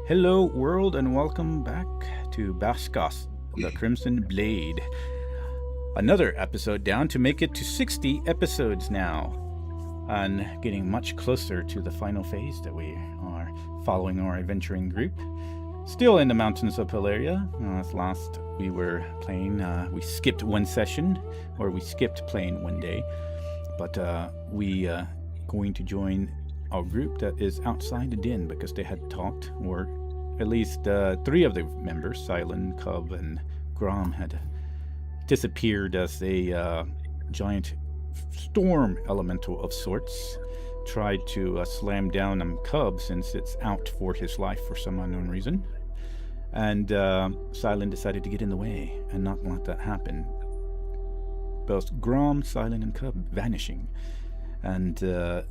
Hello, world, and welcome back to Bazgoth, the Crimson Blade. Another episode down to make it to 60 episodes now, and getting much closer to the final phase that we are following our adventuring group. Still in the mountains of Hilaria. As last we were playing, we skipped one session, or we skipped playing one day, but we going to join our group that is outside the den because they had talked, or at least three of the members, Scion, Cub, and Grom, had disappeared as a giant storm elemental of sorts tried to slam down on Cub since it's out for his life for some unknown reason. And Scion decided to get in the way and not let that happen. Both Grom, Scion, and Cub vanishing and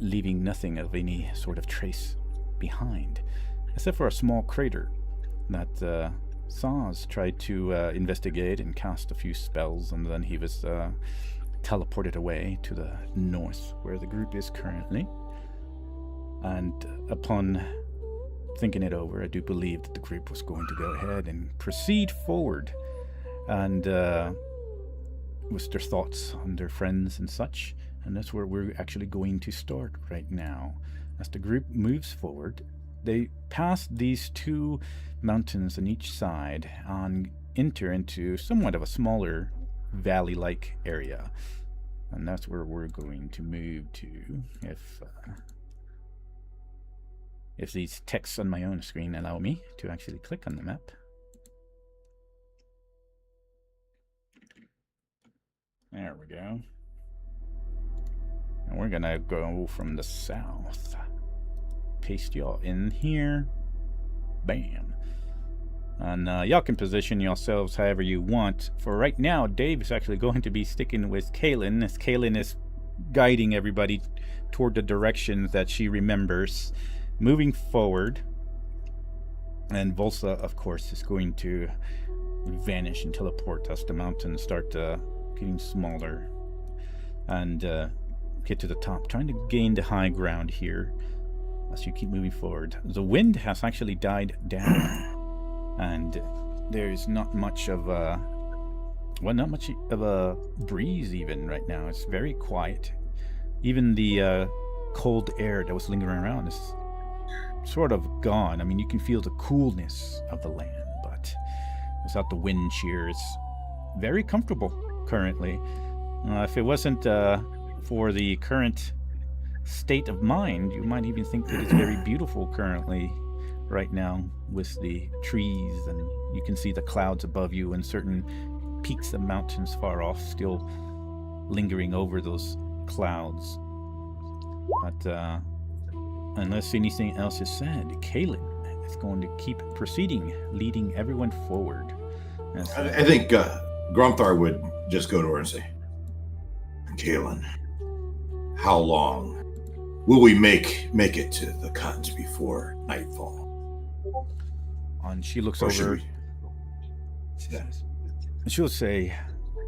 leaving nothing of any sort of trace behind, except for a small crater that Saz tried to investigate and cast a few spells, and then he was teleported away to the north, where the group is currently. And upon thinking it over, I do believe that the group was going to go ahead and proceed forward, and with their thoughts on their friends and such. And that's where we're actually going to start right now. As the group moves forward, they pass these two mountains on each side and enter into somewhat of a smaller valley-like area. And that's where we're going to move to, if these texts on my own screen allow me to actually click on the map. There we go. And we're gonna go from the south. Paste y'all in here. Bam. And y'all can position yourselves however you want. For right now, Dave is actually going to be sticking with Kaylin, as Kaylin is guiding everybody toward the directions that she remembers, moving forward. And Volsa, of course, is going to vanish and teleport as the mountains start getting smaller. And get to the top, trying to gain the high ground here as you keep moving forward. The wind has actually died down, and there's not much of a breeze even right now. It's very quiet. Even the cold air that was lingering around is sort of gone. I mean, you can feel the coolness of the land, but without the wind shear, it's very comfortable currently. If it wasn't for the current state of mind, you might even think that it's very beautiful currently right now with the trees, and you can see the clouds above you and certain peaks of mountains far off still lingering over those clouds. But unless anything else is said, Kaylin is going to keep proceeding, leading everyone forward. I think Gromthar would just go to her and say, Kaylin, how long will we make it to the Cuns before nightfall? And she looks over. She'll say,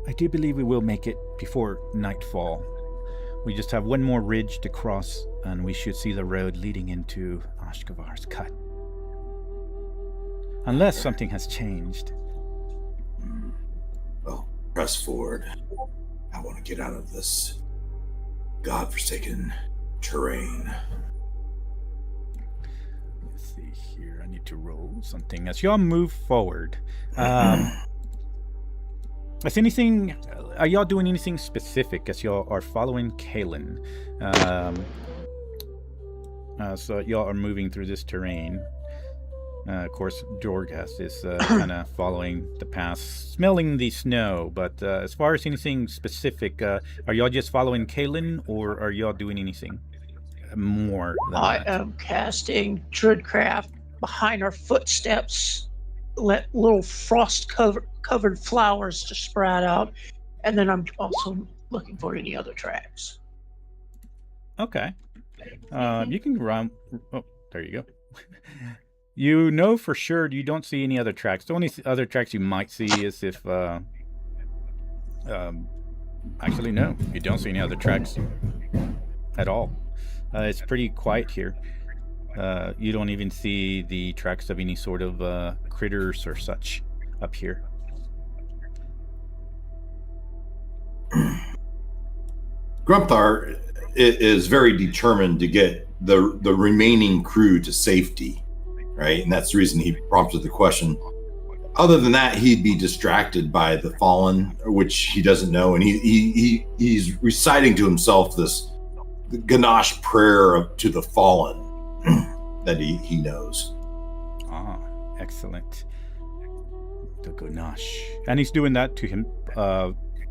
I do believe we will make it before nightfall. We just have one more ridge to cross, and we should see the road leading into Ashkavar's Cut. Unless something has changed. Well, press forward. I want to get out of this godforsaken terrain. Let's see here. I need to roll something as y'all move forward. Is anything? Are y'all doing anything specific as y'all are following Kaylin? So y'all are moving through this terrain. Of course, Dorgas is kind of following the path, smelling the snow. But as far as anything specific, are y'all just following Kaylin, or are y'all doing anything more than that? I am casting Druidcraft behind our footsteps. Let little frost-covered flowers to sprout out. And then I'm also looking for any other tracks. Okay. You can run... Oh, there you go. You know for sure you don't see any other tracks. The only other tracks you might see is if... actually, no. You don't see any other tracks at all. It's pretty quiet here. You don't even see the tracks of any sort of critters or such up here. Grumthar is very determined to get the remaining crew to safety, right? And that's the reason he prompted the question. Other than that, he'd be distracted by the fallen, which he doesn't know, and he's reciting to himself this Ganache prayer to the fallen that he knows. Ah, excellent. The Ganache, and he's doing that to him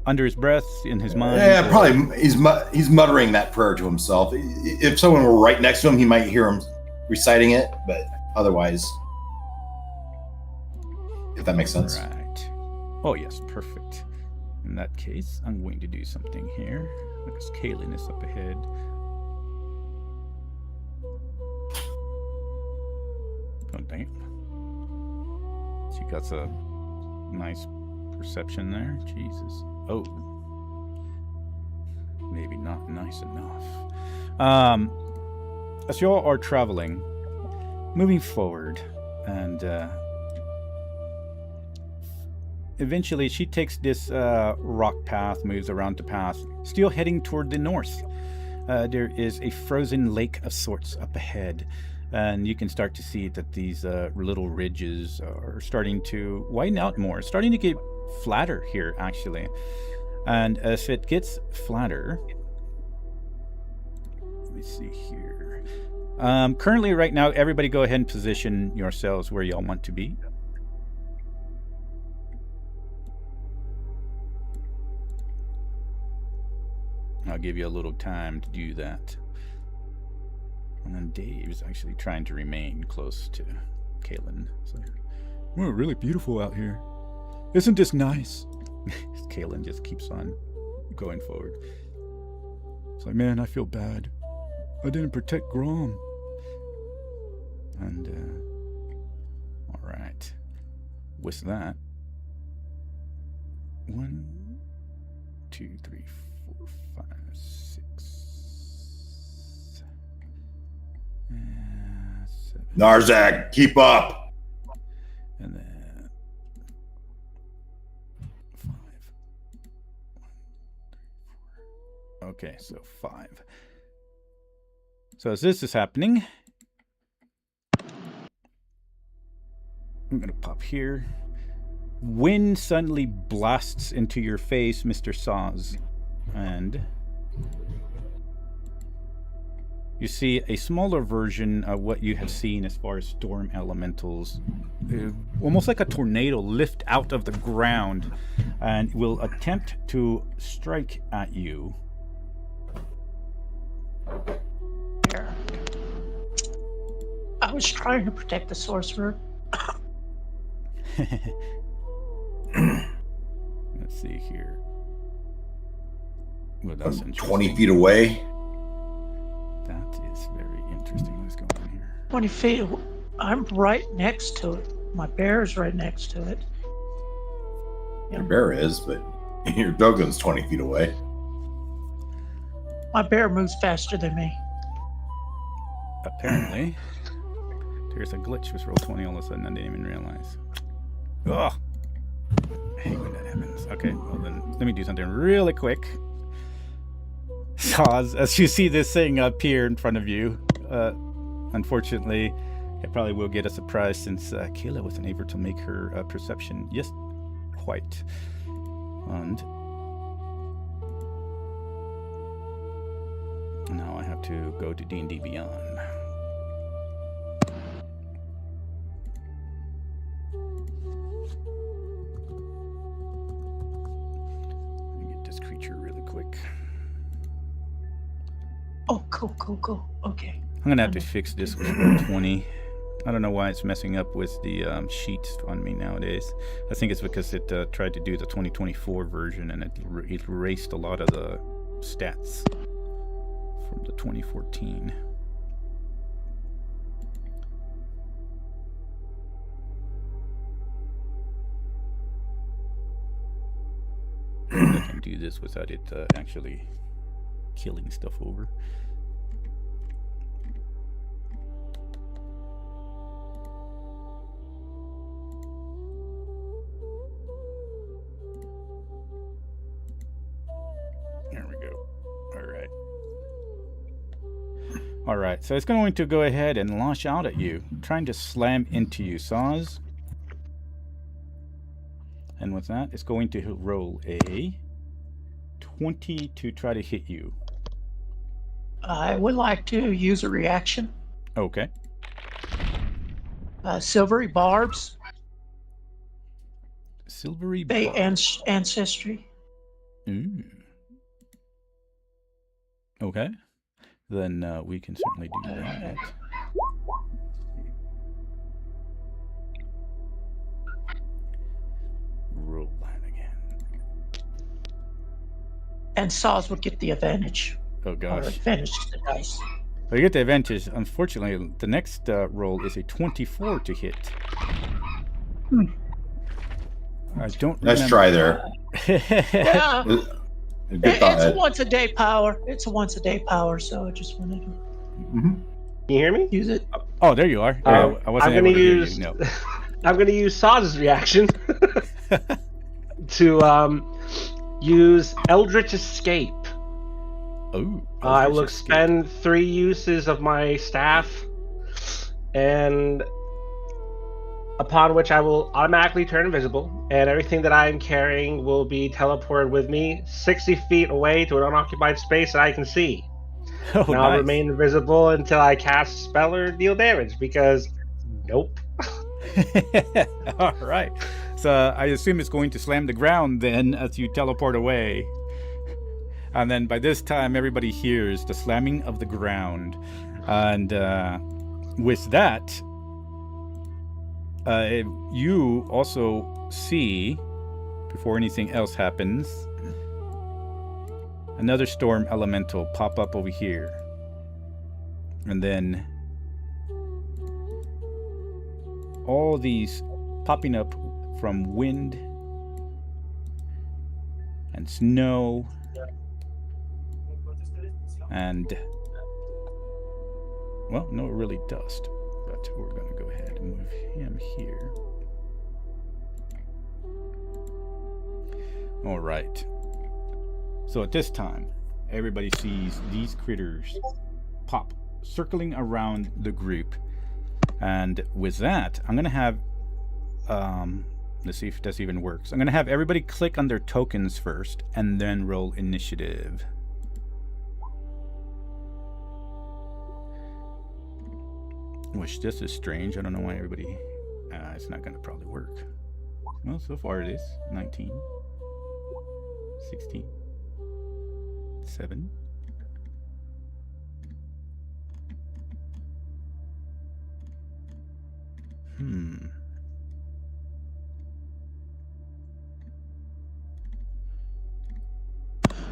under his breath, in his mind. Yeah, probably he's muttering that prayer to himself. If someone were right next to him, he might hear him reciting it, but otherwise, if that makes sense. Right. Oh yes, perfect. In that case, I'm going to do something here because Kaylin is up ahead. Oh damn! She got a nice perception there. Jesus. Oh, maybe not nice enough. As you all are traveling, moving forward, and eventually she takes this rock path, moves around the path, still heading toward the north. There is a frozen lake of sorts up ahead, and you can start to see that these little ridges are starting to widen out more, starting to get flatter here actually. And as it gets flatter, let me see here. Currently right now, everybody go ahead and position yourselves where y'all want to be. I'll give you a little time to do that. And then Dave is actually trying to remain close to Kaylin. So, we're really beautiful out here. Isn't this nice? Kaylin just keeps on going forward. It's like, man, I feel bad. I didn't protect Grom. And, all right. With that, 1, 2, 3, 4, 5, 6, and 7. Narzak, keep up. And then 5. Okay, so 5. So as this is happening, I'm gonna pop here. Wind suddenly blasts into your face, Mr. Saz, and you see a smaller version of what you have seen as far as storm elementals, almost like a tornado, lift out of the ground and will attempt to strike at you. I was trying to protect the sorcerer. Let's see here. Well, that's I'm 20 feet away. That is very interesting. What's going on here? 20 feet. I'm right next to it. My bear is right next to it. Your bear is, but your Dogan's 20 feet away. My bear moves faster than me. Apparently, there's a glitch with Roll20 all of a sudden. I didn't even realize. Ugh. I hate when that happens. Okay, well then, let me do something really quick. Saz, as you see this thing appear in front of you, unfortunately, it probably will get a surprise since Kayla wasn't able to make her perception just quite. And now I have to go to D&D Beyond. Let me get this creature really quick. Oh, cool. Okay. I'm gonna have to fix this with Roll20. I don't know why it's messing up with the sheets on me nowadays. I think it's because it tried to do the 2024 version and it erased a lot of the stats from the 2014. I can do this without it actually killing stuff over. All right, so it's going to go ahead and launch out at you, trying to slam into you, Saws. And with that, it's going to roll a 20 to try to hit you. I would like to use a reaction. Okay. Silvery barbs. Silvery Bay barb. ancestry. Okay. Then we can certainly do that. Roll that again. And Saws would get the advantage. Oh Or gosh. advantage to the dice. Well, you get the advantage. Unfortunately, the next roll is a 24 to hit. I don't Nice remember. try there. Yeah. Good thought, It's a Ed. once a day power. It's a once a day power, so I just wanted to Mhm. Can you hear me? use it. Oh, there you are. I wasn't I'm able gonna to hear use. you. No. I'm gonna use Saw's reaction to use Eldritch Escape. Oh. I will Eldritch Escape. expend 3 uses of my staff, and upon which I will automatically turn invisible, and everything that I am carrying will be teleported with me 60 feet away to an unoccupied space that I can see. Oh, And I'll nice. remain invisible until I cast a spell or deal damage, because nope. All right. So I assume it's going to slam the ground then as you teleport away. And then by this time, everybody hears the slamming of the ground. And with that, you also see, before anything else happens, another storm elemental pop up over here. And then all these popping up from wind and snow and, well, no, really dust. But we're going to go ahead and move him here. All right. So at this time, everybody sees these critters pop, circling around the group. And with that, I'm going to have, let's see if this even works. I'm going to have everybody click on their tokens first, and then roll initiative. Which this is strange. I don't know why everybody... it's not going to probably work. Well, so far it is. 19. 16. 7.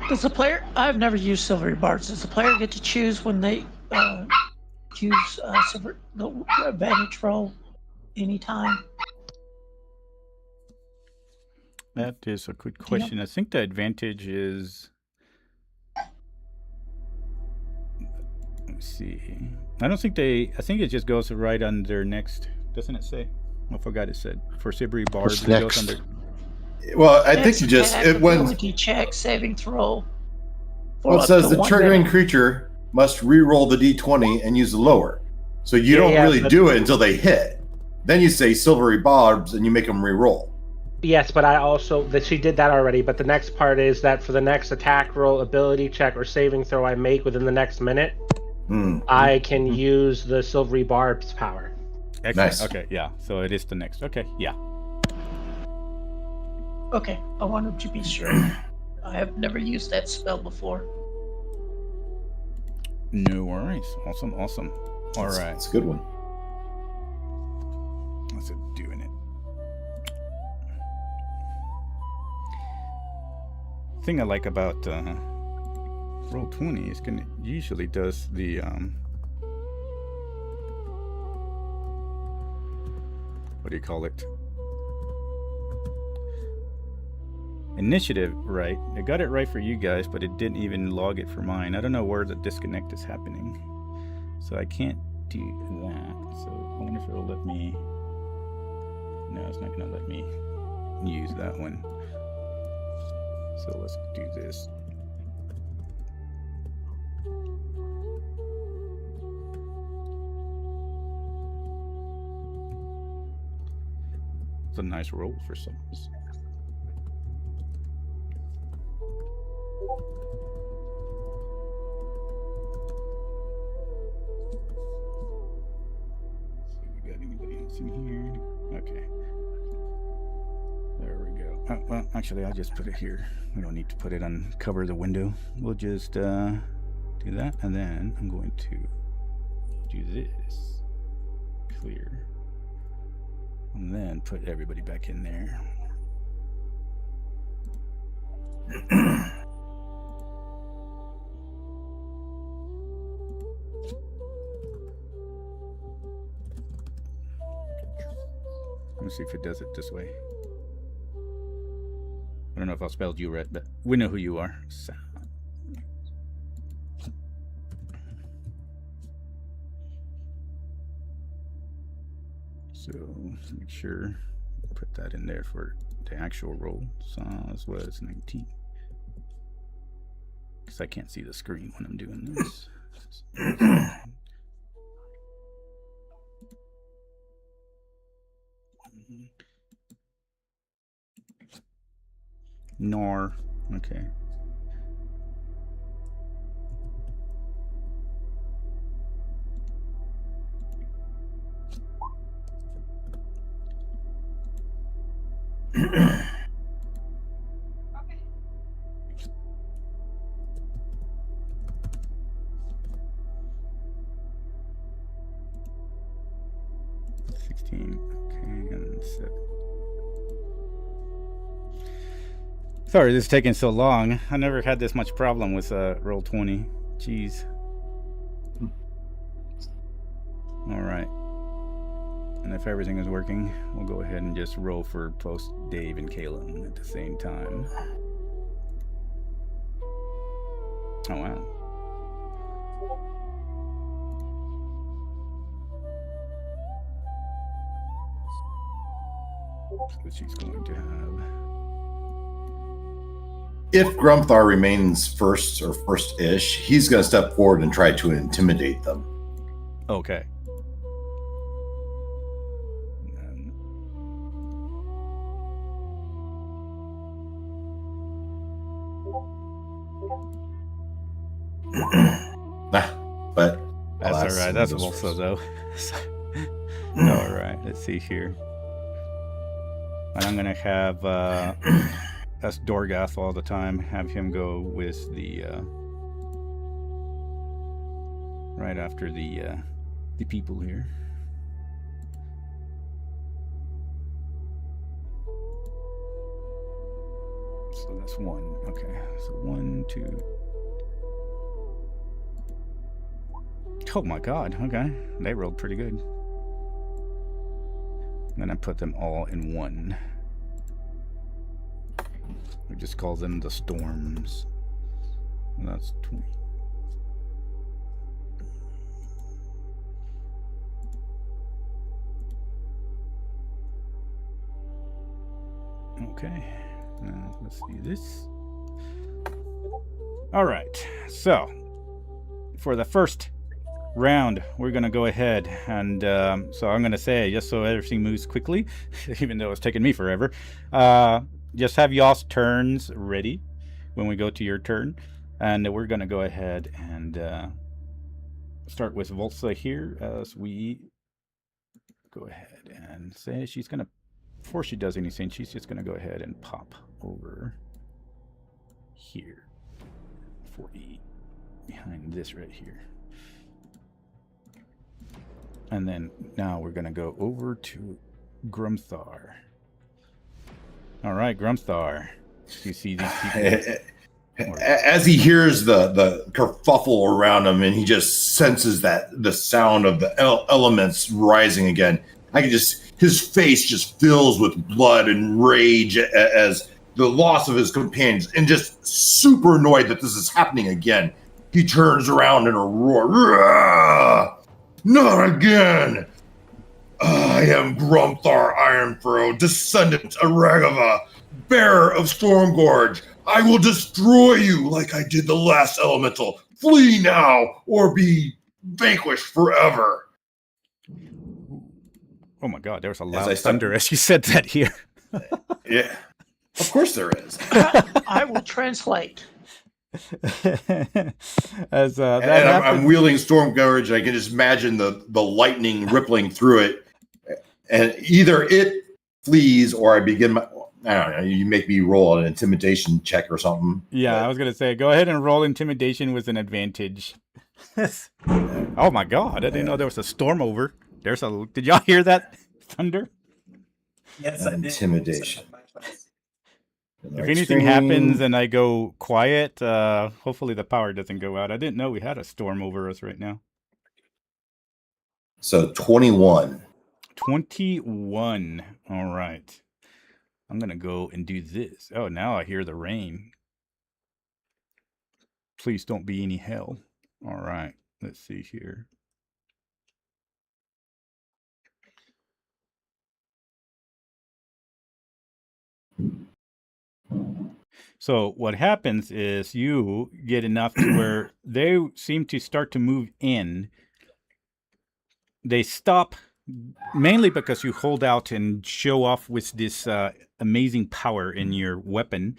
Does the player? I've never used silvery barbs. Does the player get to choose when they use the advantage roll anytime? That is a good question. I think the advantage is... Let me see. I don't think they... I think it just goes right under next... Doesn't it say? I forgot it said. For silvery barbs, it goes under... Well, I think you just when ability check saving throw. well, it says the triggering creature must re-roll the d20 and use the lower. So you don't really do it until they hit. Then you say silvery barbs and you make them re-roll. Yes, but I also she did that already. But the next part is that for the next attack roll, ability check, or saving throw I make within the next minute, I can use the silvery barbs power. Excellent. Nice. Okay, yeah. So it is the next. Okay, yeah. Okay, I wanted to be sure. I have never used that spell before. No worries. Awesome, awesome. All right. That's a good one. Let's doing it. Thing I like about Roll20 is usually does the what do you call it? Initiative, right? I got it right for you guys, but it didn't even log it for mine. I don't know where the disconnect is happening. So I can't do that. So I wonder if it'll let me... No, it's not going to let me use that one. So let's do this. It's a nice roll for some. We got anybody else in here? Okay. There we go. Well, actually, I'll just put it here. We don't need to put it on cover the window. We'll just do that, and then I'm going to do this. Clear. And then put everybody back in there. Let me see if it does it this way. I don't know if I spelled you right, but we know who you are. So. Make sure put that in there for the actual roll. As was 19. Because I can't see the screen when I'm doing this. Nor. Okay. Sorry this is taking so long. I never had this much problem with roll 20. Jeez. All right. And if everything is working, we'll go ahead and just roll for both Dave and Caleb at the same time. Oh, wow. So she's going to have... If Grumthar remains first or first-ish, he's going to step forward and try to intimidate them. Okay. But that's all right. That's also though. All right. Let's see here. And I'm gonna have that's Dorgath all the time. Have him go with the right after the people here. So that's one. Okay. So 1, 2. Oh my god, okay. They rolled pretty good. I'm gonna put them all in one. We just call them the storms. And that's 20. Okay, now let's see this. All right, so for the first round, we're going to go ahead and so I'm going to say, just so everything moves quickly, even though it's taking me forever, just have y'all's turns ready when we go to your turn, and we're going to go ahead and start with Volsa here as we go ahead and say she's going to, before she does anything, she's just going to go ahead and pop over here 40 behind this right here. And then now we're going to go over to Grumthar. All right, Grumthar. You see these people? As he hears the kerfuffle around him and he just senses that the sound of the elements rising again, his face just fills with blood and rage as the loss of his companions, and just super annoyed that this is happening again. He turns around in a roar. Rah! Not again! I am Grumthar Ironfurrow, descendant of Ragava, bearer of Stormgorge. I will destroy you like I did the last elemental. Flee now, or be vanquished forever. Oh my God, there was a As I loud step- thunder as you said that here. Yeah. Of course there is. I will translate. As that And I'm happens, wielding Storm Gouge. I can just imagine the lightning rippling through it. And either it flees or I begin my. I don't know. You make me roll an intimidation check or something. yeah, I was gonna say, go ahead and roll intimidation with an advantage. Oh my God, I didn't know there was a storm over. Did y'all hear that thunder? Yes, I did. Intimidation. If anything happens and I go quiet, hopefully the power doesn't go out. I didn't know we had a storm over us right now. So 21. 21. All right. I'm going to go and do this. Oh, now I hear the rain. Please don't be any hell. All right. Let's see here. So what happens is you get enough to where they seem to start to move in. They stop mainly because you hold out and show off with this amazing power in your weapon,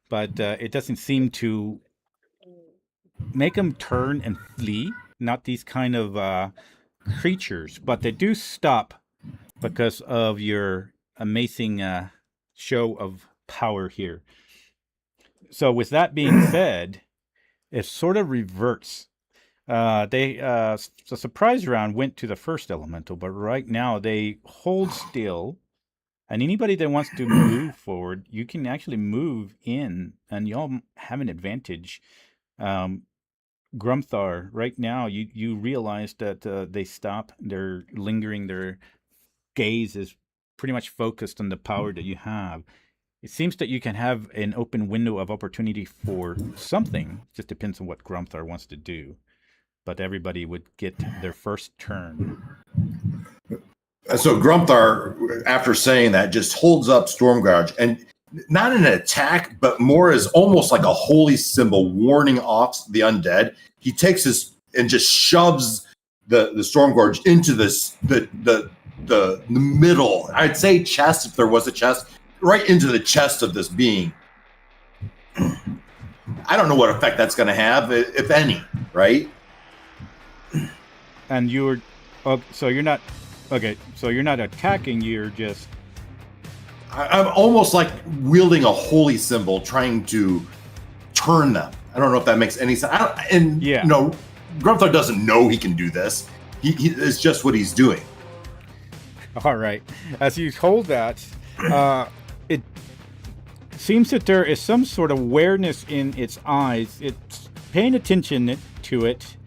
but it doesn't seem to make them turn and flee. Not these kind of creatures, but they do stop because of your amazing show of power here. So with that being said, it sort of reverts. The surprise round went to the first elemental, but right now they hold still. And anybody that wants to move forward, you can actually move in, and y'all have an advantage. Grumthar, right now you realize that they stop. They're lingering. Their gaze is pretty much focused on the power that you have. It seems that you can have an open window of opportunity for something. Just depends on what Grumthar wants to do. But everybody would get their first turn. So Grumthar, after saying that, just holds up Storm Gouge, and not an attack, but more as almost like a holy symbol warning off the undead. He takes his and just shoves the Storm Gouge into the middle. I'd say chest, if there was a chest, right into the chest of this being. I don't know what effect that's going to have, if any, right? And so you're not attacking. You're just. I'm almost like wielding a holy symbol, trying to turn them. I don't know if that makes any sense. Grumthar doesn't know he can do this. It's just what he's doing. All right. As you hold that, it seems that there is some sort of awareness in its eyes. It's paying attention to it,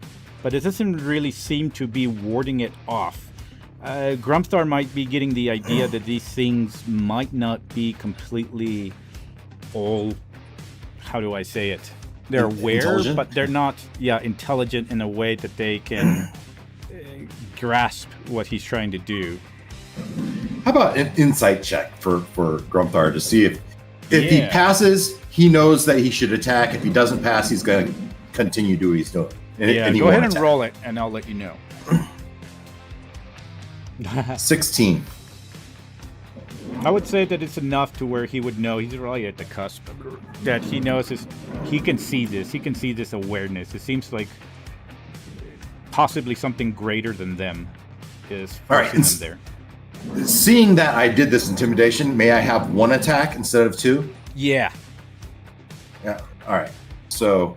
but it doesn't really seem to be warding it off. Grumthar might be getting the idea that these things might not be completely all, how do I say it? They're aware, but they're not, intelligent in a way that they can grasp what he's trying to do. How about an insight check for Grumthar to see if he passes, he knows that he should attack. If he doesn't pass, he's going to continue doing what he's doing. And go ahead and roll it, and I'll let you know. 16. I would say that it's enough to where he would know. He's really at the cusp that he knows he can see this. He can see this awareness. It seems like possibly something greater than them is forcing them there. Seeing that I did this intimidation, may I have one attack instead of two? Yeah. Yeah. All right. So.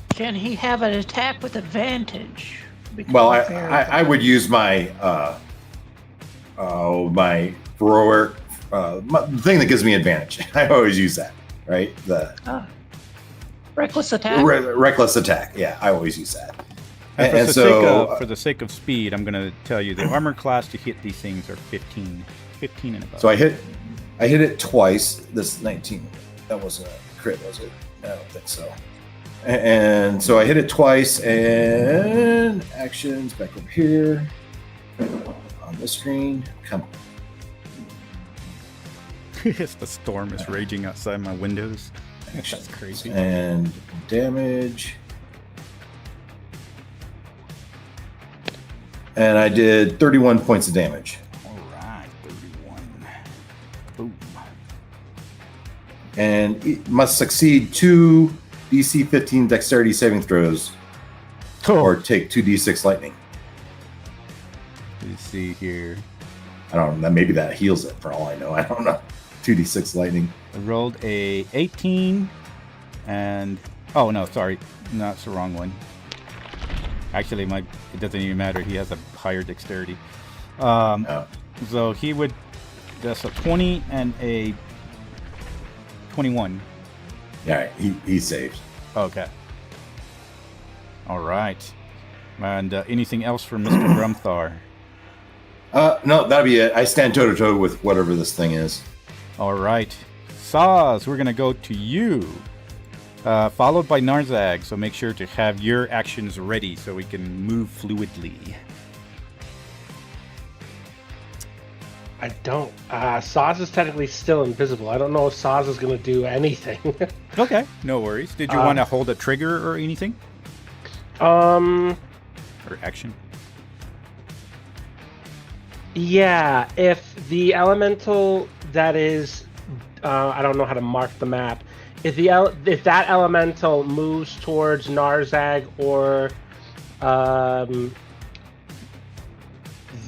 Can he have an attack with advantage? Well, I would use my my thrower, the thing that gives me advantage. I always use that, right? Reckless attack. Reckless attack. Yeah, I always use that. For the sake of speed, I'm going to tell you the armor class to hit these things are 15 and above. So I hit it twice. This 19. That wasn't a crit, was it? I don't think so. And so I hit it twice, and actions back over here on the screen. Come on. The storm is raging outside my windows. That's crazy. And damage. And I did 31 points of damage. All right, 31. Boom. And it must succeed 2 DC 15 dexterity saving throws or take 2d6 lightning. Let's see here. I don't know. Maybe that heals it for all I know. I don't know. 2d6 lightning. I rolled a 18 and... Oh, no, sorry. No, that's the wrong one. Actually, it doesn't even matter. He has a higher dexterity. So he would... That's a 20 and a 21. Yeah, he saved. Okay. All right. And anything else for Mr. Grumthar? No, that'll be it. I stand toe-to-toe with whatever this thing is. All right. Saz, we're going to go to you. Followed by Narzag, so make sure to have your actions ready so we can move fluidly. I don't. Saz is technically still invisible. I don't know if Saz is going to do anything. Okay, no worries. Did you want to hold a trigger or anything? Or Or action? Yeah, if the elemental that is, I don't know how to mark the map. If that elemental moves towards Narzag or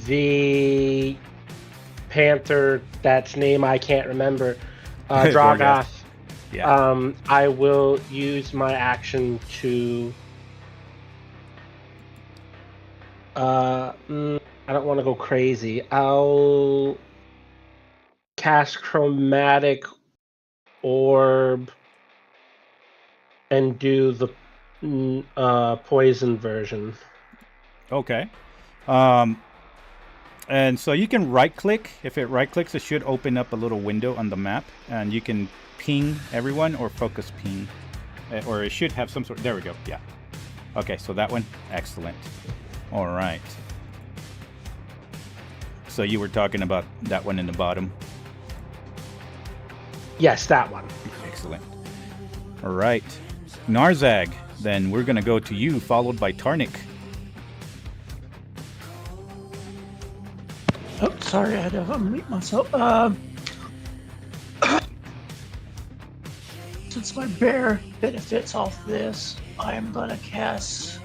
the panther, that's name I can't remember, Drogoth, Yeah. I will use my action to. I don't want to go crazy. I'll cast Chromatic Orb and do the poison version. Okay. And so you can right-click. If it right-clicks, it should open up a little window on the map, and you can ping everyone or focus ping. Or it should have some sort... There we go. Yeah. Okay, so that one. Excellent. All right. So you were talking about that one in the bottom. Yes, that one. Excellent. All right. Narzag, then we're going to go to you, followed by Tarnik. Oh, sorry, I had to unmute myself. Since my bear benefits off this, I am going to cast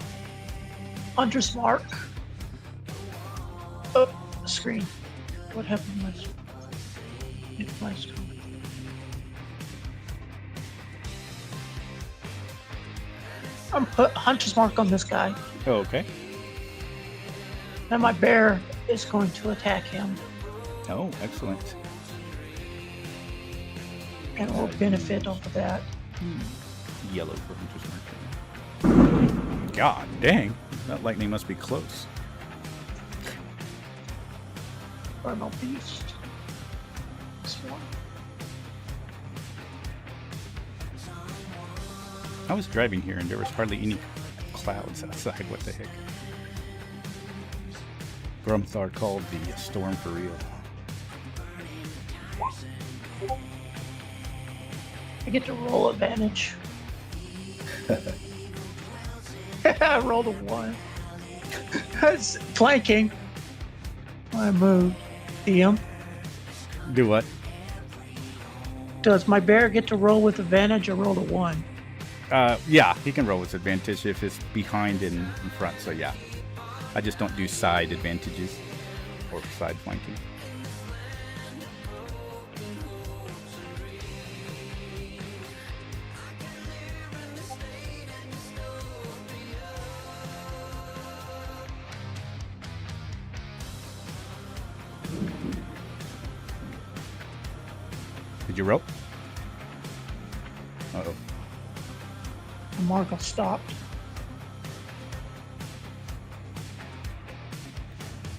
Hunter's Mark. Oh, the screen. What happened to my screen? I'm put Hunter's Mark on this guy, Oh, okay. and my bear is going to attack him, Oh, excellent. and will benefit off of that. Yellow for Hunter's Mark. God dang. That lightning must be close. Infernal Beast. This one. I was driving here and there was hardly any clouds outside. What the heck? Grumthar called the storm for real. I get to roll advantage. I rolled a 1. That's flanking. I moved. DM. Do what? Does my bear get to roll with advantage or roll a 1? Yeah, he can roll with advantage if it's behind and in front, so yeah. I just don't do side advantages or side flanking. Did you roll? Uh-oh. The Markle stopped.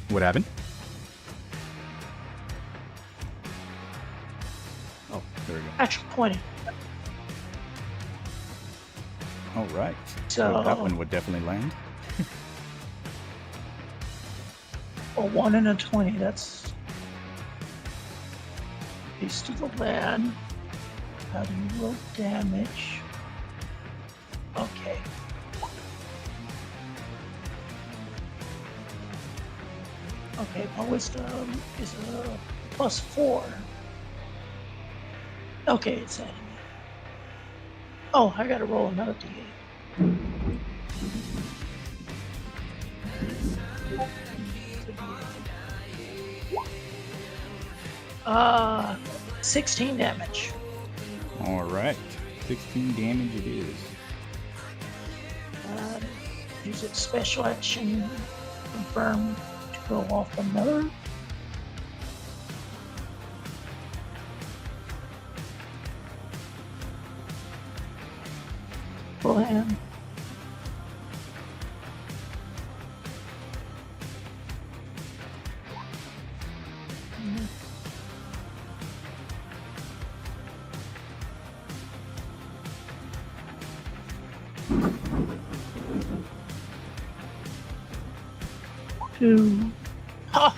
What happened? Oh, there we go. Actual 20. All right. So that one would definitely land. a 1 and a 20. That's Beast of the Land. How do you roll damage? Okay. Okay, my wisdom is a +4. Okay, it's adding. Oh, I gotta roll another d8. 16 damage. All right. 16 damage it is. Use its special action, confirm to go off another. Full hand. Two. Ha!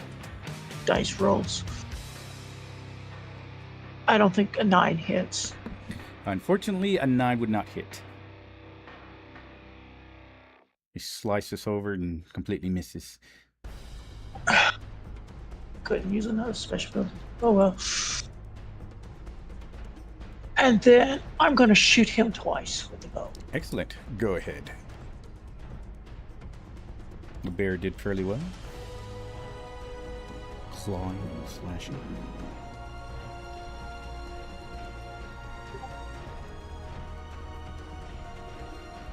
Dice rolls. I don't think a 9 hits. Unfortunately, a 9 would not hit. He slices over and completely misses. Couldn't use another special ability. Oh well. And then I'm gonna shoot him twice with the bow. Excellent. Go ahead. The bear did fairly well. Clawing and slashing.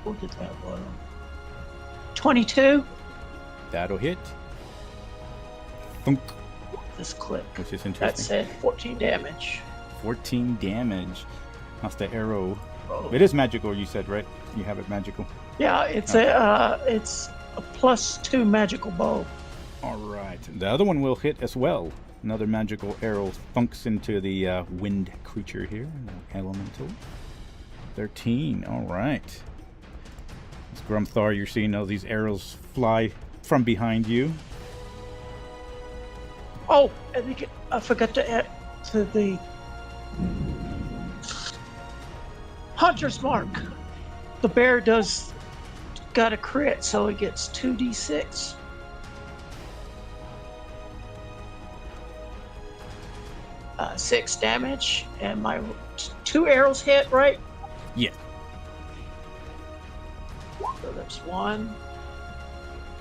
We'll get that one. 22. That'll hit. Thunk, This clip. which is That interesting. said 14 damage. 14 damage. That's the arrow. Oh. It is magical, you said, right? You have it magical. Yeah, it's a +2 magical bow. All right. The other one will hit as well. Another magical arrow thunks into the wind creature here, elemental. 13. All right. As Grumthar, you're seeing all these arrows fly from behind you. Oh, and I forgot to add to the Hunter's Mark. The bear got a crit, so it gets 2d6. Six damage, and my 2 arrows hit, right? Yeah. So there's 1.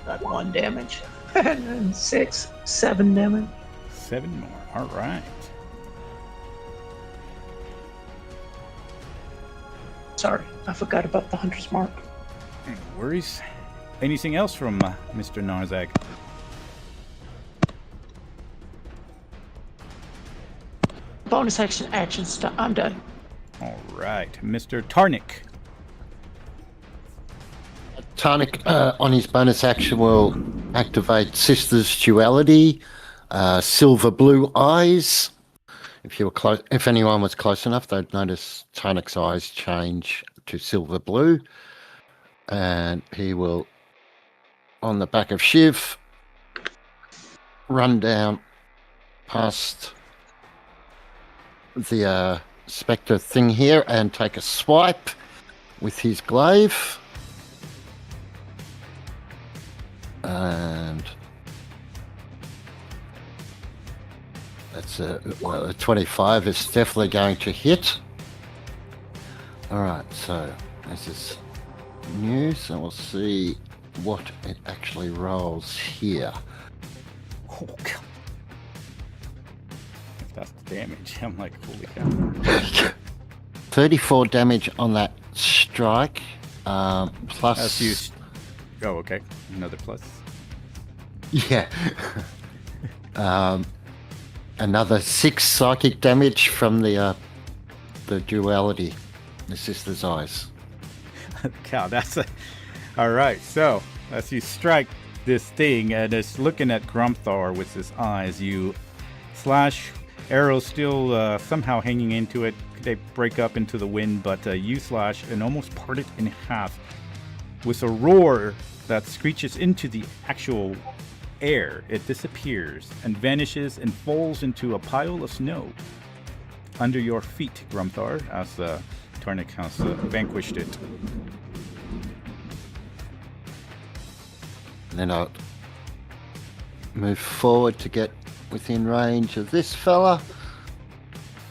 Got 1 damage. And then 7 damage. 7 more. All right. Sorry, I forgot about the Hunter's Mark. No worries. Anything else from Mr. Narzag? Bonus action stuff. I'm done. All right. Mr. Tarnik. Tarnik, on his bonus action, will activate Sister's Duality, Silver Blue Eyes. If you were close, if anyone was close enough, they'd notice Tarnik's eyes change to silver blue, and he will, on the back of Shiv, run down past the spectre thing here and take a swipe with his glaive. And that's a 25 is definitely going to hit. All right, so this is new, so we'll see what it actually rolls here. Oh, God. If that's the damage, I'm like, holy cow. 34 damage on that strike, plus... That's used. Oh, okay. Another plus. Yeah. Another 6 psychic damage from the duality, the sister's eyes. Cow, that's a... All right, so as you strike this thing and it's looking at Grumthar with his eyes, you slash, arrows still somehow hanging into it. They break up into the wind, but you slash and almost part it in half with a roar that screeches into the actual air. It disappears and vanishes and falls into a pile of snow under your feet, Grumthar, as Tarnik has vanquished it. And then move forward to get within range of this fella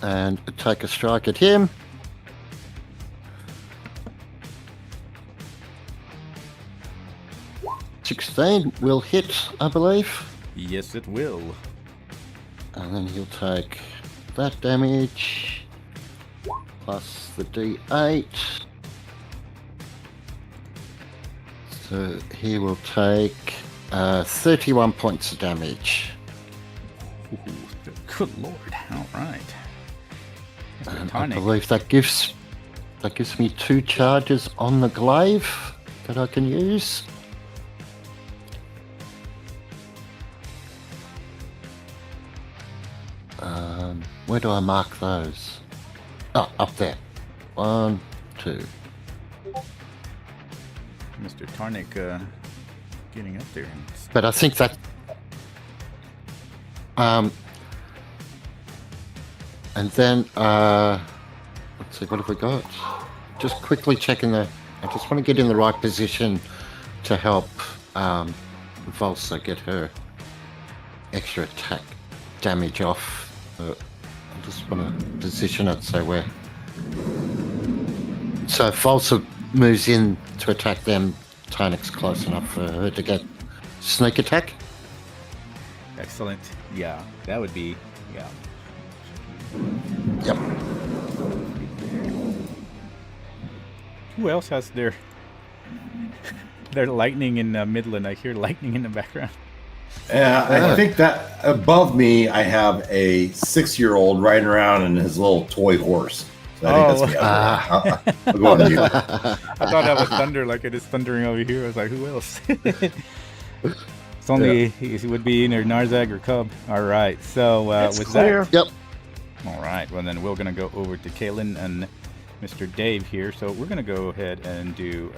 and take a strike at him. $16 will hit, I believe. Yes, it will. And then he'll take that damage plus the D8. So he will take 31 points of damage. Ooh, good lord. All right. Mr. And I Tonic. believe that gives me 2 charges on the glaive that I can use. Where do I mark those? Oh, up there. 1, 2. Mr. Tarnik getting up there. But I think that. And then let's see, what have we got? Just quickly checking the. I just want to get in the right position to help Volsa get her extra attack damage off. I just want to position it so we're. So if Volsa moves in to attack them, Tarnik's close enough for her to get sneak attack. Excellent. Yeah, that would be. Yeah. Yep. Who else has their lightning in Midland? I hear lightning in the background. I think that above me, I have a 6-year-old riding around in his little toy horse. So I think that's me. I'll go on you. I thought that was thunder, like it is thundering over here. I was like, who else? It's only it would be either Narzag or Cub. All right. So It's with clear. that, Yep. all right. Well, then we're gonna go over to Kaylin and Mr. Dave here. So we're gonna go ahead and do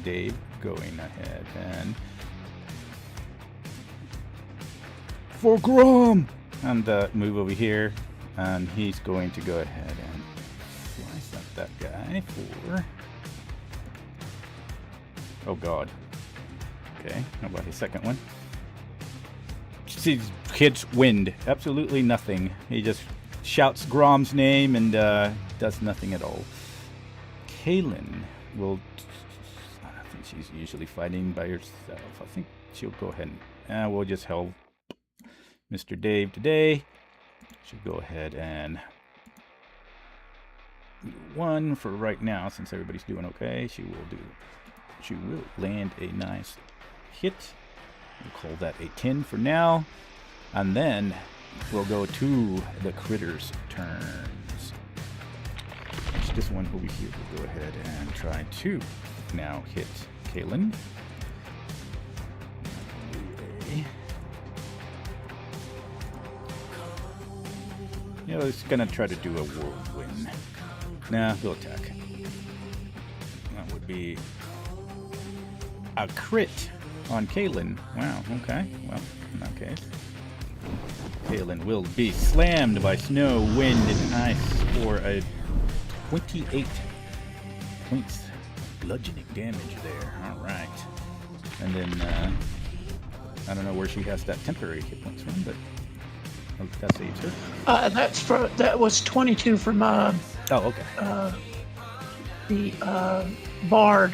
Dave going ahead and for Grom and move over here, and he's going to go ahead and slice up that guy for. Oh God. Okay. How about his second one? These kids wind absolutely nothing. He just shouts Grom's name and does nothing at all. Kaylin will. I think she's usually fighting by herself. I think she'll go ahead and we'll just help Mr. Dave today. She'll go ahead and do 1 for right now since everybody's doing okay. She will land a nice hit. We'll call that a 10 for now. And then we'll go to the critters' turns. This one over here will go ahead and try to now hit Kaylin. You know, it's gonna try to do a whirlwind. Nah, he'll attack. That would be a crit on Kaylin. Wow, okay. Well, in that case, Kaylin will be slammed by snow, wind, and ice for a 28 points bludgeoning damage there. All right. And then, I don't know where she has that temporary hit points from, but that saves her. That was 22 from Oh, okay. the Bard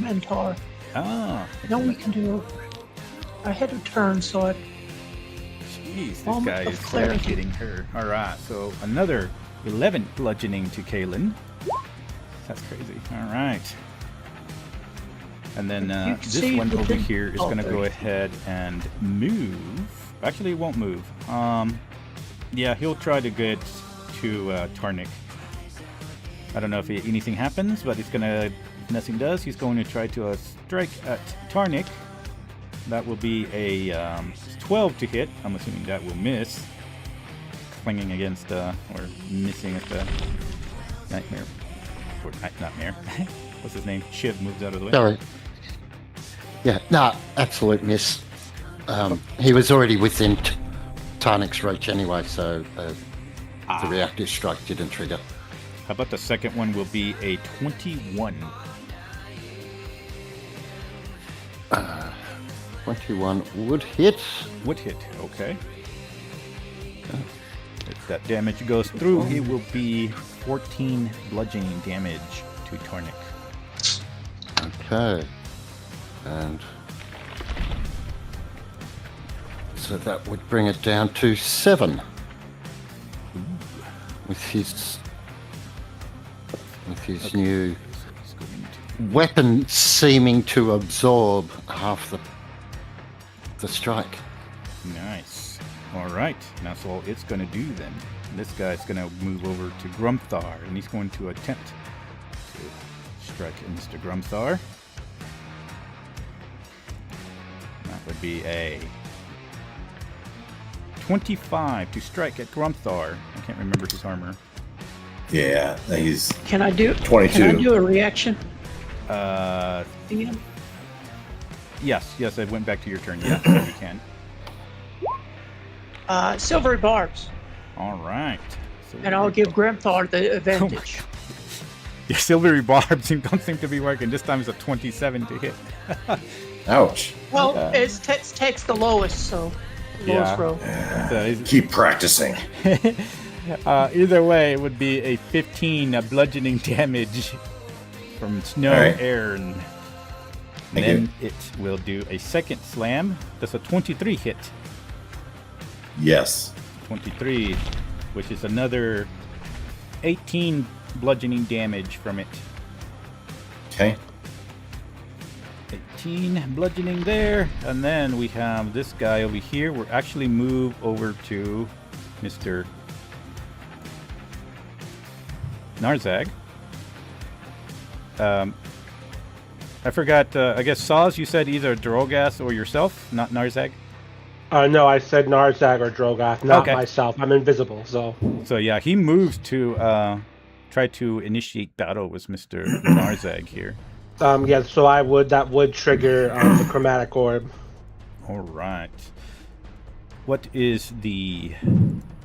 Mentor. Ah. Now we can do ahead of turn, so I. Jeez, this Moment guy of is clarity. getting her. All right, so another 11 bludgeoning to Kaylin. That's crazy. All right. And then You this see one over within- here is oh, going to go there's- ahead and move. Actually, it won't move. Yeah, he'll try to get to Tarnik. I don't know if anything happens, but it's going to, if nothing does, he's going to try to strike at Tarnik. That will be a 12 to hit. I'm assuming that will miss. Clinging against, or missing at the Nightmare. Or Nightmare. What's his name? Shiv moves out of the way. Sorry. Yeah, no, absolute miss. He was already within Tarnik's reach anyway, so the reactive strike didn't trigger. How about the second one will be a 21? 21 would hit. Would hit, okay. If that damage goes through, it will be 14 bludgeoning damage to Tornik. Okay. And so that would bring it down to 7. With his new weapon seeming to absorb half the strike. Nice. All right. Now, that's all it's going to do then. This guy's going to move over to Grumthar, and he's going to attempt to strike at Mr. Grumthar. That would be a 25 to strike at Grumthar. I can't remember his armor. Yeah, he's Can I do 22. Can I do a reaction? Yes, I went back to your turn. Yes, you can. Silvery barbs, All right. and I'll give Grimthar the advantage. Your silvery barbs don't seem to be working. This time it's a 27 to hit. Ouch. Well, it takes the lowest, so lowest row. Keep practicing. Either way, it would be a 15 bludgeoning damage from snow, Right. air, and Thank then it will do a second slam. That's a 23 hit. Yes. 23, which is another 18 bludgeoning damage from it. Okay. 18 bludgeoning there, and then we have this guy over here. We'll actually move over to Mr. Narzag. I forgot, I guess Saz, you said either Drogas or yourself, not Narzag? No, I said Narzag or Drogoth, not Okay. myself. I'm invisible, so. So yeah, he moves to try to initiate battle with Mr. Narzag here. Yeah, so that would trigger the chromatic orb. All right. What is the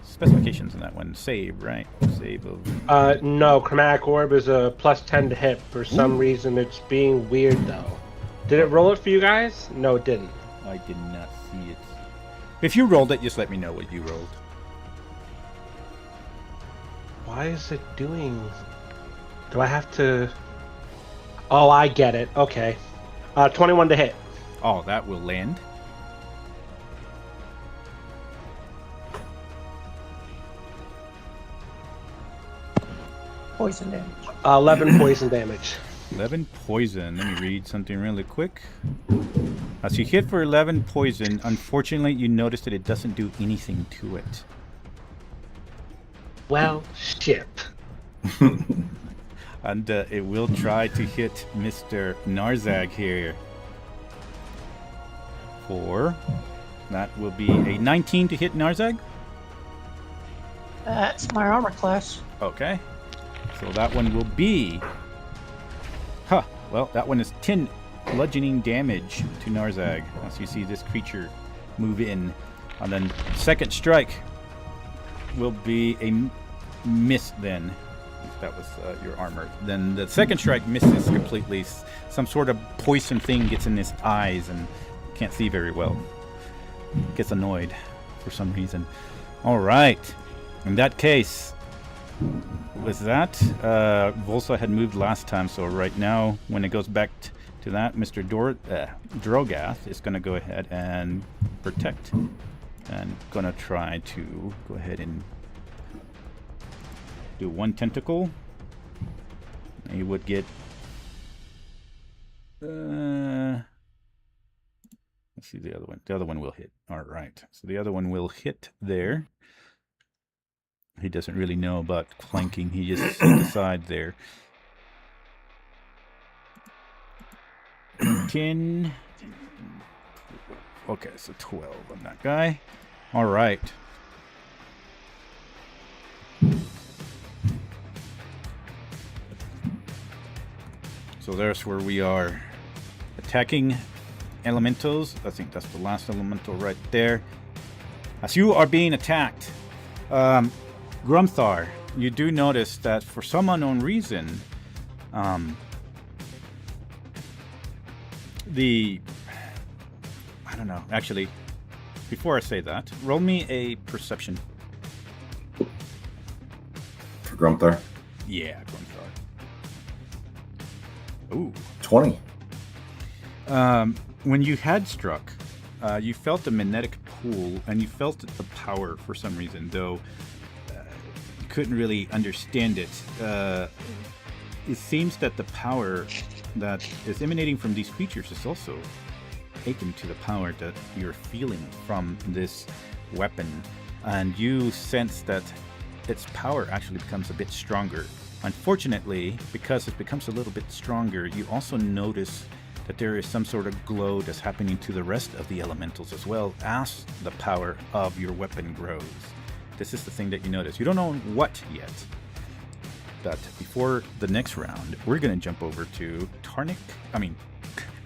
specifications on that one? Save, right? Save of... No, chromatic orb is a plus 10 to hit. For some reason, it's being weird though. Did it roll it for you guys? No, it didn't. I did not see it. If you rolled it, just let me know what you rolled. Why is it doing? Do I have to? Oh, I get it. Okay. 21 to hit. Oh, that will land. Poison damage. 11 poison damage. 11 poison. Let me read something really quick. As you hit for 11 poison, unfortunately, you notice that it doesn't do anything to it. Well, shit. And it will try to hit Mr. Narzag here. That will be a 19 to hit Narzag. That's my armor class. Okay. So that one will be... Well, that one is 10 bludgeoning damage to Narzag. As you see this creature move in. And then second strike will be a miss then. If that was your armor. Then the second strike misses completely. Some sort of poison thing gets in his eyes and can't see very well. Gets annoyed for some reason. All right. In that case, with that, Volsa had moved last time, so right now, when it goes back to that, Mr. Drogath is going to go ahead and protect. And going to try to go ahead and do one tentacle. He would get... let's see the other one. The other one will hit. All right. So the other one will hit there. He doesn't really know about flanking. He just decides there. 10. Okay, so 12 on that guy. All right. So there's where we are attacking elementals. I think that's the last elemental right there. As you are being attacked, Grumthar, you do notice that for some unknown reason, I don't know. Actually, before I say that, roll me a perception. For Grumthar? Yeah, Grumthar. Ooh. 20. When you had struck, you felt a magnetic pull, and you felt the power for some reason, though you couldn't really understand it. It seems that the power that is emanating from these creatures is also taken to the power that you're feeling from this weapon, and you sense that its power actually becomes a bit stronger. Unfortunately, because it becomes a little bit stronger, you also notice that there is some sort of glow that's happening to the rest of the elementals as well as the power of your weapon grows. This is the thing that you notice. You don't know what yet. But before the next round, we're going to jump over to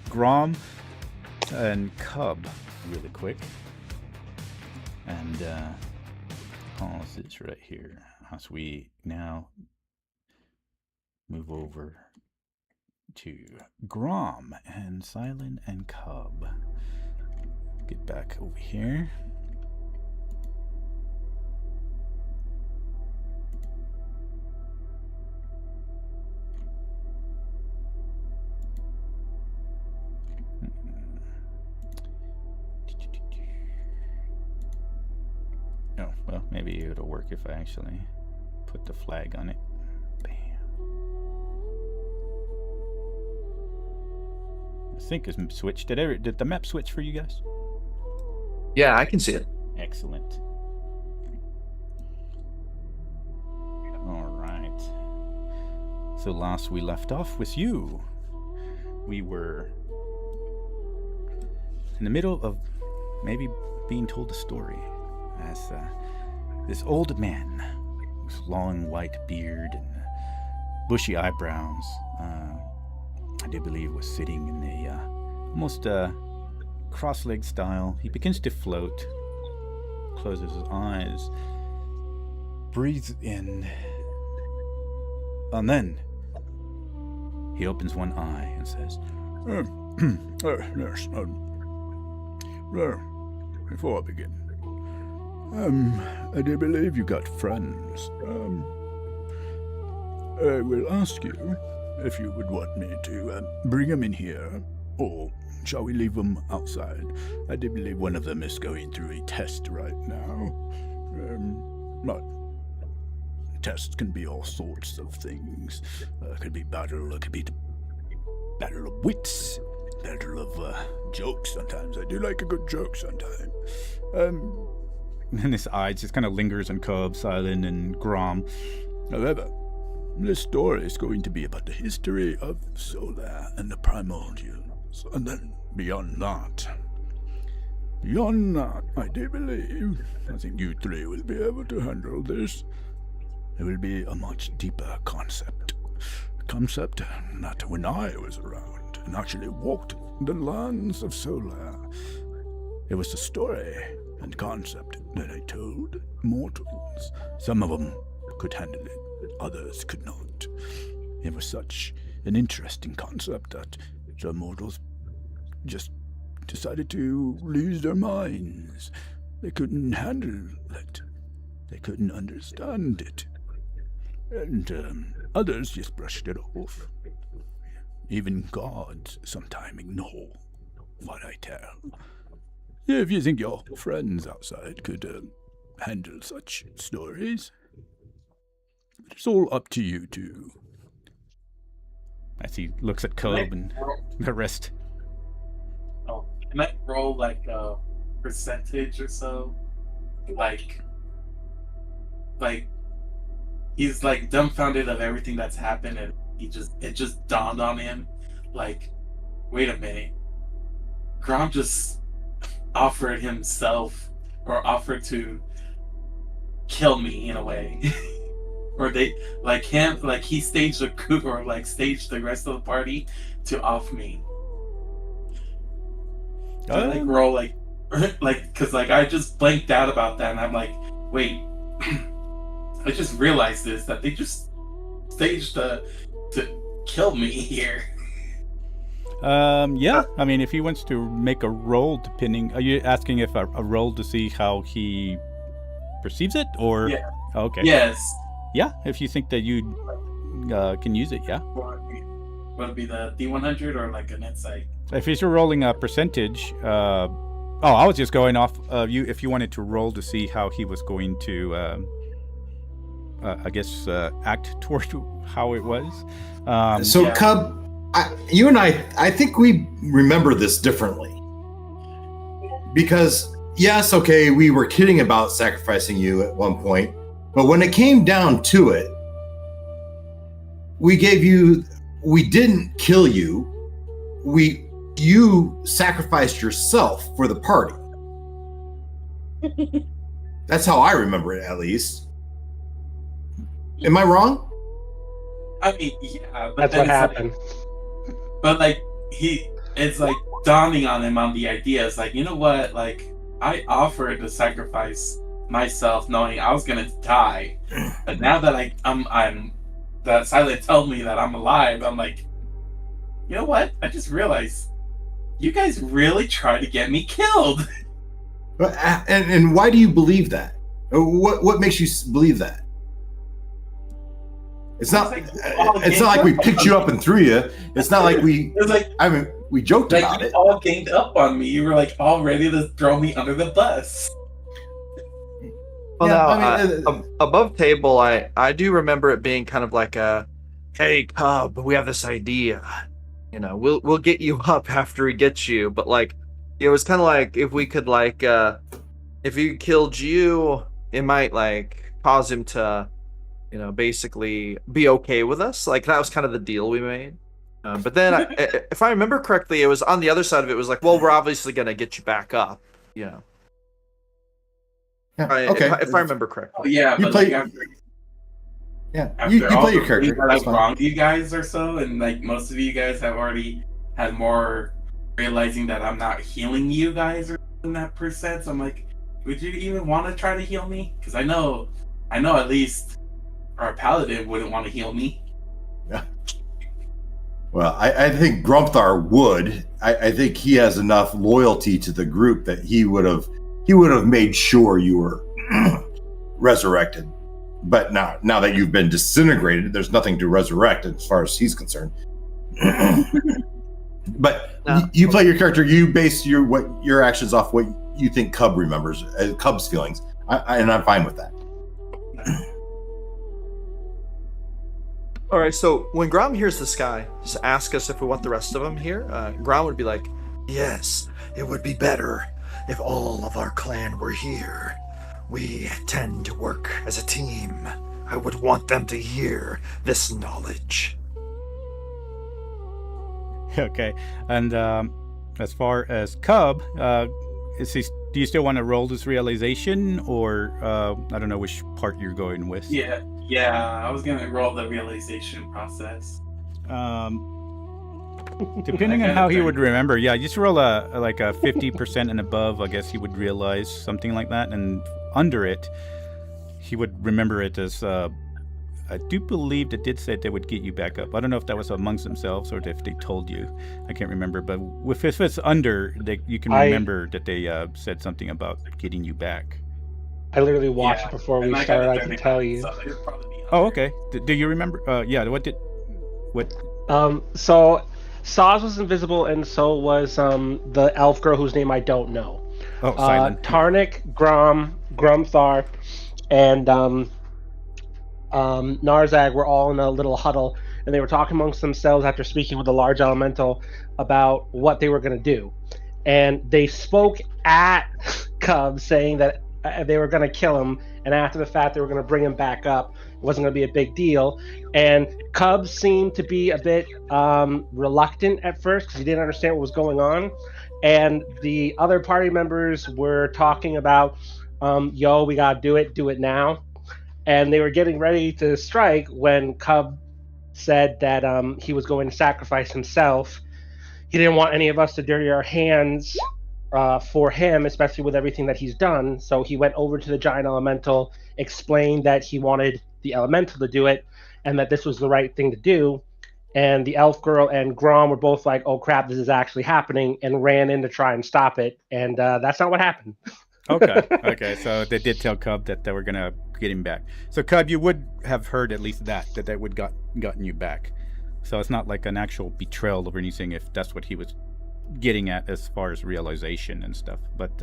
Grom and Cub really quick. And pause this right here as we now move over to Grom and Scion and Cub. Get back over here. Oh, well, maybe it'll work if I actually put the flag on it. Bam. I think it's switched. Did the map switch for you guys? Yeah, I can see it. Excellent. All right. So last we left off with you. We were in the middle of maybe being told a story as this old man with long white beard and bushy eyebrows, I do believe was sitting in a almost cross-legged style. He begins to float, closes his eyes, breathes in, and then he opens one eye and says, yes, before I begin, I do believe you got friends. I will ask you if you would want me to bring them in here, or shall we leave them outside? I do believe one of them is going through a test right now. But tests can be all sorts of things. It could be battle, it could be battle of wits, battle of jokes sometimes. I do like a good joke sometimes. And his eye just kind of lingers on Cub, Scion, and Grom. However, this story is going to be about the history of Solar and the primordials, and then beyond that, I do believe, I think you three will be able to handle this. It will be a much deeper concept. A concept that when I was around and actually walked the lands of Solar, it was a story and concept that I told mortals. Some of them could handle it, others could not. It was such an interesting concept that some mortals just decided to lose their minds. They couldn't handle it. They couldn't understand it. And others just brushed it off. Even gods sometimes ignore what I tell. If you think your friends outside could handle such stories, it's all up to you two. As he looks at Cub and the rest. Oh, can I roll like a percentage or so? Like he's like dumbfounded of everything that's happened, and it just dawned on him, like, wait a minute, Grom just offered to kill me in a way. Or they he staged a coup, or staged the rest of the party to off me. So roll because I just blanked out about that, and I'm like, wait, I just realized that they just staged to kill me here. Yeah. I mean, if he wants to make a roll, depending, are you asking if a roll to see how he perceives it, or? Yeah. Okay. Yes. Yeah. If you think that you can use it, yeah. Would it be the D100 or like an insight? If he's rolling a percentage, I was just going off of you. If you wanted to roll to see how he was going to, I guess, act toward how it was. So, Cub, you and I think we remember this differently. Because, yes, okay, we were kidding about sacrificing you at one point, but when it came down to it, we didn't kill you. You sacrificed yourself for the party. That's how I remember it, at least. Am I wrong? I mean, yeah, but That's what happened. But like it's like dawning on him on the idea. It's like, you know what? Like, I offered to sacrifice myself, knowing I was gonna die. But now that I'm that Silent told me that I'm alive, I'm like, you know what? I just realized you guys really try to get me killed. And why do you believe that? What makes you believe that? It's not like we picked you up and threw you. It's not like we. It's like, I mean, we joked like about you it. all ganged up on me. You were like all ready to throw me under the bus. Well, Yeah, now, above table, I do remember it being kind of like a, hey, Cub, we have this idea. You know, we'll get you up after he gets you. But like, it was kind of like if we could like, if he killed you, it might like cause him to, you know, basically be okay with us. Like that was kind of the deal we made. But then, if I remember correctly, it was on the other side of it. It was like, well, we're obviously gonna get you back up. You know. Yeah, okay. If I remember correctly. Oh, yeah, You but play- like after You all play your the character. things that That's I've fine. wronged you guys or so, and like most of you guys have already had more realizing that I'm not healing you guys or in that percent. So I'm like, would you even want to try to heal me? Because I know at least our paladin wouldn't want to heal me. Yeah. Well, I think Grumthar would. I think he has enough loyalty to the group that he would have made sure you were resurrected. But now that you've been disintegrated, there's nothing to resurrect as far as he's concerned. But you play your character. You base your actions off what you think Cub remembers, Cub's feelings, and I'm fine with that. All right, so when Grom hears this guy just ask us if we want the rest of them here, Grom would be like, Yes, it would be better if all of our clan were here. We tend to work as a team. I would want them to hear this knowledge. Okay. And as far as Cub, do you still want to roll this realization, or I don't know which part you're going with? Yeah, I was gonna roll the realization process. Depending on how he would remember, just roll a 50% and above. I guess he would realize something like that, and under it, he would remember it as. I do believe that did say they would get you back up. I don't know if that was amongst themselves or if they told you. I can't remember. But if it's under, you can remember that they said something about getting you back. I literally watched before we started. I can tell you. So it'd probably be Oh, under. okay. Do you remember? What? So Saz was invisible, and so was the elf girl whose name I don't know. Oh, Silent. Tarnik, Grumthar, and Narzag were all in a little huddle, and they were talking amongst themselves after speaking with a large elemental about what they were going to do. And they spoke at Cub, saying that they were going to kill him, and after the fact they were going to bring him back up. It wasn't going to be a big deal. And Cub seemed to be a bit reluctant at first because he didn't understand what was going on. And the other party members were talking about, we got to do it now. And they were getting ready to strike when Cub said that he was going to sacrifice himself. He didn't want any of us to dirty our hands for him, especially with everything that he's done. So he went over to the giant elemental, explained that he wanted the elemental to do it, and that this was the right thing to do. and the elf girl and Grom were both like, "Oh crap, this is actually happening," and ran in to try and stop it. And that's not what happened. Okay. So they did tell Cub that they were gonna get him back. So Cub, you would have heard at least that would gotten you back. So it's not like an actual betrayal or anything, if that's what he was getting at as far as realization and stuff. But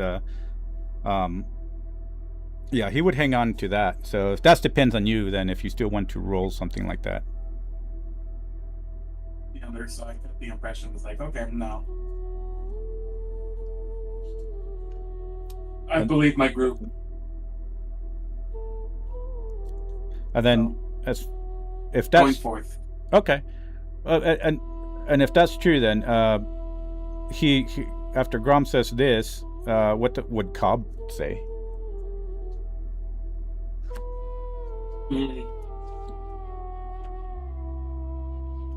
yeah, he would hang on to that. So if that depends on you, then if you still want to roll something like that. The other side, the impression was like, okay, no. I believe my group. And then, if that's Going forth. okay, and if that's true, then he after Grom says this, what would Cobb say?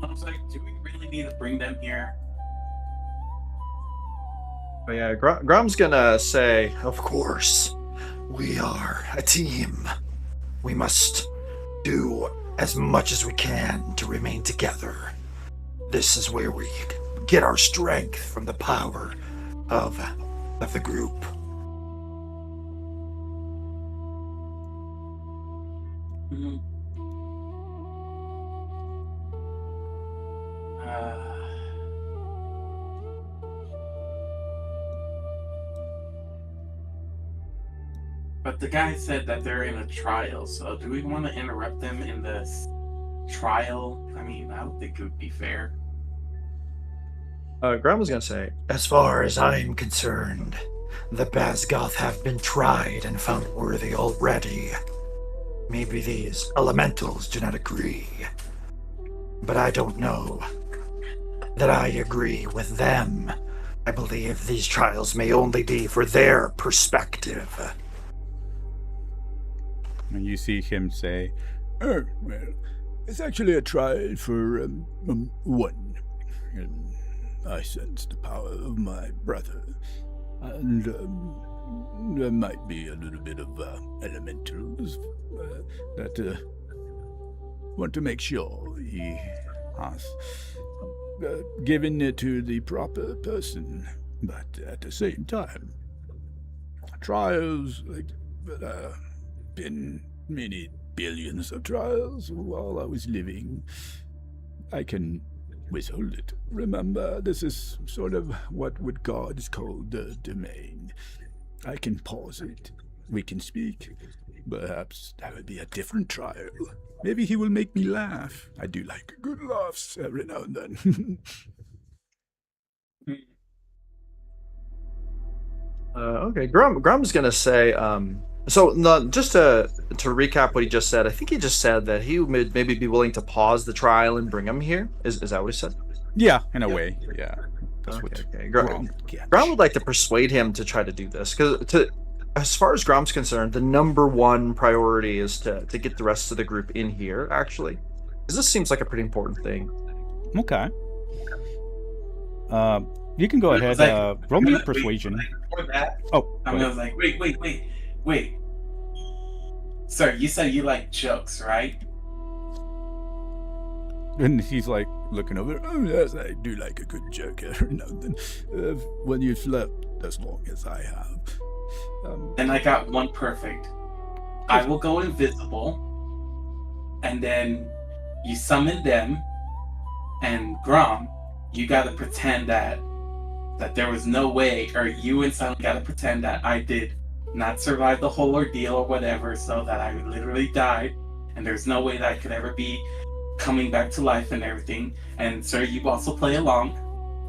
I was like, do we really need to bring them here? But yeah, Grom's gonna say, Of course, we are a team. We must do as much as we can to remain together. This is where we get our strength from the power of the group. Mm-hmm. But the guy said that they're in a trial, so do we want to interrupt them in this trial? I mean, I don't think it would be fair. Grom was gonna say, As far as I'm concerned, the Bazgoth have been tried and found worthy already. Maybe these elementals do not agree, but I don't know that I agree with them. I believe these trials may only be for their perspective. And you see him say, "Oh, well, it's actually a trial for one. And I sense the power of my brother, and there might be a little bit of elementals that want to make sure he has given it to the proper person, but at the same time, trials like been many billions of trials while I was living. I can withhold it. Remember, this is sort of what would gods call the domain. I can pause it. We can speak. Perhaps that would be a different trial. Maybe he will make me laugh. I do like good laughs every now and then." okay, Grom's gonna say, so no, just to recap what he just said, I think he just said that he would maybe be willing to pause the trial and bring him here. Is that what he said? Yeah, in a way, yeah. That's Okay. Grom Grom would like to persuade him to try to do this, because as far as Grom's concerned, the number one priority is to get the rest of the group in here, actually. Because this seems like a pretty important thing. Okay. You can go ahead. Roll me a persuasion. Before that, Oh, I was like, wait. Sir, you said you like jokes, right? and he's like looking over. "Oh yes, I do like a good joke every now and then. When you've slept as long as I have." And I got one perfect. I will go invisible, and then you summon them, and Grom, you gotta pretend that there was no way, or you and Silent gotta pretend that I did not survive the whole ordeal or whatever, so that I literally died, and there's no way that I could ever be coming back to life and everything. And sir, you also play along,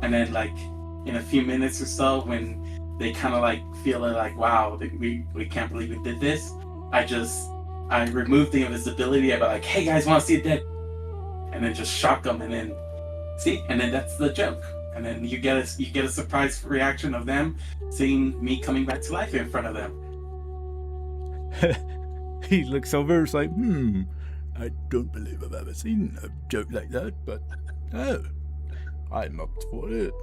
and then like in a few minutes or so, when they kind of like feel it, like, wow, we can't believe we did this, I remove the invisibility. I'd be like, "Hey guys, want to see it dead?" And then just shock them, and then see, and then that's the joke. And then you get a surprise reaction of them seeing me coming back to life in front of them. He looks over, it's like, I don't believe I've ever seen a joke like that, but I'm up for it.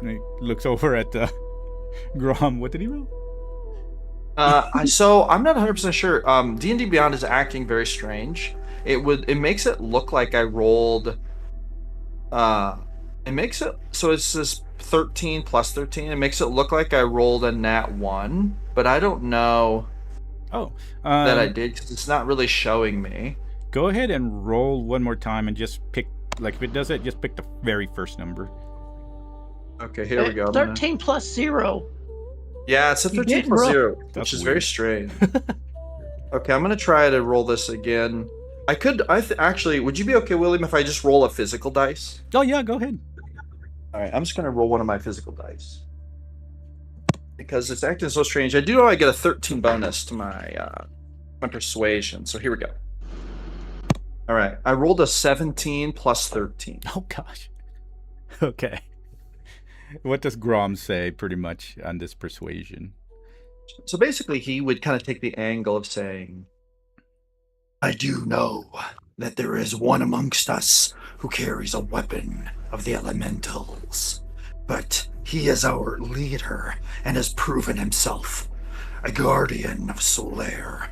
And he looks over at Grom. What did he roll? So I'm not 100% sure. D&D Beyond is acting very strange, it makes it look like I rolled. It makes it so it's this 13 plus 13. It makes it look like I rolled a nat 1, but I don't know that I did because it's not really showing me. Go ahead and roll one more time and just pick, like if it does it, just pick the very first number. Okay, here we go. 13 plus 0. Yeah, it's a You 13 did plus roll. 0, That's which is weird. very strange. Okay, I'm gonna try to roll this again. Actually, would you be okay, William, if I just roll a physical dice? Oh yeah, go ahead. All right, I'm just gonna roll one of my physical dice because it's acting so strange. I do know I get a 13 bonus to my persuasion. So here we go. All right, I rolled a 17 plus 13. Oh gosh. Okay. What does Grom say pretty much on this persuasion? So basically, he would kind of take the angle of saying, I do know that there is one amongst us who carries a weapon of the elementals, but he is our leader and has proven himself a guardian of Solaire,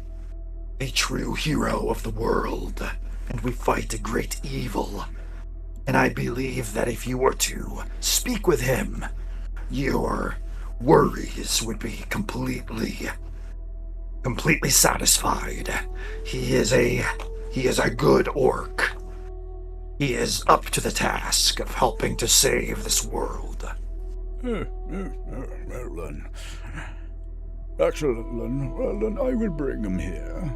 a true hero of the world, and we fight a great evil. And I believe that if you were to speak with him, your worries would be completely satisfied. He is a good orc. He is up to the task of helping to save this world. Well then. Excellent then. Well then, I will bring him here.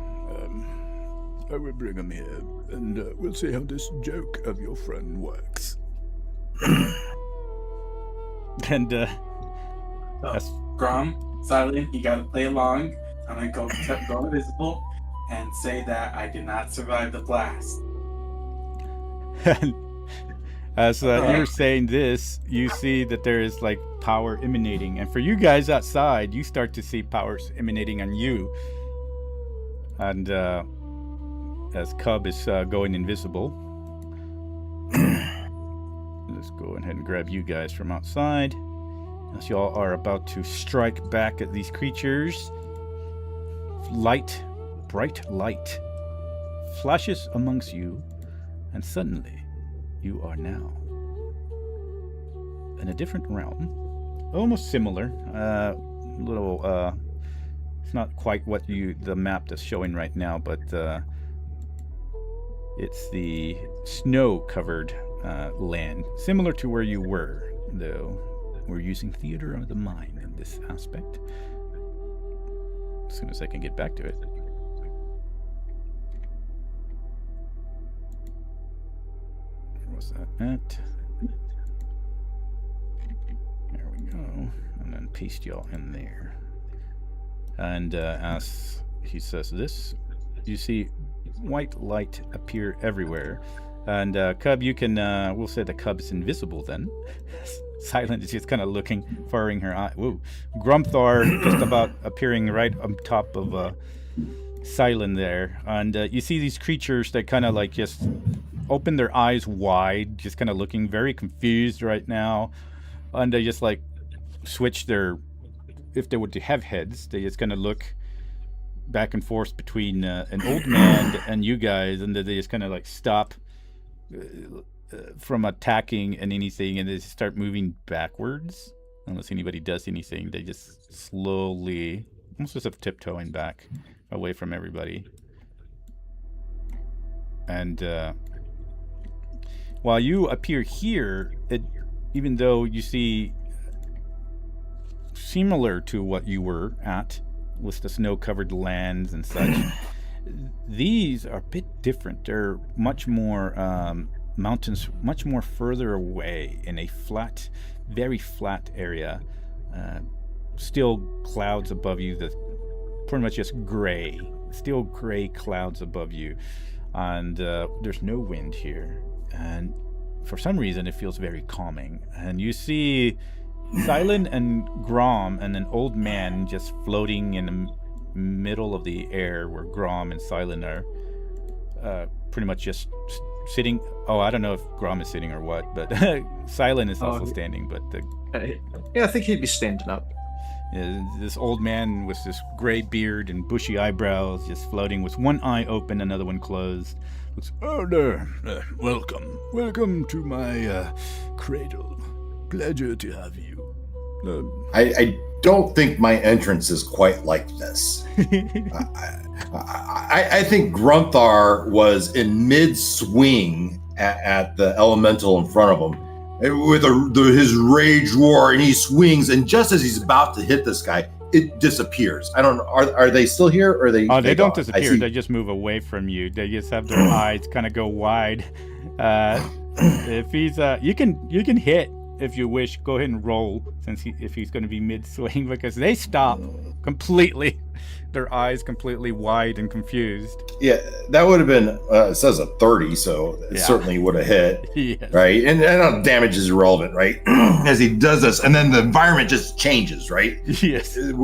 And we'll see how this joke of your friend works. And, Grom, Silent, you gotta play along. I'm gonna go invisible and say that I did not survive the blast. as you're saying this, you see that there is like power emanating, and for you guys outside, you start to see powers emanating on you. And as Cub is going invisible, let's go ahead and grab you guys from outside. As y'all are about to strike back at these creatures, bright light, flashes amongst you, and suddenly you are now in a different realm, almost similar. It's not quite what the map that's showing right now, but it's the snow-covered land, similar to where you were, though. We're using theater of the mind in this aspect. As soon as I can get back to it. Where was that at? There we go. And then paste y'all in there. And as he says this, you see white light appear everywhere. And Cub, you can, we'll say the Cub is invisible then. Silent is just kind of looking, furrowing her eye. Whoa. Grumthar just about appearing right on top of Silent there. And you see these creatures that kind of like just open their eyes wide, just kind of looking very confused right now. And they just like switch their, if they were to have heads, they just kind of look back and forth between an old man and you guys, and then they just kind of like stop from attacking and anything, and they start moving backwards. Unless anybody does anything, they just slowly, almost as if tiptoeing back away from everybody. And while you appear here, even though you see similar to what you were at with the snow-covered lands and such, these are a bit different. They're much more mountains, much more further away in a flat, very flat area. Still clouds above you, that pretty much just gray, still gray clouds above you, and there's no wind here. And for some reason, it feels very calming. And you see Silent and Grom and an old man just floating in the middle of the air, where Grom and Silent are pretty much just sitting. Oh, I don't know if Grom is sitting or what, but Silent is also standing. But yeah, I think he'd be standing up. This old man with this gray beard and bushy eyebrows, just floating with one eye open, another one closed. Looks, oh, there. Welcome to my cradle. Pleasure to have you. I don't think my entrance is quite like this. I think Grunthar was in mid-swing at the elemental in front of him with his rage roar, and he swings, and just as he's about to hit this guy, it disappears. I don't know. Are they still here, or are they? Oh, they don't gone? disappear. They just move away from you. They just have their eyes kind of go wide. If he's you can hit if you wish. Go ahead and roll if he's going to be mid swing, because they stop completely. Their eyes completely wide and confused. Yeah, that would have been. It says a 30, so it certainly would have hit. Yes. Right, and damage is irrelevant, right? As he does this, and then the environment just changes, right? Yes. And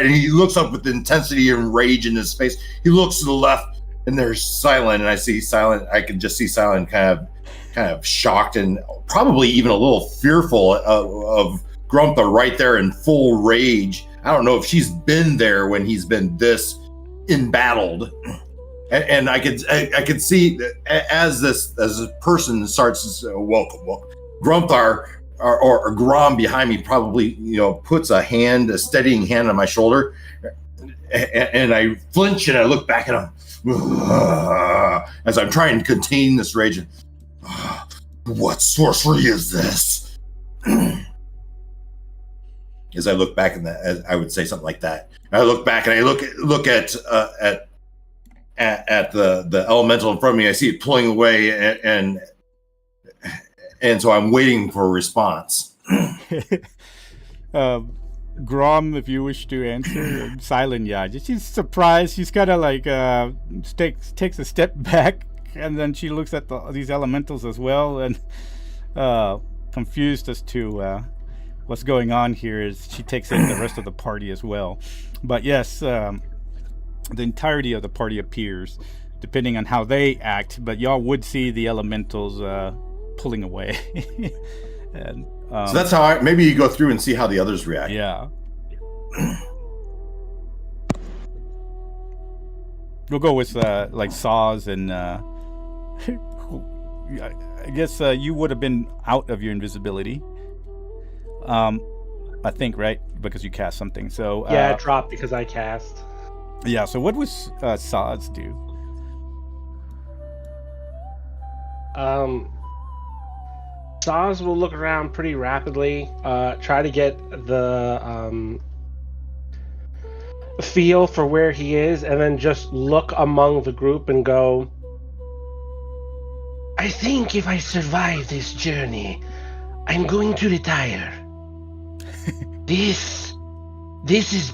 he looks up with intensity and rage in his face. He looks to the left, and there's Silent, and I see Silent. I can just see Silent kind of shocked and probably even a little fearful of Gruntha right there in full rage. I don't know if she's been there when he's been this embattled, and I could see as a person starts welcome. Grunthar or Grom behind me probably puts a steadying hand on my shoulder, and I flinch and I look back at him as I'm trying to contain this rage. What sorcery is this? As I look back I would say something like that. I look back and I look at the elemental in front of me. I see it pulling away, and so I'm waiting for a response. Grom, if you wish to answer. Silent, yeah. She's surprised. She's kind of like takes a step back, and then she looks at these elementals as well, and confused as to what's going on here. Is she takes in the rest of the party as well. But yes, the entirety of the party appears, depending on how they act, but y'all would see the elementals pulling away. And so that's how maybe you go through and see how the others react. Yeah. We'll go with like Saws, and I guess you would have been out of your invisibility. I think, right? Because you cast something. So yeah, it dropped because I cast. Yeah. So what was Saws do? Saws will look around pretty rapidly, try to get the feel for where he is, and then just look among the group and go, I think if I survive this journey, I'm going to retire. This is...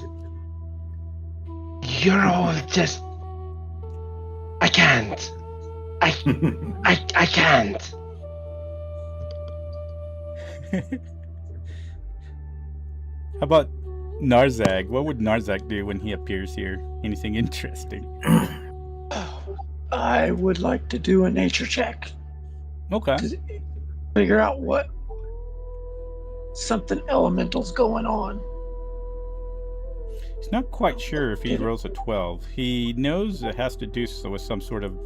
You're all just... I can't. I can't. How about Narzag? What would Narzag do when he appears here? Anything interesting? I would like to do a nature check. Okay. To figure out what something elemental's going on. He's not quite sure if he rolls a 12. He knows it has to do so with some sort of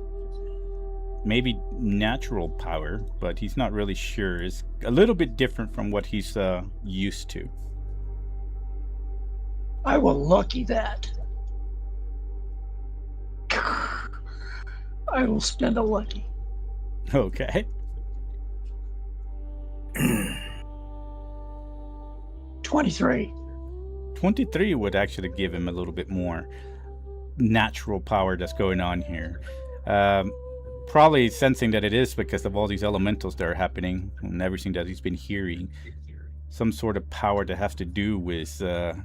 maybe natural power, but he's not really sure. It's a little bit different from what he's used to. I will lucky that. I will spend a lucky. Okay. 23. 23 would actually give him a little bit more natural power that's going on here. Probably sensing that it is because of all these elementals that are happening and everything that he's been hearing. Some sort of power that has to do with at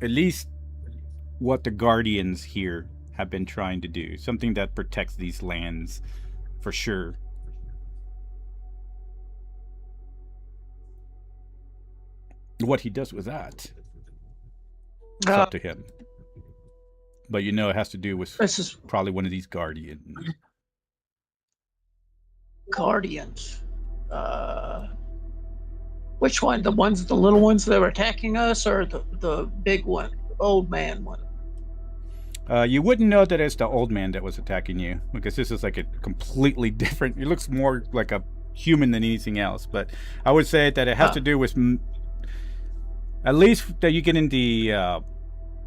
least what the Guardians here have been trying to do. Something that protects these lands for sure. What he does with that, it's up to him. But you know it has to do with probably one of these Guardians. Guardians. Which one? The little ones that were attacking us, or the big one, old man one? You wouldn't know that it's the old man that was attacking you, because this is like a completely different. It looks more like a human than anything else. But I would say that it has to do with, at least that you get in the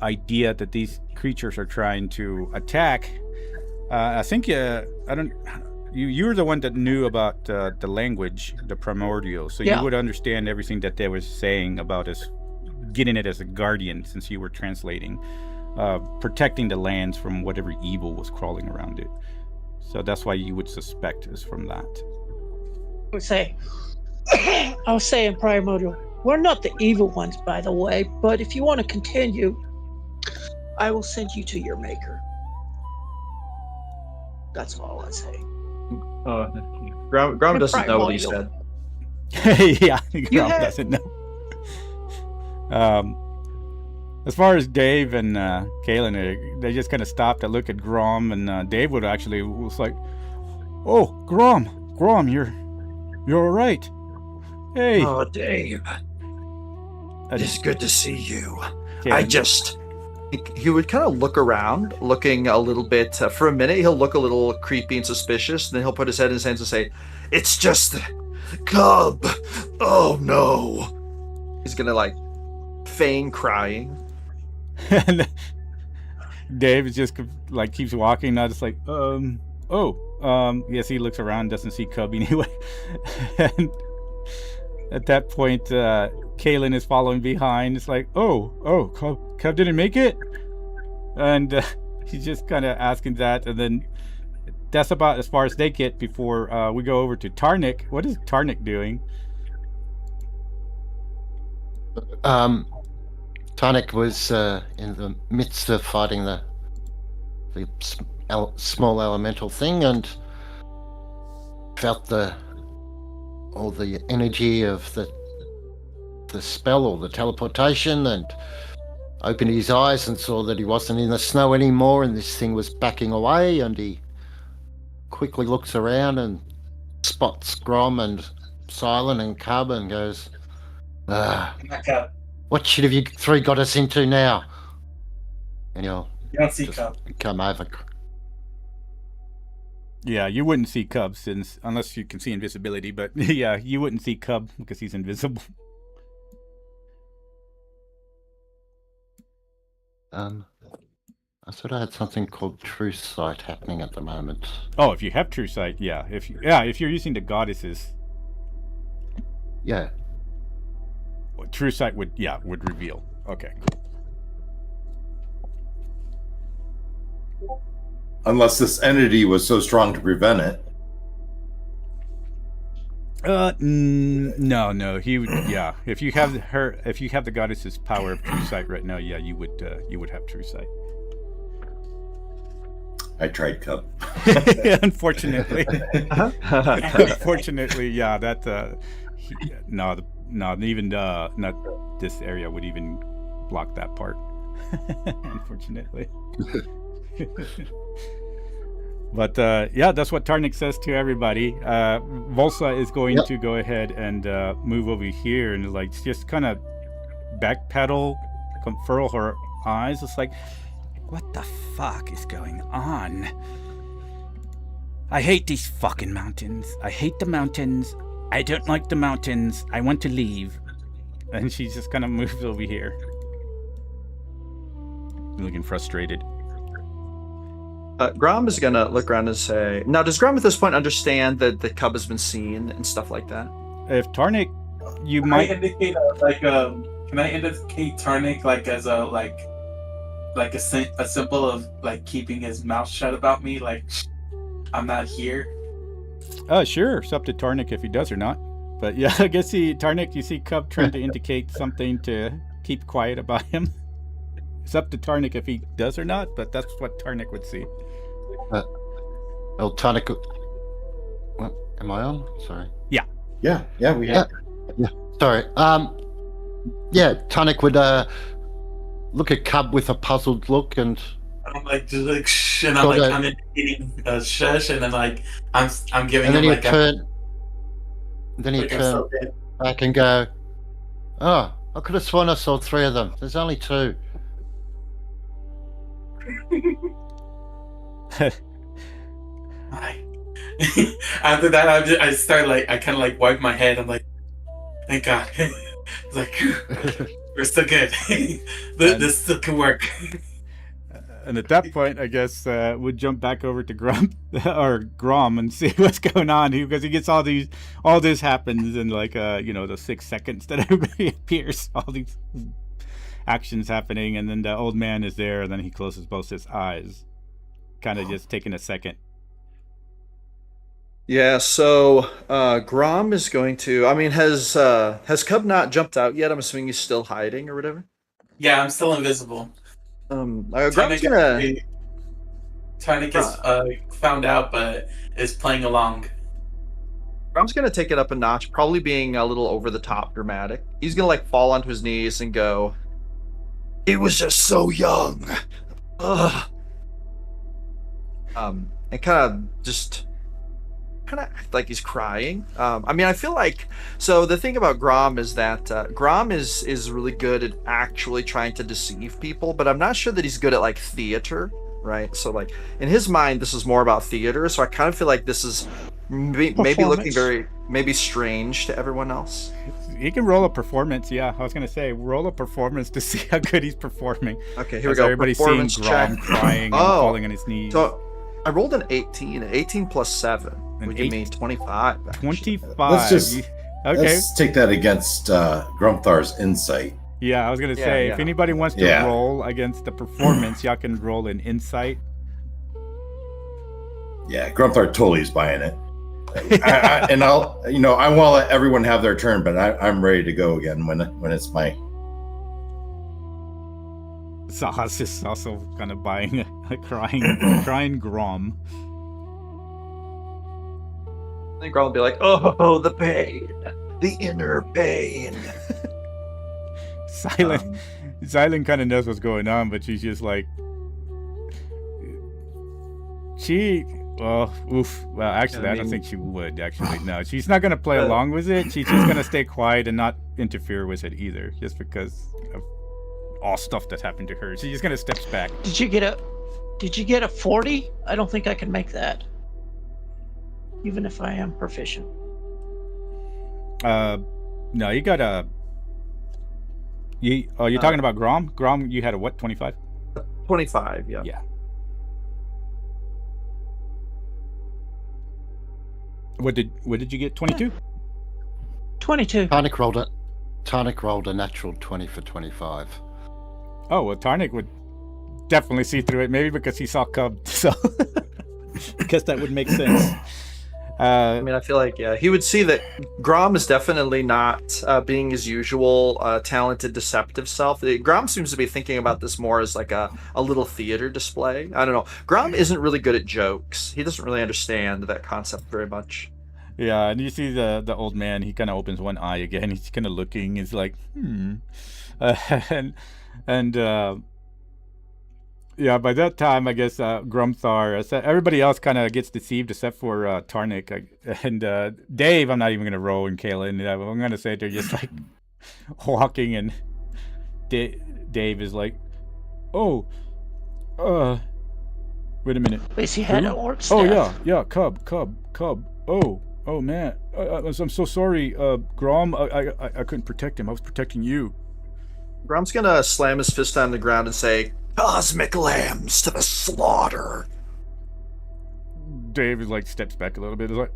idea that these creatures are trying to attack. I think you're the one that knew about the language, the primordial, so you would understand everything that they were saying about us getting it as a guardian, since you were translating, protecting the lands from whatever evil was crawling around it. So that's why you would suspect is from that. I was saying primordial. We're not the evil ones, by the way, but if you want to continue, I will send you to your maker. That's all I say. Grom doesn't know what he said. Yeah, Grom doesn't know. As far as Dave and Kaylin, they just kind of stopped to look at Grom, and Dave was like, "Oh, Grom, you're all right. Hey." Oh, Dave. It's good to see you. Kaylin. He would kind of look around, looking a little bit. For a minute, he'll look a little creepy and suspicious. Then he'll put his head in his hands and say, "It's just the cub. Oh no." He's gonna feign crying. And Dave is just keeps walking, not just yes, he looks around, doesn't see Cub anyway. And at that point, Kaylin is following behind. It's like, Cub didn't make it? And he's just kind of asking that, and then that's about as far as they get before we go over to Tarnik. What is Tarnik doing? Tarnik was in the midst of fighting the small elemental thing, and felt all the energy of the spell or the teleportation, and opened his eyes and saw that he wasn't in the snow anymore, and this thing was backing away, and he quickly looks around and spots Grom and Silent and Cub and goes, "What shit have you three got us into now?" And he'll come over. Yeah, you wouldn't see Cub unless you can see invisibility, but yeah, you wouldn't see Cub because he's invisible. I thought I had something called True Sight happening at the moment. Oh, if you have True Sight, yeah. If you're using the goddesses, yeah, True Sight would reveal. Okay, cool. Unless this entity was so strong to prevent it. No. He would. Yeah, if you have the goddess's power of True Sight right now, yeah, you would have True Sight. I tried Cub. Unfortunately, yeah. That even not this area would even block that part. Unfortunately. But yeah, that's what Tarnik says to everybody. Volsa is going to go ahead and move over here and just kind of backpedal, furl her eyes. It's like, what the fuck is going on? I hate these fucking mountains. I hate the mountains. I don't like the mountains. I want to leave. And she just kind of moves over here, looking frustrated. Grom is gonna look around and say, now does Grom at this point understand that the Cub has been seen and stuff like that? If Tarnik, you can might I indicate can I indicate Tarnik as a symbol of keeping his mouth shut about me, I'm not here? Sure, it's up to Tarnik if he does or not. But yeah, I guess Tarnik, you see Cub trying to indicate something to keep quiet about him. It's up to Tarnik if he does or not, but that's what Tarnik would see. Well, Tarnik, what, am I on? Sorry. Yeah, we have. Yeah. Sorry. Yeah, Tarnik would look at Cub with a puzzled look, and I'm just shh, and I'm indicating shush, and then I'm giving and then him he'd turn. Then he'd turn back and go, Oh, I could have sworn I saw 3 of them. There's only 2. I- After that, I start like, I kind of like wipe my head. I'm like, thank God. It's like, we're still good. This still can work. And at that point, I guess we'd jump back over to Grom and see what's going on, because he gets all this happens in like the 6 seconds that everybody appears, all these actions happening, and then the old man is there, and then he closes both his eyes, kind of just taking a second. Yeah, so Grom is going to. I mean, has Cub not jumped out yet? I'm assuming he's still hiding or whatever. Yeah, I'm still invisible. Grom's Tonic gonna. gets found out, but is playing along. Grom's gonna take it up a notch, probably being a little over the top dramatic. He's gonna like fall onto his knees and go, He was just so young. Ugh. and kind of act like he's crying. I mean, I feel like, so the thing about Grom is that Grom is really good at actually trying to deceive people, but I'm not sure that he's good at like theater, right? So like in his mind, this is more about theater. So I kind of feel like this is maybe looking maybe strange to everyone else. He can roll a performance. Yeah, I was gonna say roll a performance to see how good he's performing. Okay, here we go. Everybody's seeing Performance Grom check. crying and falling on his knees. So I rolled an 18. 18 plus 7 would give me 25. actually. 25. Let's Okay. Let's take that against Grumthar's insight. Yeah, I was gonna say if yeah. anybody wants to Yeah. roll against the performance, y'all can roll an insight. Yeah, Grumthar totally is buying it. I want to let everyone have their turn, but I'm ready to go again when it's my. Sahas is also kind of buying a crying Grom. I think Grom will be like, oh, the pain. The inner pain. Silent kind of knows what's going on, but she's just like, well, actually, I don't think she would, actually. No, she's not going to play along with it. She's just going to stay quiet and not interfere with it either, just because of all stuff that's happened to her. She's just going to step back. Did you get a 40? I don't think I can make that. Even if I am proficient. No, you got a... you're talking about Grom? Grom, you had a what, 25? 25, yeah. Yeah. What did you get? 22? 22. Tarnik rolled a natural 20 for 25. Oh, well, Tarnik would definitely see through it, maybe because he saw Cub, so I guess that would make sense. I mean, I feel like, yeah, he would see that Grom is definitely not being his usual talented, deceptive self. Grom seems to be thinking about this more as like a little theater display. I don't know. Grom isn't really good at jokes. He doesn't really understand that concept very much. Yeah, and you see the old man, he kind of opens one eye again. He's kind of looking. He's like, yeah, by that time, I guess Grumthar, everybody else kind of gets deceived except for Tarnik. And Dave, I'm not even going to roll, and Kaylin. I'm going to say they're just like walking, and Dave is like, oh, wait a minute. At least he had an orc staff. Oh, yeah, Cub. Oh, man. I'm so sorry, Grom. I couldn't protect him. I was protecting you. Grom's going to slam his fist on the ground and say, Cosmic lambs to the slaughter. Dave is like steps back a little bit. He's like,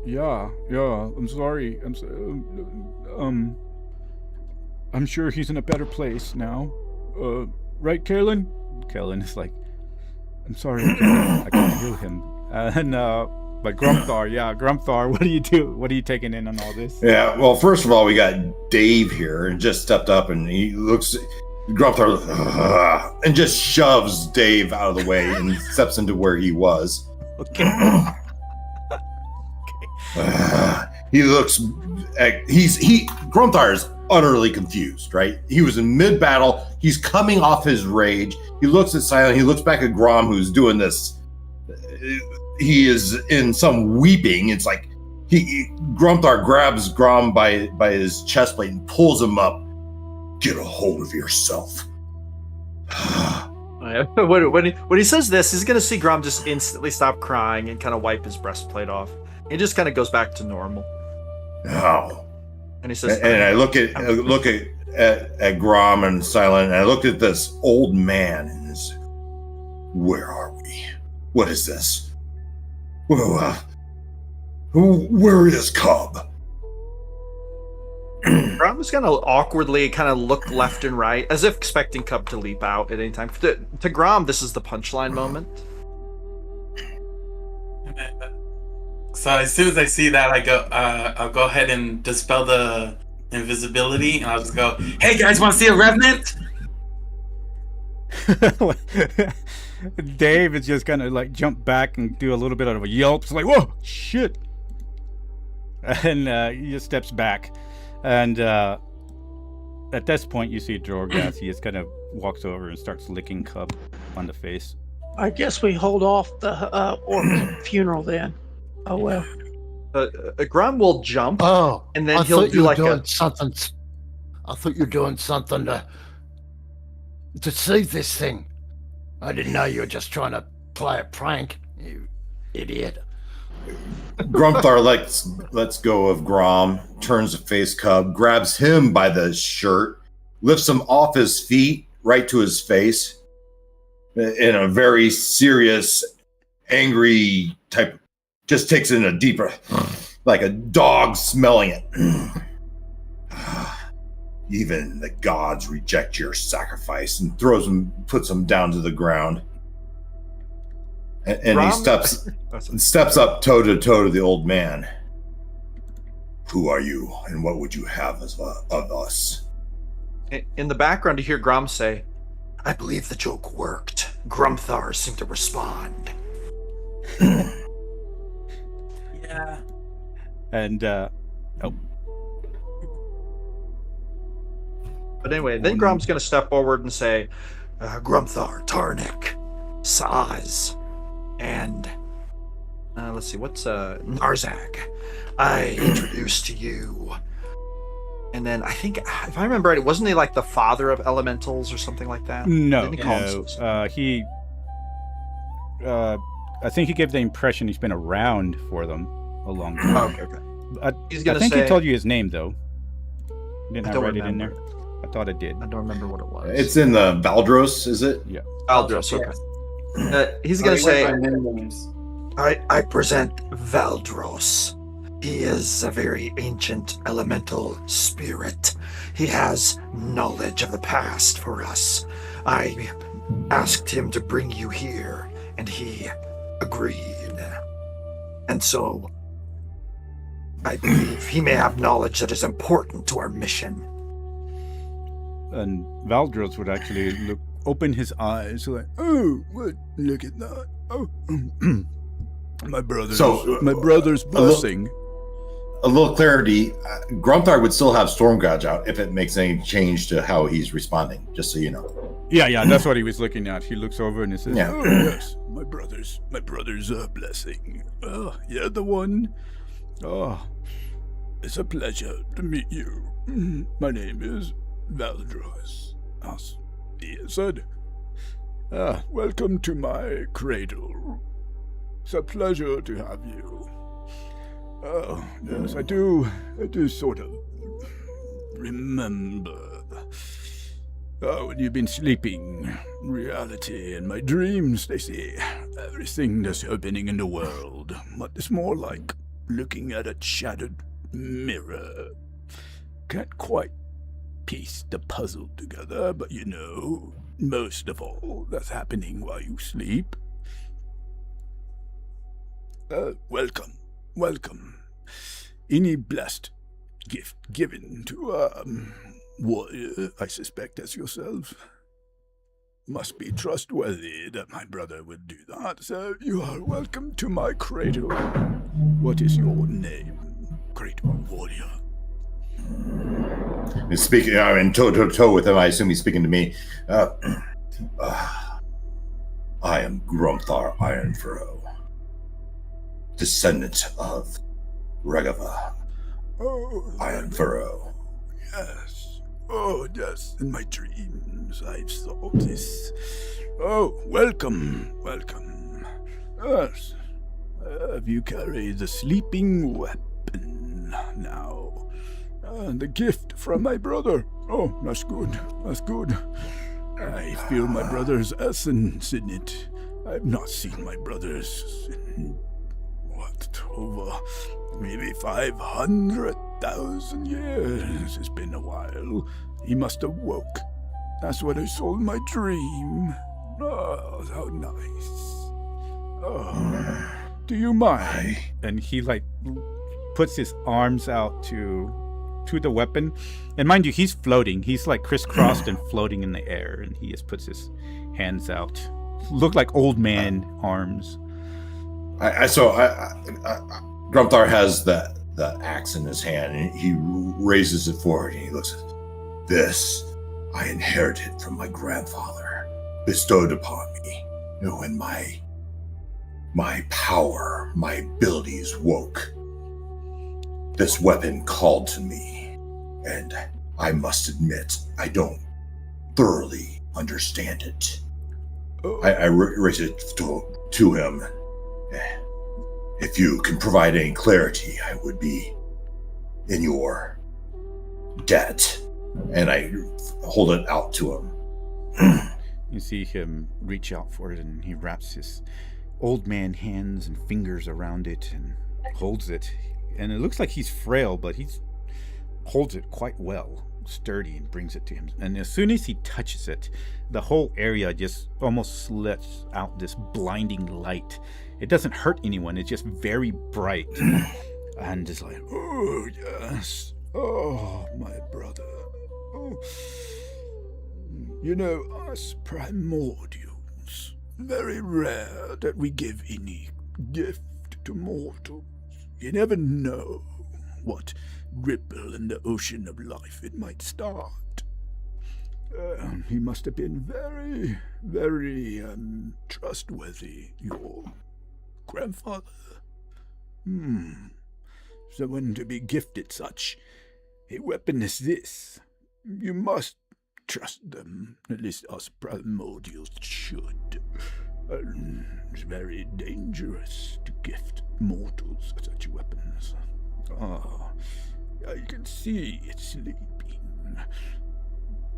yeah. I'm sorry. I'm sure he's in a better place now. Right, Kaylin? Kaylin is like, I'm sorry, I can't heal him. But Grumthar, what do you do? What are you taking in on all this? Yeah, well, first of all, we got Dave here and just stepped up, and he looks. Grumthar and just shoves Dave out of the way and steps into where he was. Okay. He looks. Grumthar is utterly confused, right? He was in mid-battle. He's coming off his rage. He looks at Silent. He looks back at Grom, who's doing this. He is in some weeping. It's like Grumthar grabs Grom by his chest plate and pulls him up. Get a hold of yourself. When he says this, he's gonna see Grom just instantly stop crying and kind of wipe his breastplate off. He just kind of goes back to normal. How? And he says, and I look at Grom and Silent, and I look at this old man and say, where are we? What is this? Well, where is Cub? Grom is gonna awkwardly kind of look left and right, as if expecting Cub to leap out at any time. To Grom, this is the punchline moment. So as soon as I see that, I'll go ahead and dispel the invisibility, and I'll just go, "Hey guys, want to see a revenant?" Dave is just gonna like jump back and do a little bit of a yelp. It's like, whoa, shit! And he just steps back. And at this point, you see Jorgath. He just kind of walks over and starts licking Cub on the face. I guess we hold off the orc's funeral then. Oh well. Grom will jump. Oh, and then I he'll thought do you were like doing something. I thought you were doing something to save this thing. I didn't know you were just trying to play a prank, you idiot. Grumthar lets go of Grom, turns to face Cub, grabs him by the shirt, lifts him off his feet right to his face in a very serious, angry type. Just takes it in a deeper, like a dog smelling it. Even the gods reject your sacrifice, and puts him down to the ground. And he steps up toe to toe to the old man. Who are you, and what would you have of us? In the background, you hear Grom say, I believe the joke worked. Grumthar seemed to respond. Yeah. And But anyway, then Grom's going to step forward and say, Grumthar, Tarnik, Saz, and let's see, what's Narzag. I introduce to you. And then I think, if I remember right, wasn't he like the father of elementals or something like that? no, Didn't he call him something? I think he gave the impression he's been around for them a long time. Oh, okay. He's I gonna think say, he told you his name though. Didn't I I don't write it in there? remember. I thought it did. I don't remember what it was. It's in the Valdros, is it? Yeah. Aldros, okay. He's going to say, I present Valdros. He is a very ancient elemental spirit. He has knowledge of the past for us. I asked him to bring you here, and he agreed. And so, I believe he may have knowledge that is important to our mission. And Valdros would actually open his eyes like, oh, what? Look at that! Oh, my brother's blessing. A little clarity. Grumthar would still have Storm Gouge out if it makes any change to how he's responding. Just so you know. Yeah, that's what he was looking at. He looks over and he says, Yeah. "Oh yes, my brother's blessing. Oh, you're the one. Oh, it's a pleasure to meet you. My name is Valdros, as he said. Welcome to my cradle. It's a pleasure to have you. Oh, yes, I do sort of remember. Oh, when you've been sleeping, reality and my dreams, they see everything that's happening in the world. But it's more like looking at a shattered mirror. Can't quite piece the puzzle together, but you know, most of all that's happening while you sleep. Welcome. Any blessed gift given to a warrior, I suspect, as yourself. Must be trustworthy that my brother would do that, so you are welcome to my cradle. What is your name, great warrior? He's speaking, toe to toe with him. I assume he's speaking to me. I am Grumthar Ironfurrow, descendant of Regava, Oh, Iron Furrow. yes. Oh, yes. In my dreams, I saw this. Oh, welcome. Yes. Have you carried the sleeping weapon now? And the gift from my brother. Oh, that's good. I feel my brother's essence in it. I've not seen my brother's in, over maybe 500,000 years. It's been a while. He must have woke. That's what I saw in my dream. Oh, how nice. Oh, do you mind? And he like puts his arms out to the weapon, and mind you, he's floating. He's like crisscrossed and floating in the air, and he just puts his hands out. Look like old man arms. Grumthar has the axe in his hand, and he raises it forward, and he looks at it. This I inherited from my grandfather, bestowed upon me. When my power, my abilities woke, this weapon called to me, and I must admit, I don't thoroughly understand it. I raise it to him. If you can provide any clarity, I would be in your debt. And I hold it out to him. You see him reach out for it, and he wraps his old man hands and fingers around it and holds it. And it looks like he's frail, but he holds it quite well, sturdy, and brings it to him. And as soon as he touches it, the whole area just almost lets out this blinding light. It doesn't hurt anyone. It's just very bright. And it's like, Oh, yes. Oh, my brother. Oh. You know, us primordials, very rare that we give any gift to mortals. You never know what ripple in the ocean of life it might start. He must have been very, very trustworthy, your grandfather. So when to be gifted such a weapon as this, you must trust them. At least us primordials should. It's very dangerous to gift mortals such weapons. I can see it sleeping.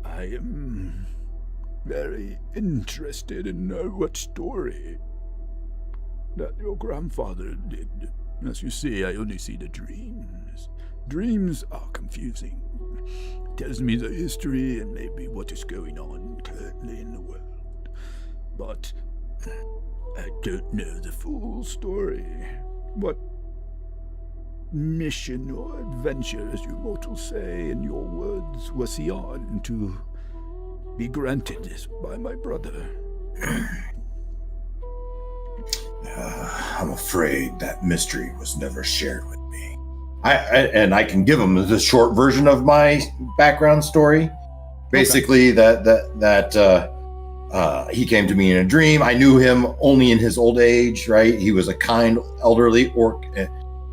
I am very interested in know what story that your grandfather did. As you see, I only see the dreams. Dreams are confusing. It tells me the history and maybe what is going on currently in the world. But I don't know the full story. What mission or adventure, as you mortals say in your words, was he on to be granted this by my brother? I'm afraid that mystery was never shared with me. I can give him the short version of my background story. Basically, that he came to me in a dream. I knew him only in his old age, right? He was a kind, elderly orc,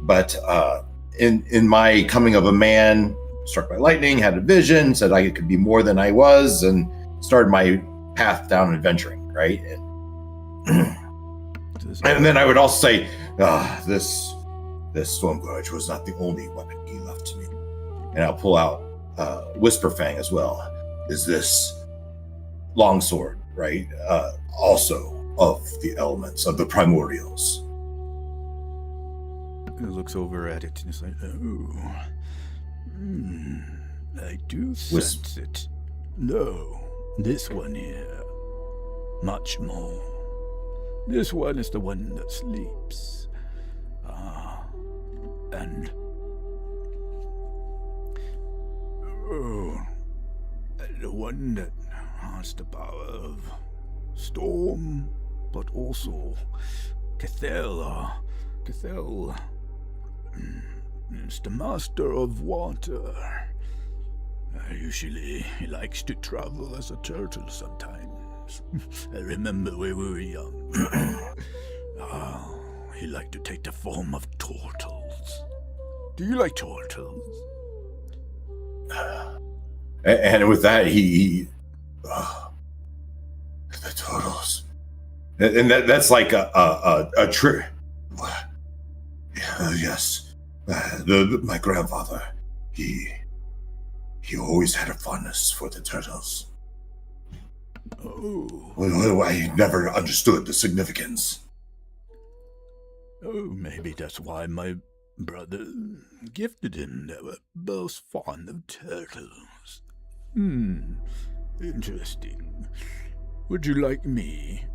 but in my coming of a man, struck by lightning, had a vision, said I could be more than I was, and started my path down adventuring, right? And then I would also say, this Stormgorge was not the only weapon he left to me. And I'll pull out Whisperfang as well. Is this longsword, right? Also of the elements of the primordials. He looks over at it and is like, I do sense it. No, this one here, much more. This one is the one that sleeps. And the one that has the power of storm, but also Cathel is the master of water. Usually he likes to travel as a turtle sometimes. I remember when we were young. He liked to take the form of turtles. Do you like turtles? And with that, he the turtles, and that's like a trick. Yes, my grandfather, he always had a fondness for the turtles. Oh. Well, I never understood the significance. Oh, maybe that's why my brother gifted him. They were both fond of turtles. Interesting. Would you like me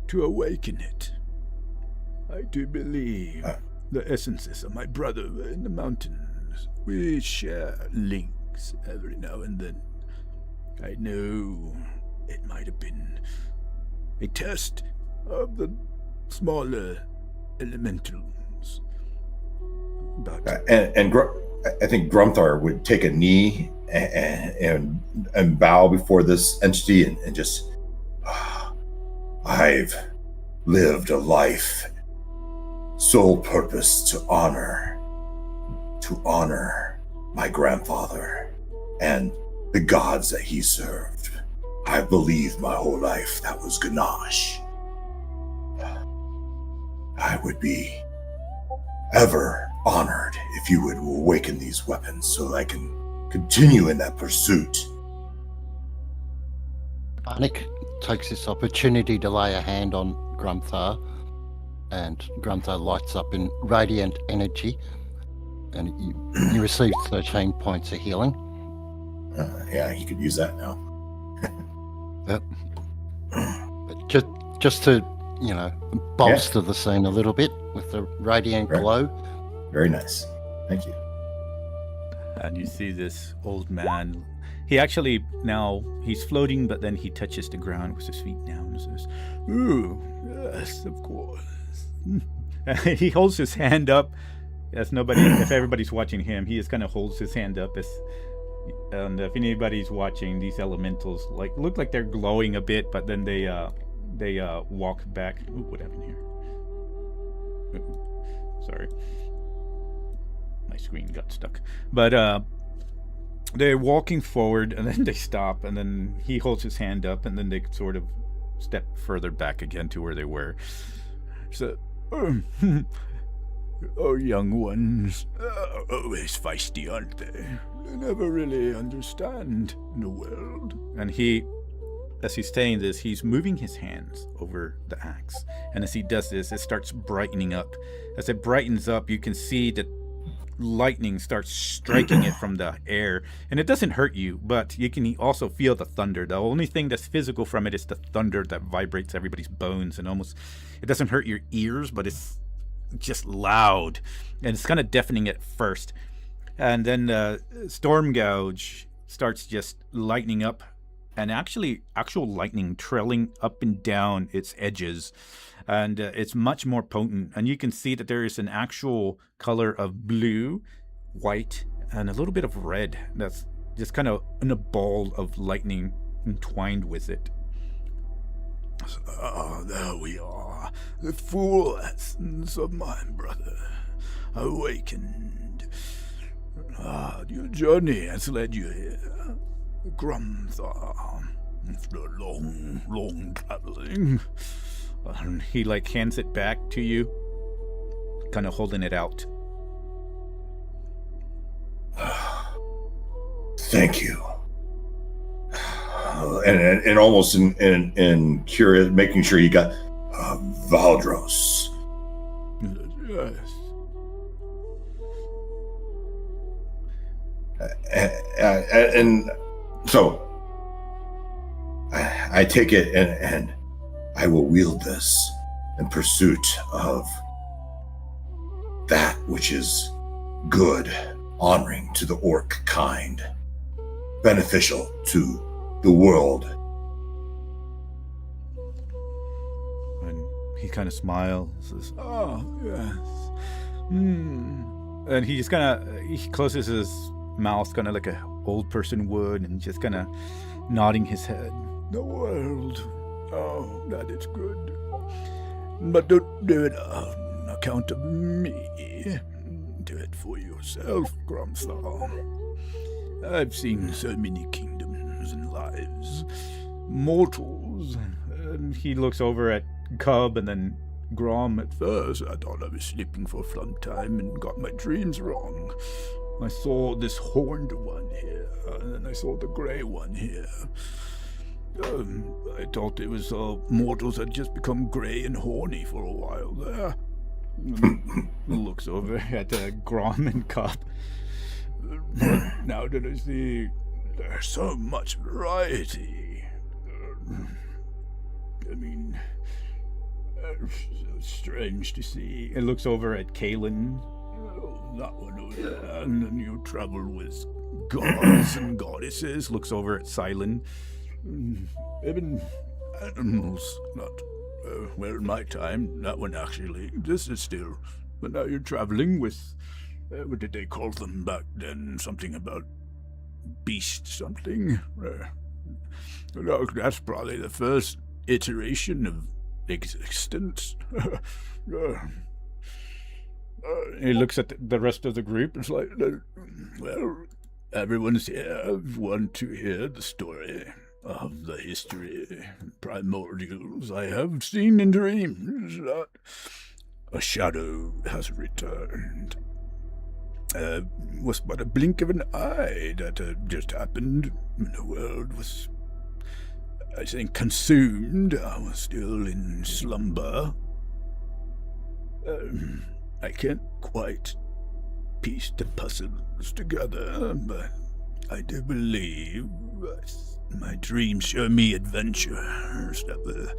to awaken it? I do believe the essences of my brother were in the mountains. We share links every now and then. I know it might have been a test of the smaller elementals. But I think Grumthar would take a knee and bow before this entity and just, I've lived a life, sole purpose to honor my grandfather and the gods that he served. I believed my whole life that was Ganache. I would be ever honored if you would awaken these weapons so I can continue in that pursuit. Anik takes this opportunity to lay a hand on Grumthar, and Grumthar lights up in radiant energy, and you receive 13 points of healing. Yeah, he could use that now. Yep. But just to, bolster the scene a little bit with the radiant glow. Very nice. Thank you. And you see this old man. He actually, now, he's floating, but then he touches the ground with his feet down and says, ooh, yes, of course. he holds his hand up. If everybody's watching him, he just kind of holds his hand up. And if anybody's watching, these elementals look like they're glowing a bit, but then they walk back. Ooh, what happened here? Ooh, sorry. My screen got stuck. But they're walking forward, and then they stop, and then he holds his hand up, and then they sort of step further back again to where they were. So, oh, young ones, always feisty, aren't they? They never really understand the world. And as he's saying this, he's moving his hands over the axe. And as he does this, it starts brightening up. As it brightens up, you can see that lightning starts striking it from the air. And it doesn't hurt you, but you can also feel the thunder. The only thing that's physical from it is the thunder that vibrates everybody's bones. And it doesn't hurt your ears, but it's just loud. And it's kind of deafening at first. And then Storm Gouge starts just lightening up, and actual lightning trailing up and down its edges. And it's much more potent. And you can see that there is an actual color of blue, white, and a little bit of red that's just kind of in a ball of lightning entwined with it. Ah, there we are. The full essence of my brother, awakened. Your journey has led you here, Grumthar, after long, long traveling. And he hands it back to you, kind of holding it out. Thank you. And almost in curious, making sure you got Valdros. Yes. And so I take it and I will wield this in pursuit of that which is good, honoring to the orc kind, beneficial to the world. And he kind of smiles, says, Oh, yes. And he just he closes his mouth kind of like a old person would, and just kind of nodding his head. The world. Oh, that is good. But don't do it on account of me. into it for yourself, Gromthar. I've seen so many kingdoms and lives. Mortals. And he looks over at Cub and then Grom. At first, I thought I was sleeping for some time and got my dreams wrong. I saw this horned one here, and then I saw the grey one here. I thought it was mortals had just become grey and horny for a while there. Looks over at Grom and Cub. Now that I see there's so much variety. I mean, so strange to see. It looks over at Kalen. That one over there. And then you travel with gods and goddesses. Looks over at Silent. Even animals, not, well, in my time, that one actually, this is still, but now you're traveling with, what did they call them back then? Something about beast something? That's probably the first iteration of existence. He looks at the rest of the group. It's like, well, everyone's here, want to hear the story of the history, primordials I have seen in dreams, that a shadow has returned. Was but a blink of an eye that just happened. The world was, I think, consumed. I was still in slumber. I can't quite piece the puzzles together, but I do believe my dreams show me adventures that were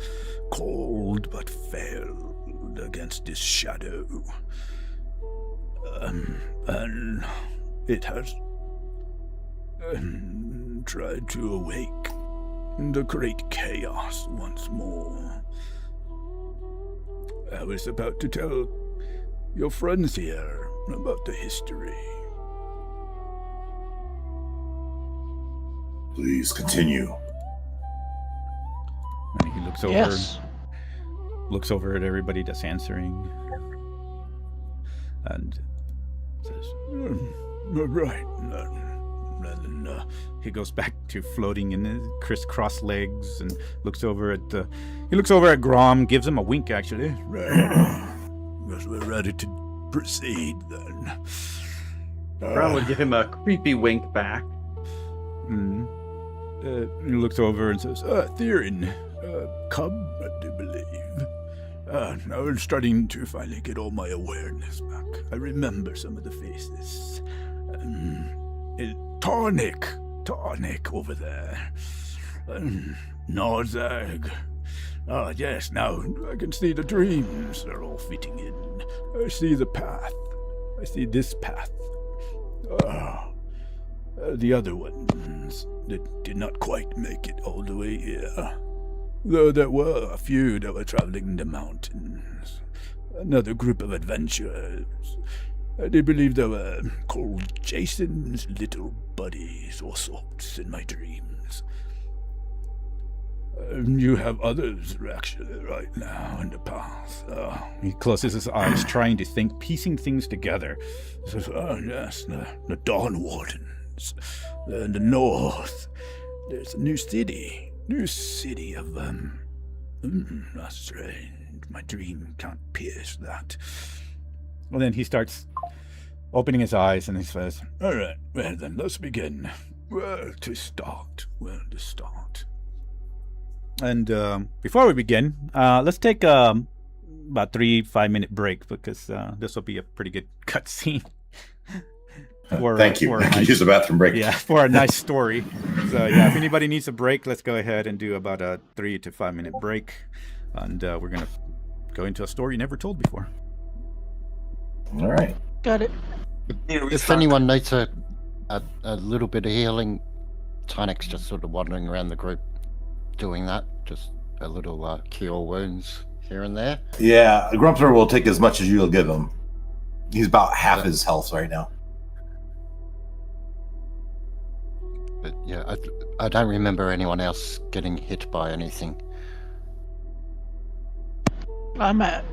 called but failed against this shadow. And it has tried to awake the great chaos once more. I was about to tell your friends here about the history. Please continue. And he looks over. Yes. Looks over at everybody that's answering, and says, Right. and then he goes back to floating in his crisscross legs and looks over at Grom, gives him a wink actually. Right. Guess we're ready to proceed then. Brown would give him a creepy wink back. He looks over and says, Theron, Cub, I do believe. Now I'm starting to finally get all my awareness back. I remember some of the faces. Tarnic over there. Norzag. Ah, yes, now I can see the dreams. They're all fitting in. I see the path. I see this path. The other ones that did not quite make it all the way here. Though there were a few that were traveling the mountains. Another group of adventurers. I do believe they were called Jason's little buddies or sorts in my dreams. You have others actually right now in the path. he closes his eyes, trying to think, piecing things together. Says, yes, the Dawn Wardens. In the north, there's a new city of that's strange. My dream can't pierce that. Well, then he starts opening his eyes and he says, all right, well then, let's begin. Where to start? And before we begin, let's take about 3-5 minute break because this will be a pretty good cutscene. Thank you. I can use the bathroom break. Yeah, for a nice story. So yeah, if anybody needs a break, let's go ahead and do about a 3 to 5 minute break, and we're gonna go into a story you never told before. All right. Got it. If anyone needs a little bit of healing, Tynex just sort of wandering around the group doing that. Just a little cure wounds here and there. Yeah, Grumper will take as much as you'll give him. He's about half his health right now. But yeah, I don't remember anyone else getting hit by anything. I'm at.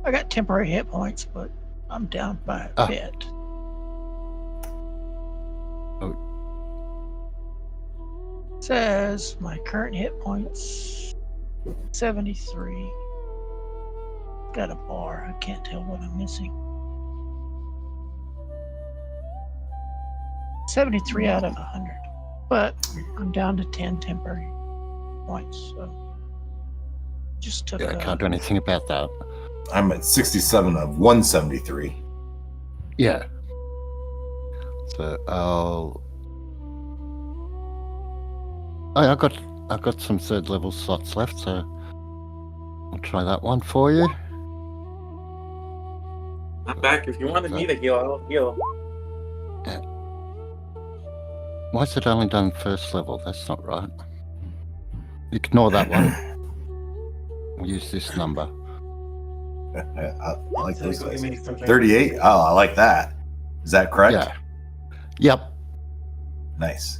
I got temporary hit points, but I'm down by a Ah. bit. Oh. Says my current hit points 73. Got a bar. I can't tell what I'm missing. 73 out of 100. But I'm down to 10 temporary points. So just took Yeah, I a can't do anything about that. I'm at 67 of 173. Yeah. So I've got some third level slots left, so I'll try that one for you. I'm back. If you wanted me to heal, I'll heal. Why is it only done first level? That's not right. Ignore that one. We'll use this number. I like those So give dice. me something. 38. Oh, I like that. Is that correct? Yeah. Yep. Nice.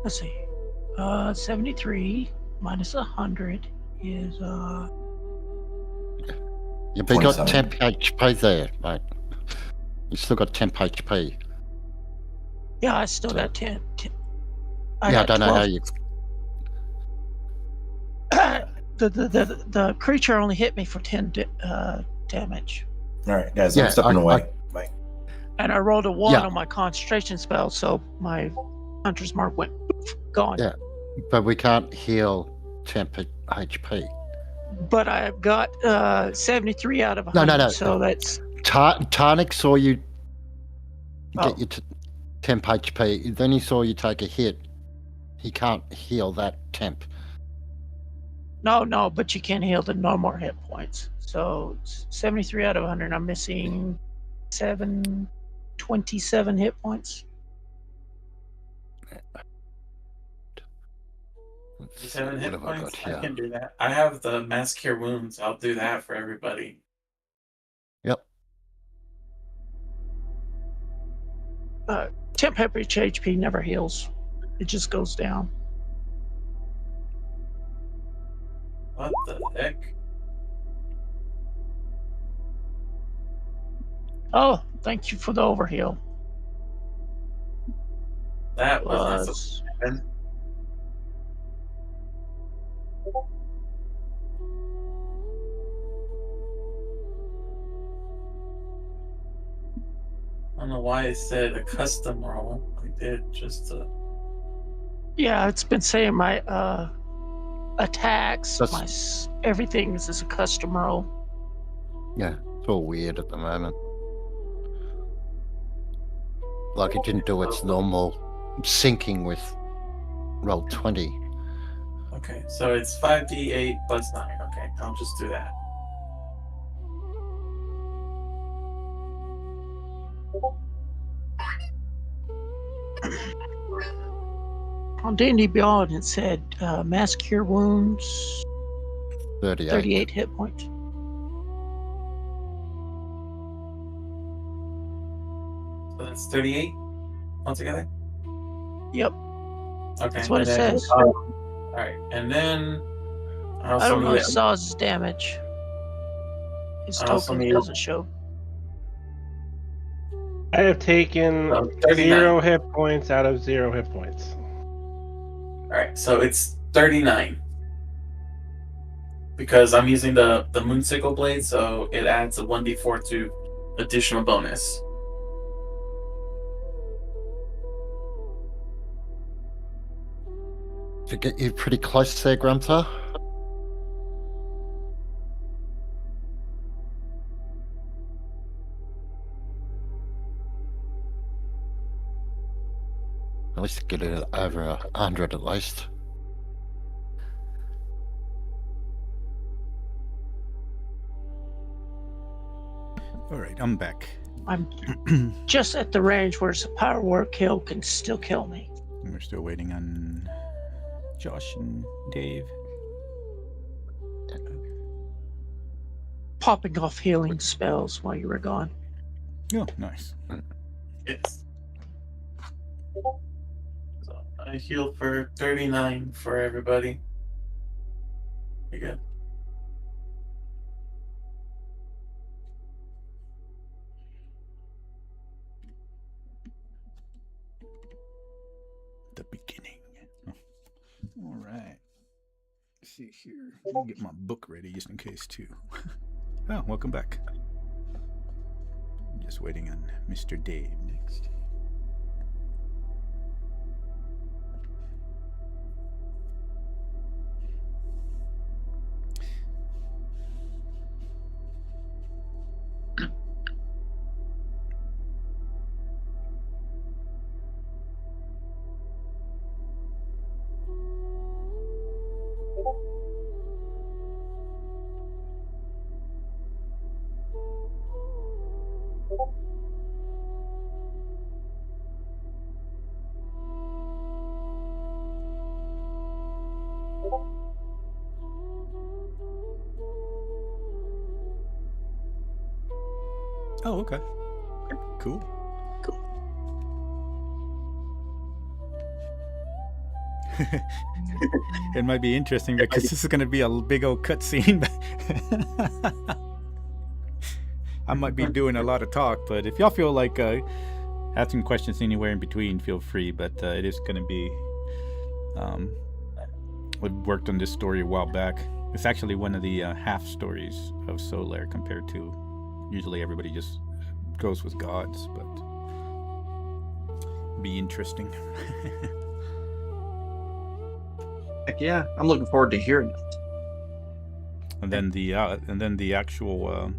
let's see. 73 minus 100 is Yeah, but you got 10 27. HP there, mate. You still got 10 HP. yeah, I still got 10. I got don't know how 12. you. The creature only hit me for 10 damage. All right, guys, Yeah, I'm stepping away. Bye. And I rolled a 1 Yeah. on my concentration spell, so my hunter's mark went gone. Yeah. But we can't heal 10 HP. But I've got 73 out of No, 100, no. so that's... Tarnik saw you Oh. get you to 10 HP. Then he saw you take a hit. He can't heal that temp. No, but you can't heal the normal hit points. So 73 out of 100, I'm missing 27 hit points. Let's see, 7 what hit have I points. got I here? can do that. I have the mass cure wounds. I'll do that for everybody. Yep. Temp HP never heals. It just goes down. What the heck? Oh, thank you for the overheal. That was not supposed Was to happen. I don't know why it said a custom roll. I did just yeah, it's been saying my attacks, That's- everything is a custom roll. Yeah, it's all weird at the moment. Like it didn't do its normal syncing with roll 20. okay. So it's 5d8 plus 9. Okay, I'll just do that. On D&D Beyond, it said mass cure wounds, 38. 38 hit points. So that's 38 altogether. Yep, Okay. that's what it and then- says. all right, and then I I also don't know need if Saw's damage. His I also token need- doesn't show. I have taken 39. 0 hit points out of 0 hit points. All right, so it's 39 because I'm using the Moonsickle blade, so it adds a 1d4 to additional bonus. To get you pretty close there, Grunter. At least get it over 100 at least. All right, I'm back. I'm just at the range where a power word kill can still kill me. We're still waiting on Josh and Dave. Popping off healing spells while you were gone. Oh, nice. Yes. So I healed for 39 for everybody. You good? the beginning. All right. Let's see here. Let me get my book ready just in case, too. Oh, welcome back. I'm just waiting on Mr. Dave next. Oh, okay. Cool. It might be interesting because this is going to be a big old cutscene. I might be doing a lot of talk, but if y'all feel like asking questions anywhere in between, feel free. But it is going to be. We worked on this story a while back. It's actually one of the half stories of Solar compared to. Usually everybody just goes with gods, but be interesting. Heck yeah, I'm looking forward to hearing it. And then the actual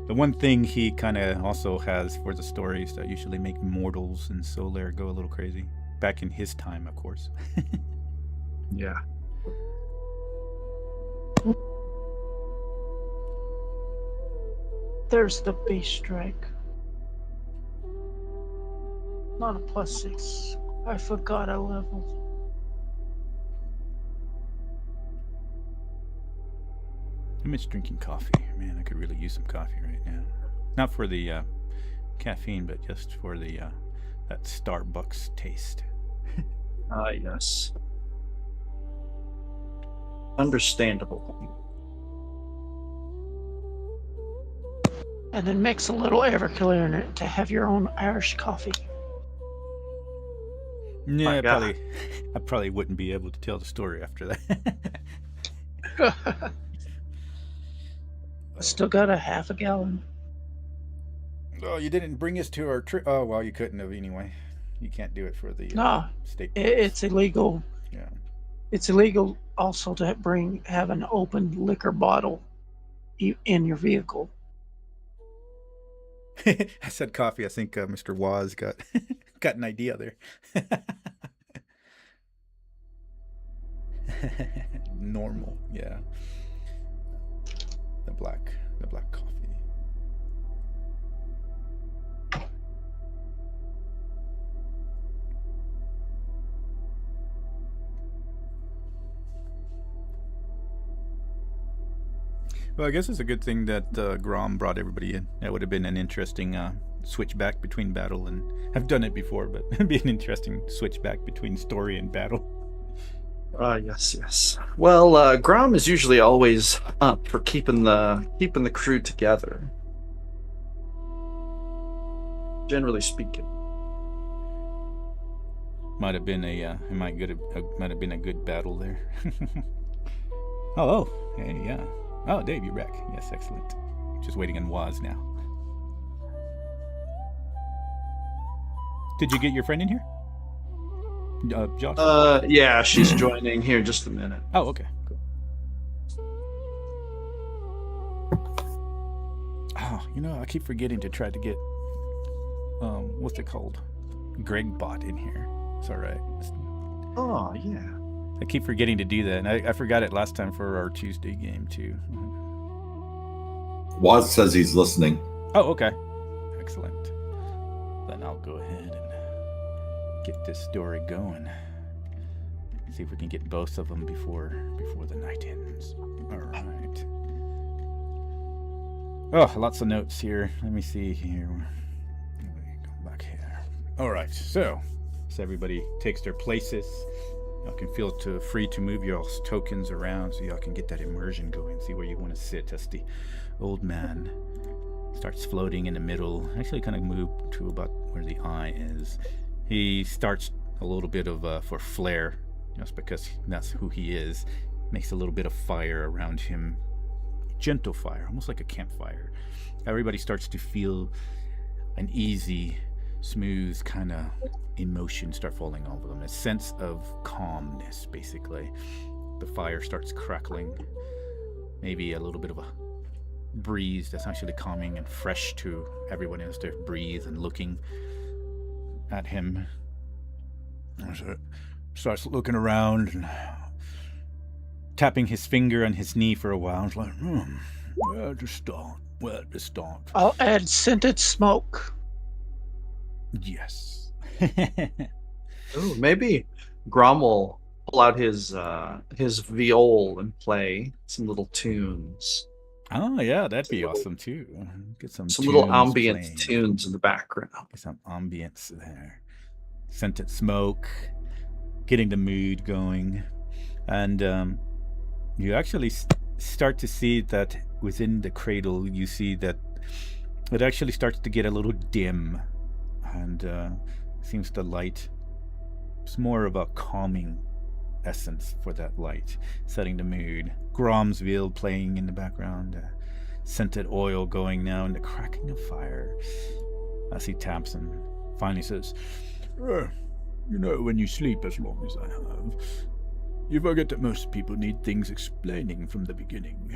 the one thing he kind of also has for the stories that usually make mortals in Solar go a little crazy. Back in his time, of course. Yeah. There's the beast strike. Not a +6. I forgot I leveled. I miss drinking coffee. Man, I could really use some coffee right now. Not for the caffeine, but just for the that Starbucks taste. Yes. Understandable. And then mix a little Everclear in it to have your own Irish coffee. Yeah, I probably wouldn't be able to tell the story after that. I still got a half a gallon. Oh, you didn't bring us to our trip. Oh, well, you couldn't have anyway. You can't do it for the No, state. it's illegal. Yeah. It's illegal also to have an open liquor bottle in your vehicle. I said coffee. I think Mr. Waz got an idea there. Normal, yeah. The black coffee. Well, I guess it's a good thing that Grom brought everybody in. That would have been an interesting switch back between battle, and I've done it before, but it'd be an interesting switch back between story and battle. Yes. Well, Grom is usually always up for keeping the crew together. Generally speaking. Might have been might have been a good battle there. Oh, hey, yeah. Oh, Dave, you're back. Yes, excellent. Just waiting on Waz now. Did you get your friend in here? Josh? Yeah, she's joining here in just a minute. Oh, okay. Cool. Oh, I keep forgetting to try to get, what's it called? Gregbot in here. It's all right. Oh, yeah. I keep forgetting to do that, and I forgot it last time for our Tuesday game, too. Waz says he's listening. Oh, okay. Excellent. Then I'll go ahead and get this story going. See if we can get both of them before the night ends. All right. Oh, lots of notes here. Let me see here. Let me go back here. All right. So everybody takes their places. Y'all can feel free to move y'all's tokens around so y'all can get that immersion going. See where you want to sit as the old man starts floating in the middle. Actually kind of move to about where the eye is. He starts a little bit of for flair, just because that's who he is. Makes a little bit of fire around him. Gentle fire, almost like a campfire. Everybody starts to feel an easy, smooth kind of emotion start falling over them. A sense of calmness, basically. The fire starts crackling. Maybe a little bit of a breeze that's actually calming and fresh to everyone else to breathe and looking at him. So starts looking around and tapping his finger on his knee for a while. It's like, where to start? Where to start? I'll add scented smoke. Yes. Ooh, maybe Grom will pull out his viol and play some little tunes. Oh yeah, that'd be awesome too. Get some little ambient playing. tunes in the background. Get some ambience there. Scented smoke, getting the mood going, and you actually start to see that within the cradle. You see that it actually starts to get a little dim, and seems the light. It's more of a calming essence for that light, setting the mood. Grom's viol playing in the background, scented oil going now, and the cracking of fire as he taps and finally says, when you sleep as long as I have, you forget that most people need things explaining from the beginning.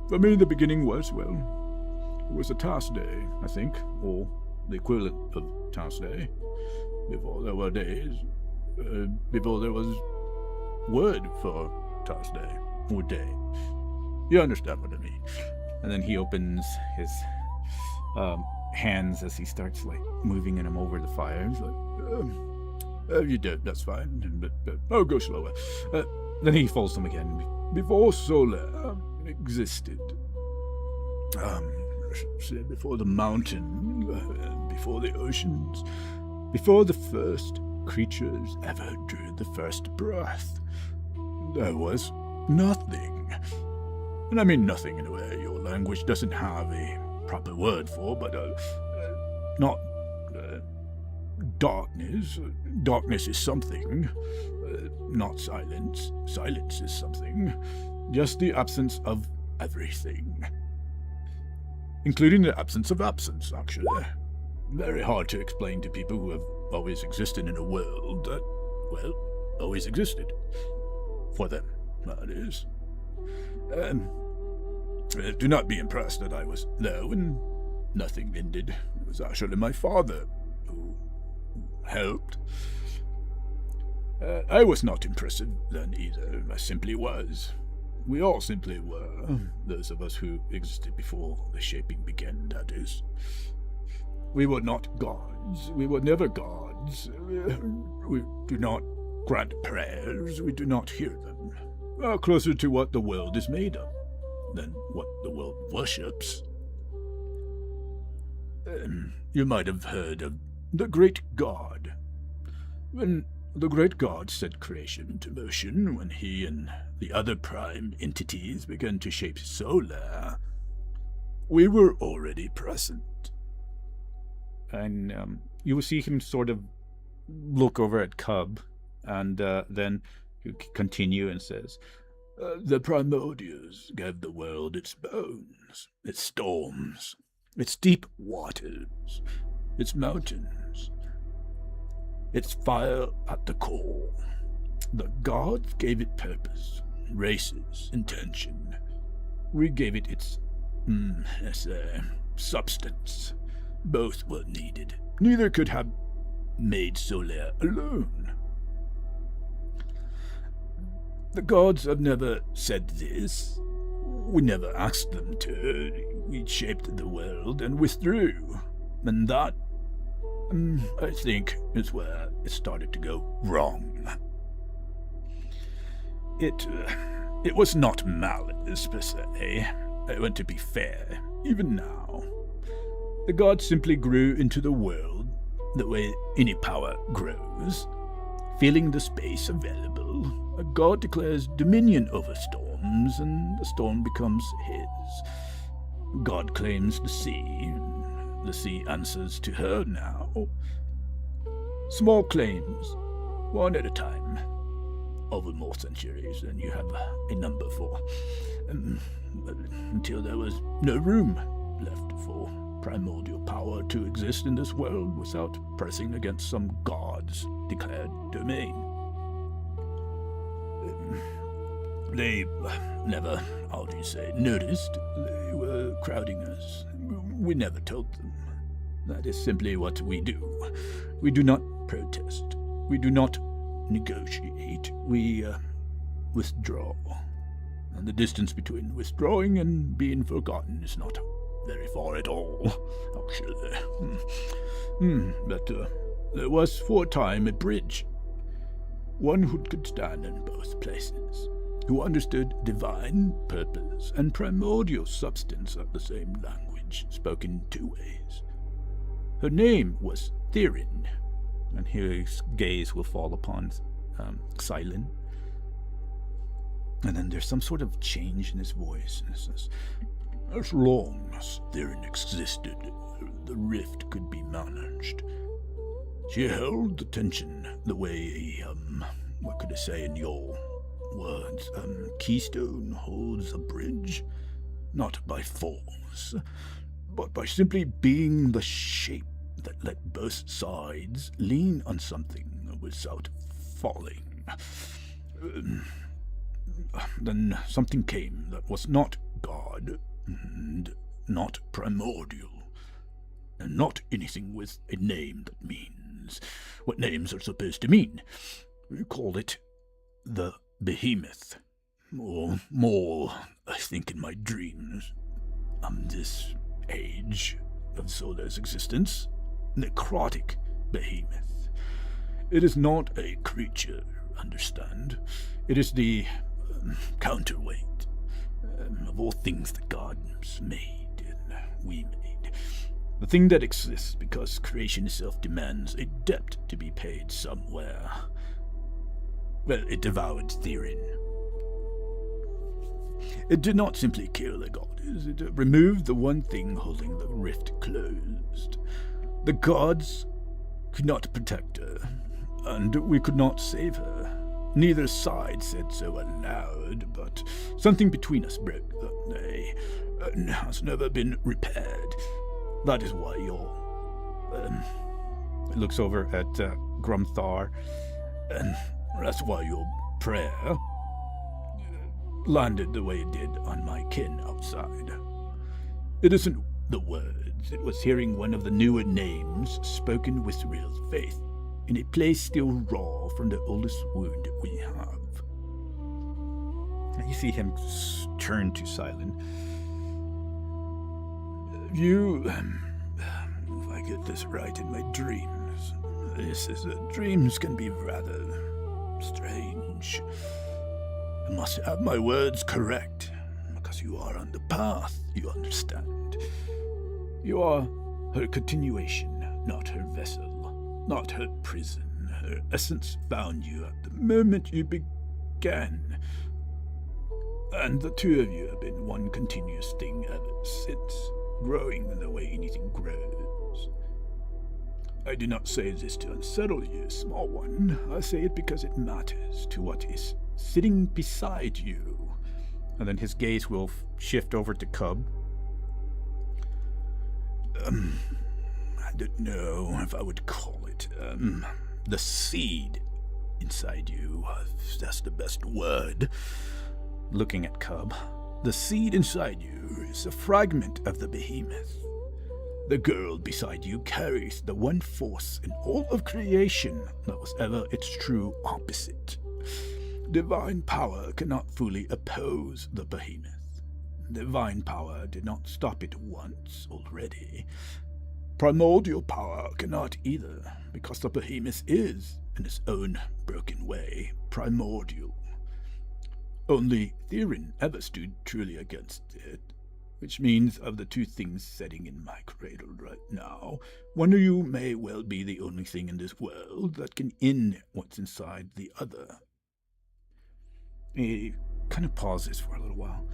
For me, the beginning was, it was a task day, I think, or the equivalent of task day, before there were days, before there was word for task day or day. You understand what I mean? And then he opens his hands as he starts moving them over the fire. He's like, you did, that's fine, but I'll go slower. Then he folds them again. Before Solar existed, before the mountain, before the oceans, before the first creatures ever drew the first breath, there was nothing. And I mean nothing in a way your language doesn't have a proper word for, but not darkness. Darkness is something, not silence. Silence is something. Just the absence of everything. Including the absence of absence, actually. Very hard to explain to people who have always existed in a world that, always existed. For them, that is. Do not be impressed that I was there when nothing ended. It was actually my father who helped. I was not impressive then either. I simply was. We all simply were. Those of us who existed before the shaping began, that is. We were not gods. We were never gods. We do not grant prayers. We do not hear them. Closer to what the world is made of than what the world worships. You might have heard of the Great God. When the Great God set creation into motion, when he and the other prime entities began to shape Solar, we were already present. And you will see him sort of look over at Cub, and then you continue and says, the primordials gave the world its bones, its storms, its deep waters, its mountains, its fire at the core. The gods gave it purpose, races, intention. We gave it its, substance. Both were needed. Neither could have made Solar alone. The gods have never said this. We never asked them to. We shaped the world and withdrew. And that, I think, is where it started to go wrong. It was not malice, per se. I want to be fair, even now. The gods simply grew into the world the way any power grows. Filling the space available, a god declares dominion over storms, and the storm becomes his. God claims the sea answers to her now. Small claims, one at a time. Over more centuries than you have a number for. Until there was no room left for primordial power to exist in this world without pressing against some god's declared domain. They never, how do you say, noticed they were crowding us. We never told them. That is simply what we do. We do not protest. We do not negotiate. We withdraw. And the distance between withdrawing and being forgotten is not very far at all, actually. But there was for a time a bridge. One who could stand in both places, who understood divine purpose and primordial substance of the same language, spoken two ways. Her name was Therin. And his gaze will fall upon Xylin. And then there's some sort of change in his voice. And it says, as long as Therin existed, the rift could be managed. She held the tension the way what could I say in your words, keystone holds a bridge, not by force, but by simply being the shape that let both sides lean on something without falling. Then something came that was not God, and not primordial, and not anything with a name that means what names are supposed to mean. We called it the Behemoth, or more, I think, in my dreams. This age of Solar's existence, necrotic behemoth. It is not a creature, understand. It is the counterweight of all things that gods made and we made. The thing that exists because creation itself demands a debt to be paid somewhere. Well, it devoured Therin. It did not simply kill the goddess, it removed the one thing holding the rift closed. The gods could not protect her, and we could not save her. Neither side said so aloud, but something between us broke that day, and has never been repaired. That is why your looks over at Grumthar, and that's why your prayer landed the way it did on my kin outside. It isn't the words, it was hearing one of the newer names spoken with real faith, in a place still raw from the oldest wound we have. You see him turn to Silent. You, if I get this right in my dreams, dreams can be rather strange. I must have my words correct, because you are on the path, you understand. You are her continuation, not her vessel, not her prison. Her essence found you at the moment you began. And the two of you have been one continuous thing ever since, growing in the way anything grows. I do not say this to unsettle you, small one. I say it because it matters to what is sitting beside you. And then his gaze will shift over to Cub. I don't know if I would call it, the seed inside you. That's the best word. Looking at Cub. The seed inside you is a fragment of the behemoth. The girl beside you carries the one force in all of creation that was ever its true opposite. Divine power cannot fully oppose the behemoth. Divine power did not stop it once already. Primordial power cannot either, because the behemoth is, in its own broken way, primordial. Only Therin ever stood truly against it, which means of the two things sitting in my cradle right now, one of you may well be the only thing in this world that can end what's inside the other. He kind of pauses for a little while.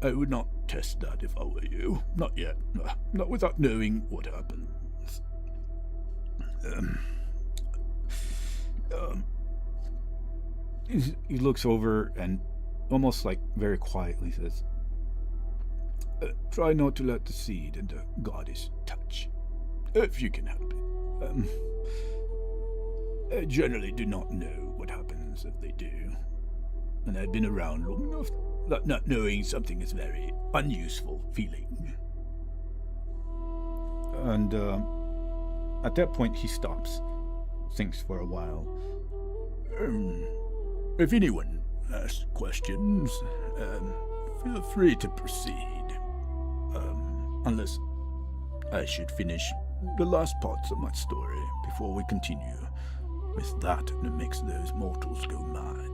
I would not test that if I were you. Not yet. Not without knowing what happens. He looks over and almost like very quietly says, Try not to let the seed and the goddess touch, if you can help it. I generally do not know what happens if they do, and I've been around long enough that not knowing something is very unuseful feeling. and at that point he stops, thinks for a while. If anyone asks questions, feel free to proceed. Unless I should finish the last parts of my story before we continue with that makes those mortals go mad.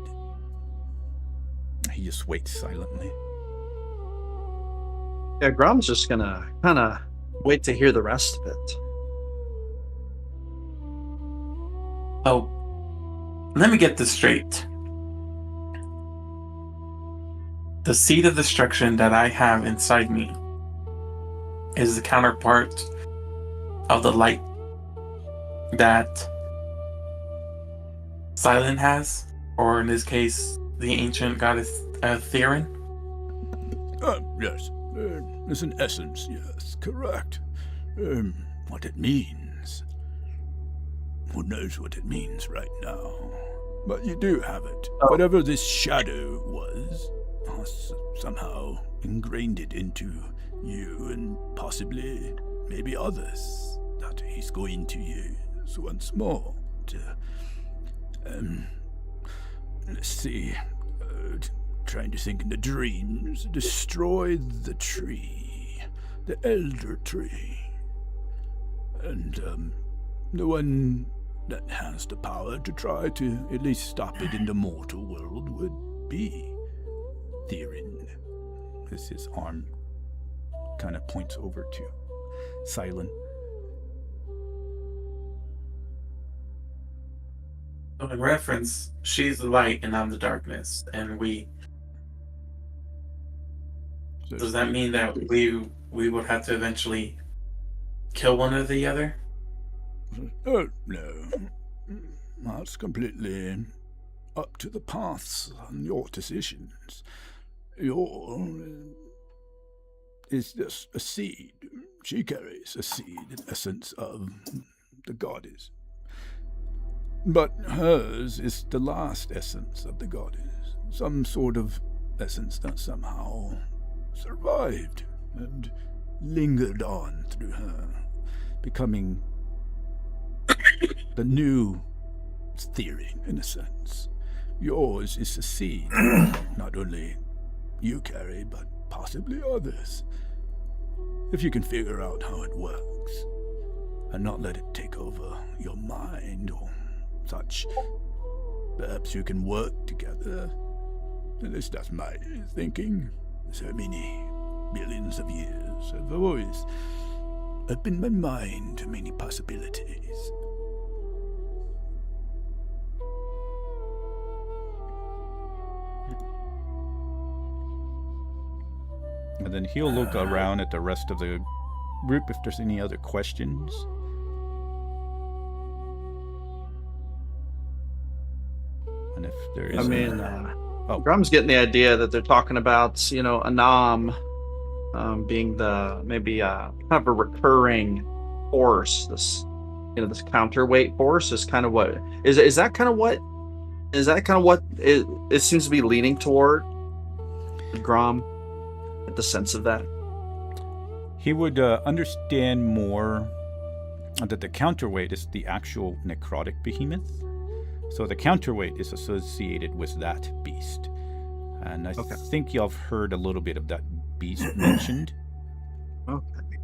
He just waits silently. Yeah, Grom's just gonna kind of wait to hear the rest of it. Oh, let me get this straight. The seed of destruction that I have inside me is the counterpart of the light that Silent has, or in this case, the ancient goddess Theron. Yes. It's an essence, yes, correct. What it means. Who knows what it means right now? But you do have it. Oh. Whatever this shadow was, somehow ingrained it into you and possibly maybe others that he's going to use once more to, let's see, trying to think in the dreams, destroy the tree, the elder tree. And, the one that has the power to try to at least stop it in the mortal world would be Theron. As his arm kind of points over to Silent. So in reference, she's the light and I'm the darkness, and we. Does that mean that we would have to eventually kill one or the other? Oh, no. That's completely up to the paths and your decisions. Your is just a seed. She carries a seed, an essence of the goddess. But hers is the last essence of the goddess. Some sort of essence that somehow survived and lingered on through her, becoming the new theory, in a sense. Yours is a seed, not only you carry, but possibly others. If you can figure out how it works, and not let it take over your mind or such, perhaps you can work together. At least that's my thinking. So many billions of years, I've always opened my mind to many possibilities. And then he'll look around at the rest of the group if there's any other questions. And if there is, I mean, Grom's getting the idea that they're talking about, Anam being the maybe kind of a recurring force. This, this counterweight force is kind of what is that kind of what it seems to be leaning toward. Grom, get the sense of that. He would understand more that the counterweight is the actual necrotic behemoth. So the counterweight is associated with that beast. And I think y'all have heard a little bit of that beast mentioned. Okay.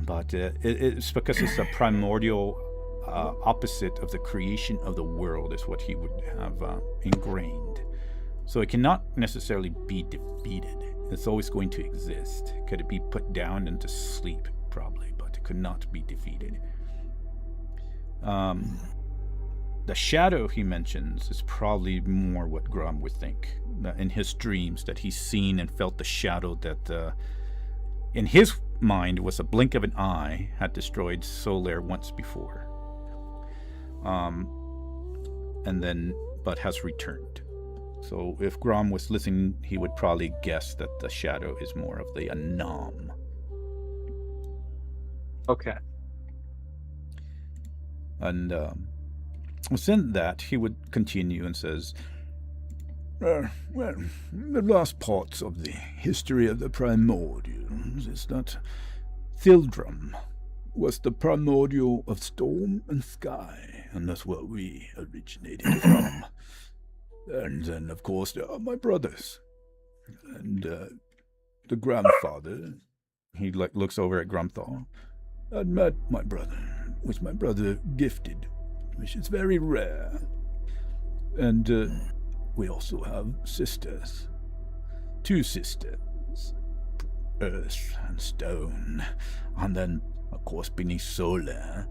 But it's because it's a primordial opposite of the creation of the world is what he would have ingrained. So it cannot necessarily be defeated. It's always going to exist. Could it be put down into sleep? Probably, but it could not be defeated. The shadow he mentions is probably more what Grom would think. In his dreams, that he's seen and felt the shadow that, in his mind, was a blink of an eye, had destroyed Solaire once before. but has returned. So if Grom was listening, he would probably guess that the shadow is more of the Anam. Okay. And within that, he would continue and says, well, the last parts of the history of the primordials is that Thildrum was the primordial of storm and sky, and that's where we originated from. And then, of course, there are my brothers. And the grandfather, he looks over at Grumthor. I'd met my brother, which my brother gifted, which is very rare. And we also have sisters. 2 sisters. Earth and stone. And then, of course, beneath Solar,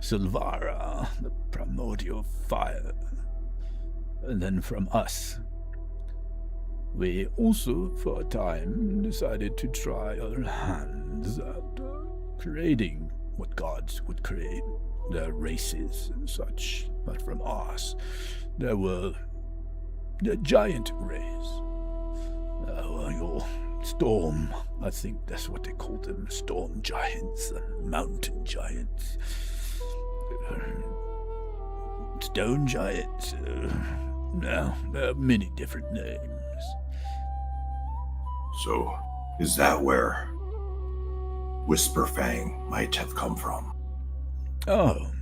Silvara, the primordial fire. And then from us, we also, for a time, decided to try our hands at creating what gods would create, their races and such. But from us, there were the giant race. Your storm, I think that's what they call them, storm giants and mountain giants. Stone giants, no, there are many different names. So, is that where Whisperfang might have come from? Oh,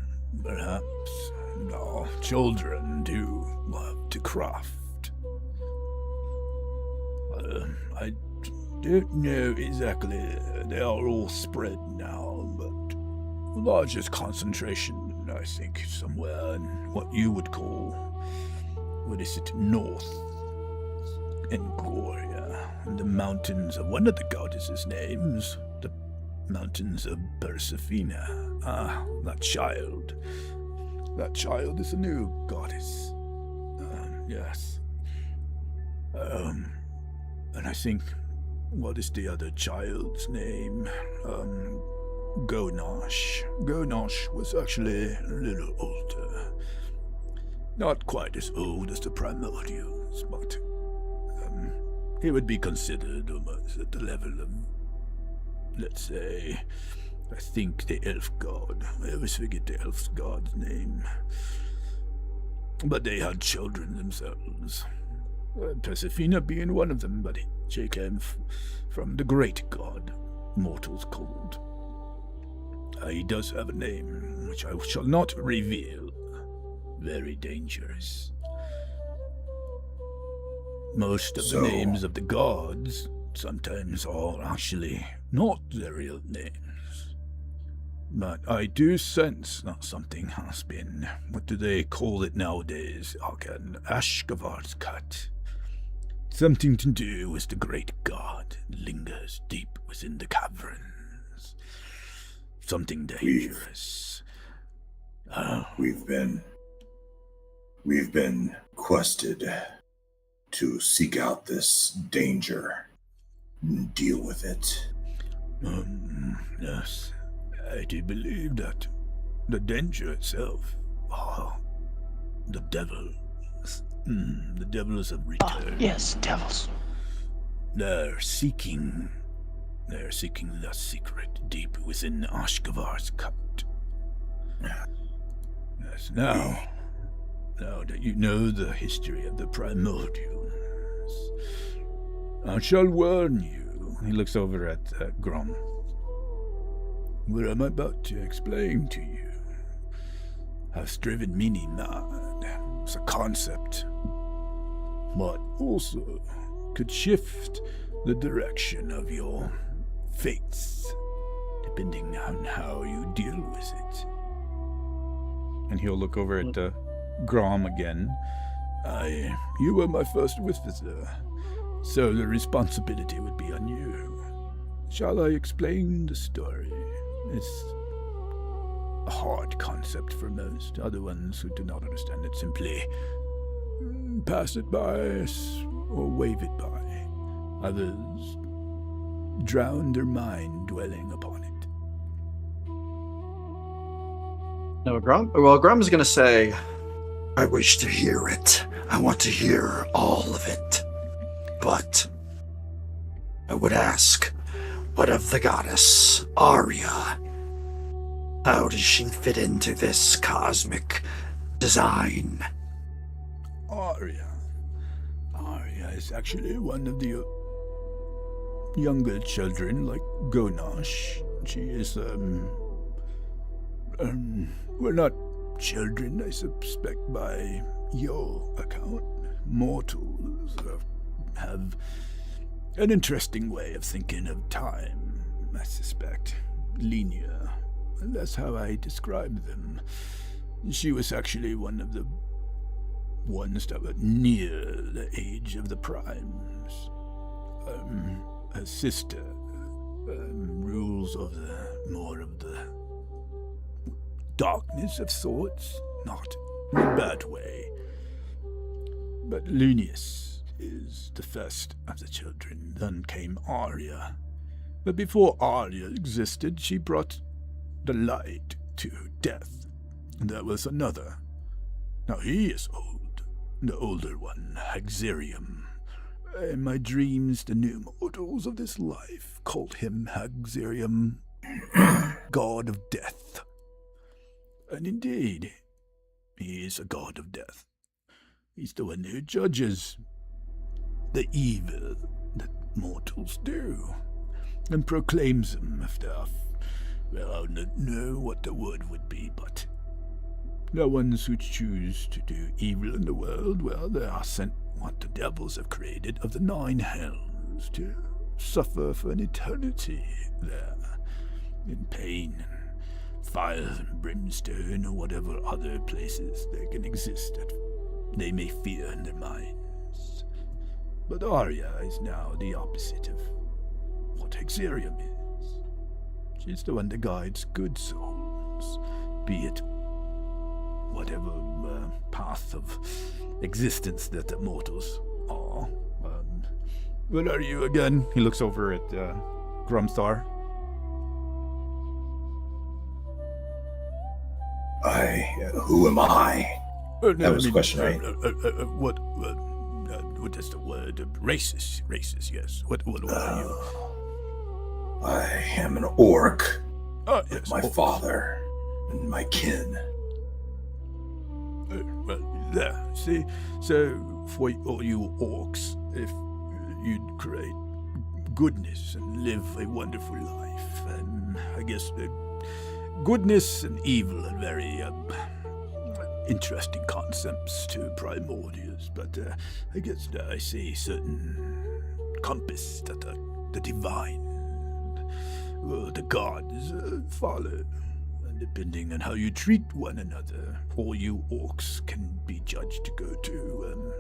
perhaps. Our children do love to craft. I don't know exactly. They are all spread now, but the largest concentration, I think, somewhere in what you would call, what is it, north Engoria, and the mountains of one of the goddesses' names, the mountains of Persephina. Ah, that child. That child is a new goddess. Yes. And I think, what is the other child's name? Gonosh. Gonosh was actually a little older. Not quite as old as the primordials, but he would be considered almost at the level of, let's say, I think the elf god. I always forget the elf god's name. But they had children themselves. Persephina being one of them, but she came from the great god, mortals called. He does have a name, which I shall not reveal. Very dangerous. Most of the names of the gods sometimes are actually not their real names. But I do sense that something has been, what do they call it nowadays, an Ashgavar's cut. Something to do with the great god lingers deep within the caverns. Something dangerous. We've been quested to seek out this danger and deal with it. Yes, I do believe that the danger itself, the devils have returned. Yes, devils. They're seeking the secret deep within Ashgavar's cut. Yes, now that you know the history of the primordials, I shall warn you. He looks over at Grom. What I'm about to explain to you has driven many mad. It's a concept, but also could shift the direction of your fates, depending on how you deal with it. And he'll look over at Grom again. You were my first visitor, so the responsibility would be on you. Shall I explain the story? It's a hard concept for most. Other ones who do not understand it simply pass it by or wave it by. Others drown their mind dwelling upon No, Grom? Well, Grom is going to say, I wish to hear it. I want to hear all of it. But I would ask, what of the goddess, Arya? How does she fit into this cosmic design? Arya is actually one of the younger children, like Gonash. She is, we're not children, I suspect, by your account. Mortals have an interesting way of thinking of time, I suspect. Linear. And that's how I describe them. She was actually one of the ones that were near the age of the primes. Her sister rules over more of the darkness of sorts, not in a bad way. But Lunius is the first of the children. Then came Arya. But before Arya existed, she brought the light to death. There was another. Now he is old. The older one, Haxerium. In my dreams, the new mortals of this life called him Haxerium, god of death. And indeed, he is a god of death. He's the one who judges the evil that mortals do, and proclaims them if they are, well, I don't know what the word would be, but the ones who choose to do evil in the world, well, they are sent what the devils have created of the 9 hells to suffer for an eternity there, in pain and fire and brimstone or whatever other places they can exist that they may fear in their minds. But Arya is now the opposite of what Haxerium is. She's the one that guides good souls, be it whatever path of existence that the mortals are. What are you again? He looks over at Grumthar. Who am I? That was the question, right? What is the word? Racist, yes. What are you? I am an orc. Yes, my orcs. father and my kin. Well, there. See, so for all you orcs, if you'd create goodness and live a wonderful life, and I guess goodness and evil are very interesting concepts to primordials, but I guess I see certain compass that the divine, the gods follow. Depending on how you treat one another, all you orcs can be judged to go to,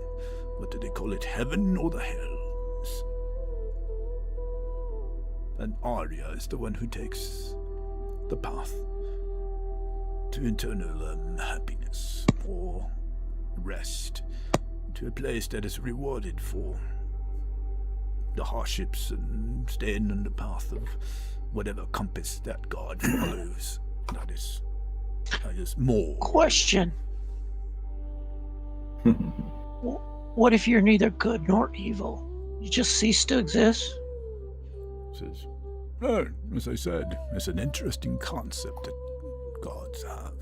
what do they call it, heaven or the hells. And Arya is the one who takes the path to eternal happiness or rest, to a place that is rewarded for the hardships and staying on the path of whatever compass that god follows. That is more. Question. What if you're neither good nor evil? You just cease to exist? Says, no, as I said, it's an interesting concept that gods have.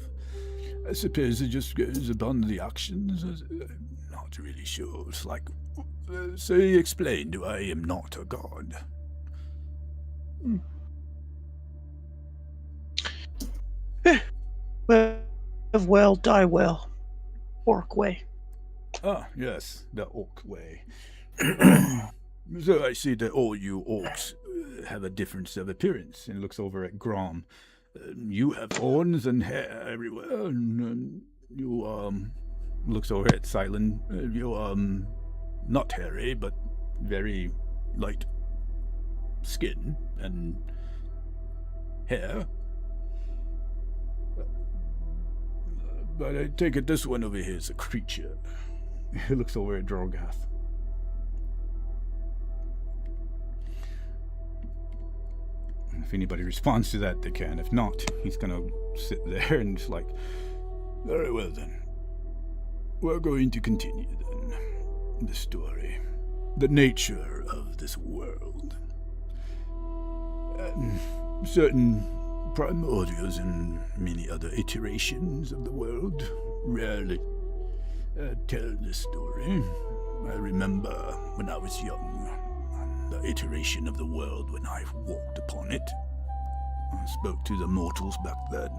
I suppose it just goes upon the actions. I'm not really sure. It's like, so you explained I am not a god. Live well, die well. Orc way. Ah, yes, the orc way. So I see that all you orcs have a difference of appearance. And looks over at Grom. You have horns and hair everywhere. And you looks over at Silent. You not hairy, but very light skin and hair. But I take it this one over here is a creature. He looks over at Drogath. If anybody responds to that, they can. If not, he's gonna sit there and just like, Very well then. We're going to continue then. The story. The nature of this world. Certain primordials and many other iterations of the world rarely tell this story. I remember when I was young, the iteration of the world when I walked upon it. I spoke to the mortals back then,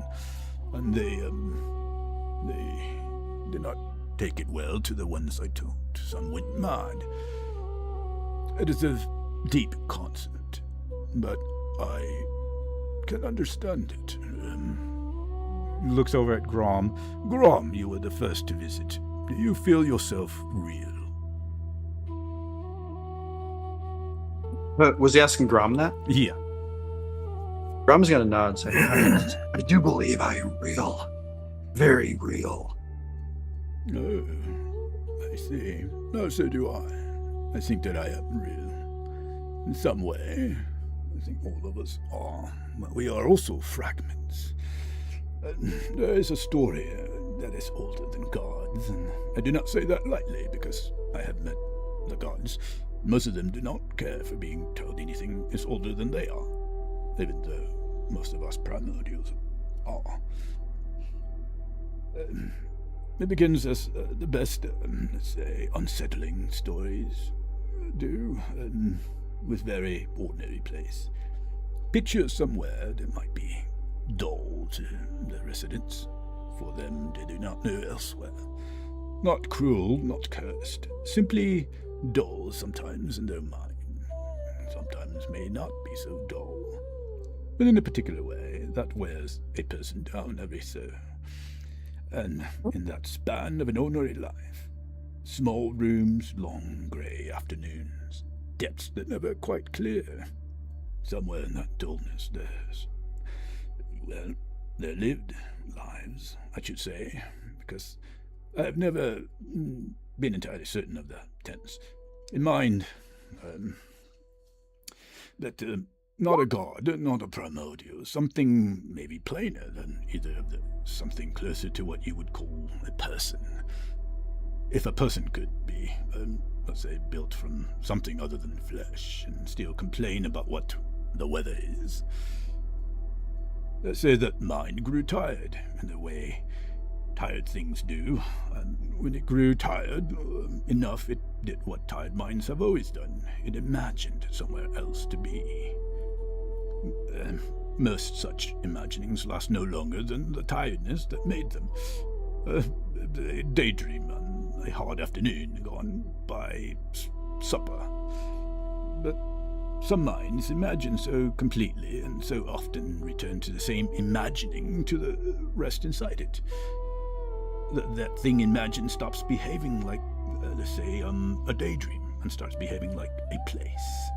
and they did not take it well to the ones I talked. Some went mad. It is a deep concept, but I can understand it. he looks over at Grom. Grom, you were the first to visit. Do you feel yourself real? Was he asking Grom that? Yeah. Grom's gonna nod and say, I do believe I am real. Very real. Oh, I see. No, so do I. I think that I am real. In some way. I think all of us are. But we are also fragments. There is a story that is older than gods, and I do not say that lightly because I have met the gods. Most of them do not care for being told anything is older than they are, even though most of us primordials are. It begins as the best, let's say, unsettling stories do, with very ordinary place. Picture somewhere that might be dull to the residents. For them, they do not know elsewhere. Not cruel, not cursed, simply dull sometimes in their mind. Sometimes may not be so dull. But in a particular way, that wears a person down every so. And in that span of an ordinary life, small rooms, long grey afternoons, depths that never quite clear. Somewhere in that dullness there lived lives, I should say, because I have never been entirely certain of the tense. In mind, that not a god, not a primordial, something maybe plainer than either of the something closer to what you would call a person. If a person could be, let's say, built from something other than flesh and still complain about what the weather is. Let's say that mind grew tired in the way tired things do, and when it grew tired enough, it did what tired minds have always done. It imagined somewhere else to be. Most such imaginings last no longer than the tiredness that made them. A daydream on a hard afternoon gone by supper. But some minds imagine so completely and so often return to the same imagining to the rest inside it. That thing imagined stops behaving like, let's say, a daydream and starts behaving like a place.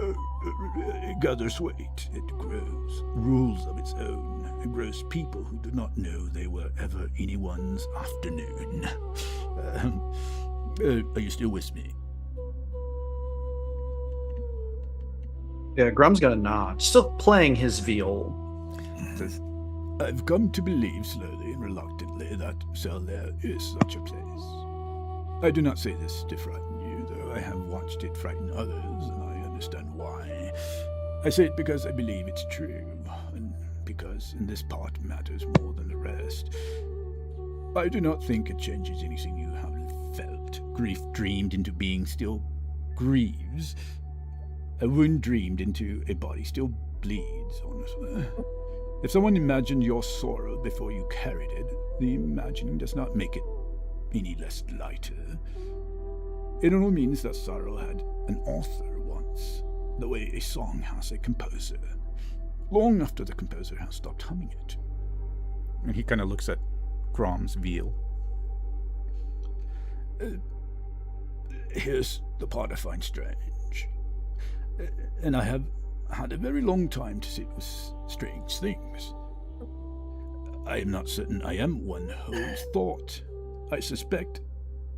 It gathers weight, it grows, rules of its own. It grows people who do not know they were ever anyone's afternoon. Are you still with me? yeah, Grom's gonna nod, still playing his viol. I've come to believe slowly and reluctantly that, so there is such a place. I do not say this to frighten you, though I have watched it frighten others, and I understand why. I say it because I believe it's true, and because in this part matters more than the rest. I do not think it changes anything you have felt. Grief dreamed into being still grieves. A wound dreamed into a body still bleeds, honestly. If someone imagined your sorrow before you carried it, the imagining does not make it any less lighter. It only means that sorrow had an author once, the way a song has a composer, long after the composer has stopped humming it. And he kind of looks at Grom's veal. Here's the part I find strange. And I have had a very long time to sit with strange things. I am not certain I am one whole thought. I suspect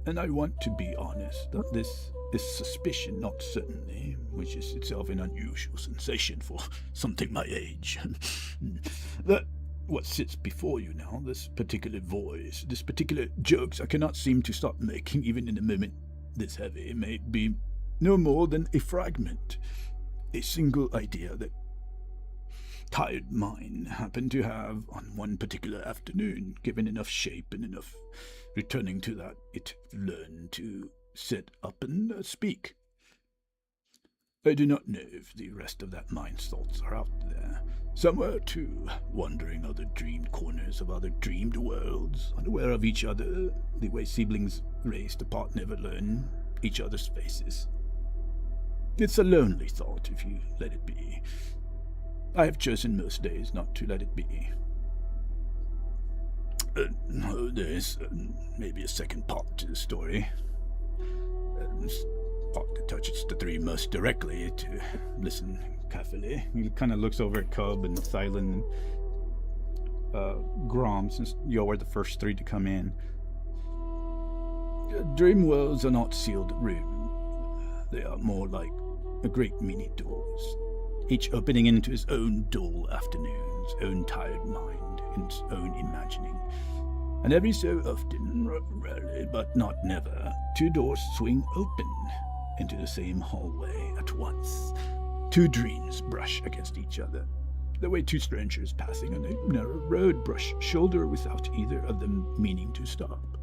And I want to be honest that this suspicion, not certainly, which is itself an unusual sensation for something my age, that what sits before you now, this particular voice, this particular jokes I cannot seem to stop making even in a moment this heavy, may be no more than a fragment, a single idea that tired mind happened to have on one particular afternoon. Given enough shape and enough returning to that, it learned to sit up and speak. I do not know if the rest of that mind's thoughts are out there, somewhere too, wandering other dreamed corners of other dreamed worlds, unaware of each other, the way siblings raised apart never learn each other's faces. It's a lonely thought if you let it be. I have chosen most days not to let it be. There's maybe a second part to the story. Part that touches the three most directly, to listen carefully. He kind of looks over at Cub and Silent and Grom, since you were the first three to come in. Dream worlds are not sealed rooms. They are more like a great mini doors, each opening into its own dull afternoon, its own tired mind, its own imagining. And every so often, rarely but not never, two doors swing open into the same hallway at once. Two dreams brush against each other, the way two strangers passing on a narrow road brush shoulder without either of them meaning to stop.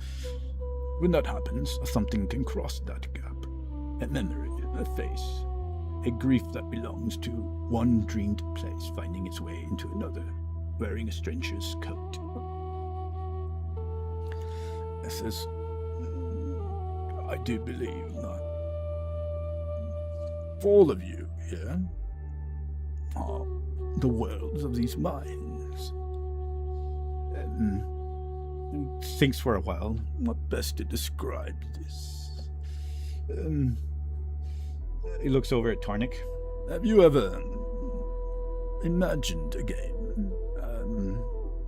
When that happens, something can cross that gap. A memory, a face, a grief that belongs to one dreamed place finding its way into another, wearing a stranger's coat. It says, I do believe that all of you here are the worlds of these minds. Thinks for a while, what best to describe this. He looks over at Tarnik. Have you ever imagined a game?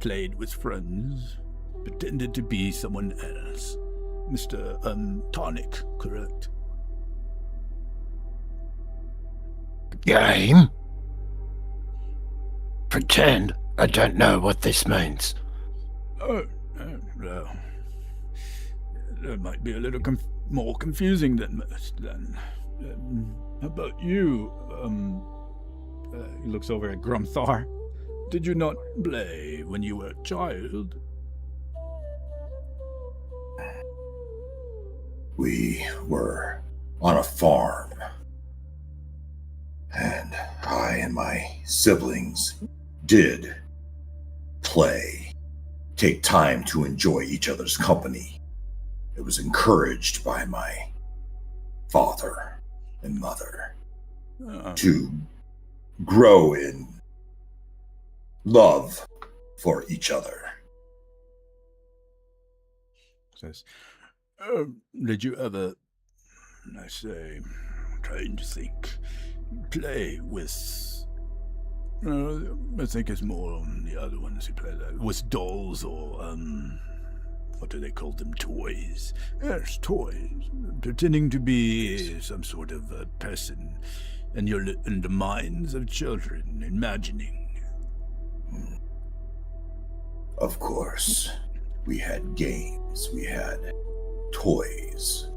Played with friends? Pretended to be someone else? Mr. Tarnik, correct? Game? Pretend? I don't know what this means. Oh, well. That might be a little more confusing than most, then. How about you? He looks over at Grumthar. Did you not play when you were a child? We were on a farm, and I and my siblings did play, take time to enjoy each other's company. It was encouraged by my father and mother to grow in love for each other. Says, did you ever, I say, trying to think, play with, I think it's more on the other ones who play that, with dolls or, what do they call them, toys? Yes, toys. Pretending to be some sort of a person in the minds of children, imagining. Of course, we had games, we had toys.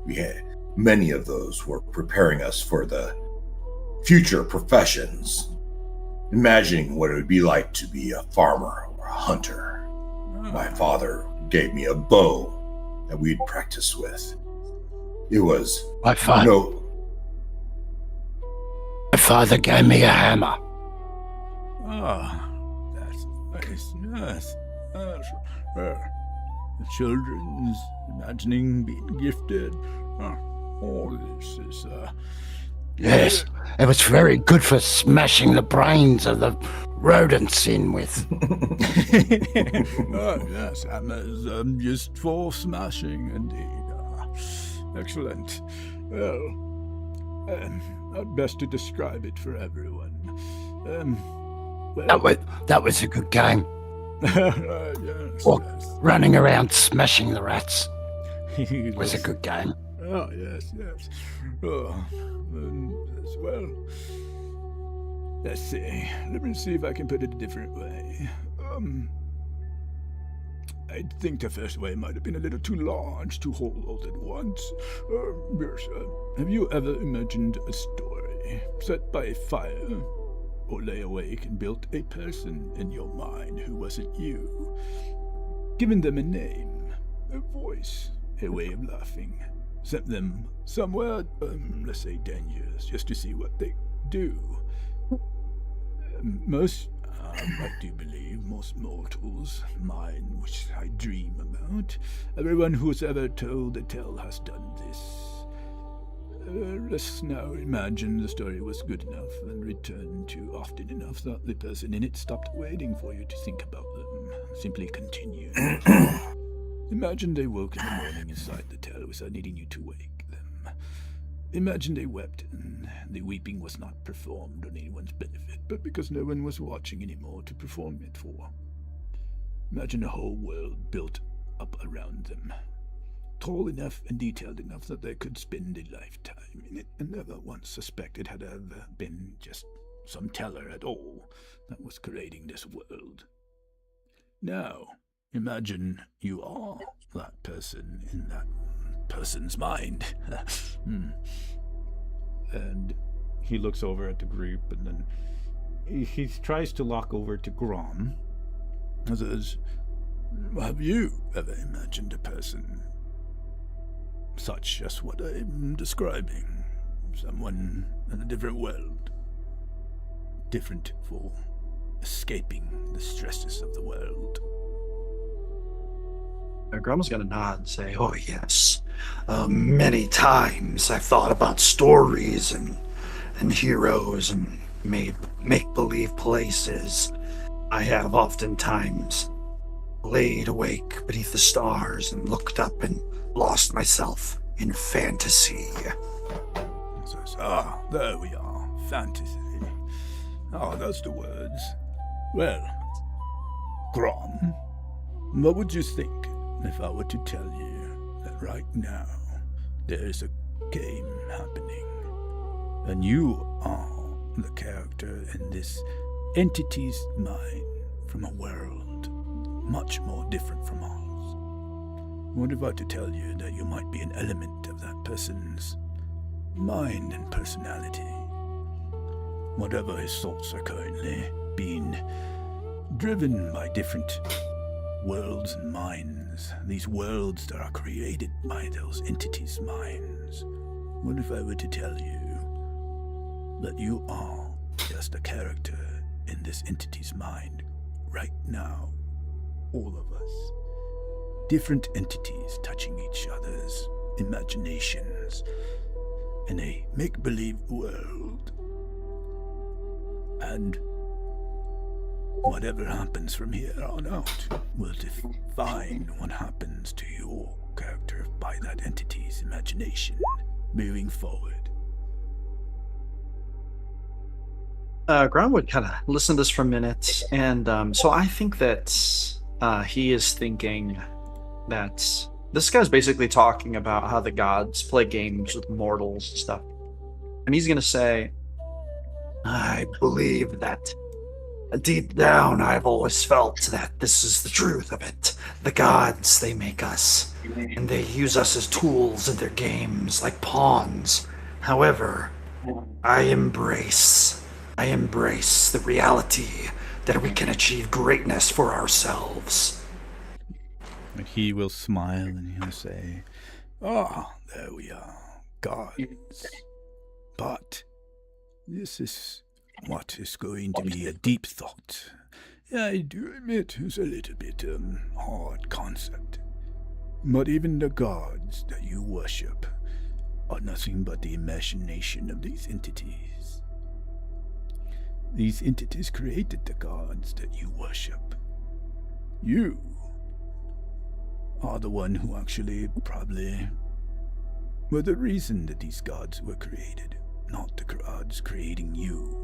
We had many of those were preparing us for the future professions, imagining what it would be like to be a farmer or a hunter. My father gave me a bow that we'd practice with. It was My father gave me a hammer. Ah, that's nice. Yes. The children's imagining being gifted. All this is, Yes, it was very good for smashing the brains of the rodents in with. Yes, hammers used for smashing, indeed. Excellent. Well, how best to describe it for everyone? That was a good game. Yes, Or yes. running around smashing the rats. He It was a looks- good game. Oh, yes. Oh, as well. Let's see. Let me see if I can put it a different way. I think the first way might have been a little too large to hold all at once. Yes, have you ever imagined a story set by a fire, or lay awake and built a person in your mind who wasn't you, given them a name, a voice, a way of laughing, sent them somewhere, let's say 10 years, just to see what they do? I do believe most mortals, mine, which I dream about. Everyone who's ever told a tale has done this. Let's now imagine the story was good enough and returned to often enough that the person in it stopped waiting for you to think about them, simply continued. Imagine they woke in the morning inside the tale without needing you to wake them. Imagine they wept, and the weeping was not performed on anyone's benefit, but because no one was watching anymore to perform it for. Imagine a whole world built up around them, tall enough and detailed enough that they could spend a lifetime in it and never once suspect it had ever been just some teller at all that was creating this world. Now, imagine you are that person in that person's mind. And he looks over at the group, and then he tries to lock over to Grom. And says, have you ever imagined a person such as what I'm describing? Someone in a different world. Different for escaping the stresses of the world. Grandma's gonna nod and say, "Oh yes, many times I've thought about stories and heroes and make-believe places. I have oftentimes laid awake beneath the stars and looked up and lost myself in fantasy." Says, there we are, fantasy. That's the words. Well, Grom, what would you think if I were to tell you that right now there's a game happening, and you are the character in this entity's mind from a world much more different from ours? What if I were to tell you that you might be an element of that person's mind and personality? Whatever his thoughts are currently being driven by different worlds and minds, these worlds that are created by those entities' minds. What if I were to tell you that you are just a character in this entity's mind right now? All of us. Different entities touching each other's imaginations in a make-believe world. And whatever happens from here on out will define what happens to your character by that entity's imagination moving forward. Graham would kind of listen to this for a minute, and so I think that he is thinking that this guy's basically talking about how the gods play games with mortals and stuff. And he's going to say, I believe that deep down I've always felt that this is the truth of it. The gods, they make us, and they use us as tools in their games, like pawns. However, I embrace the reality that we can achieve greatness for ourselves. And he will smile and he'll say, There we are, gods. But this is what is going to be a deep thought. I do admit it's a little bit hard concept. But even the gods that you worship are nothing but the imagination of these entities. These entities created the gods that you worship. You are the one who actually probably were the reason that these gods were created, not the gods creating you.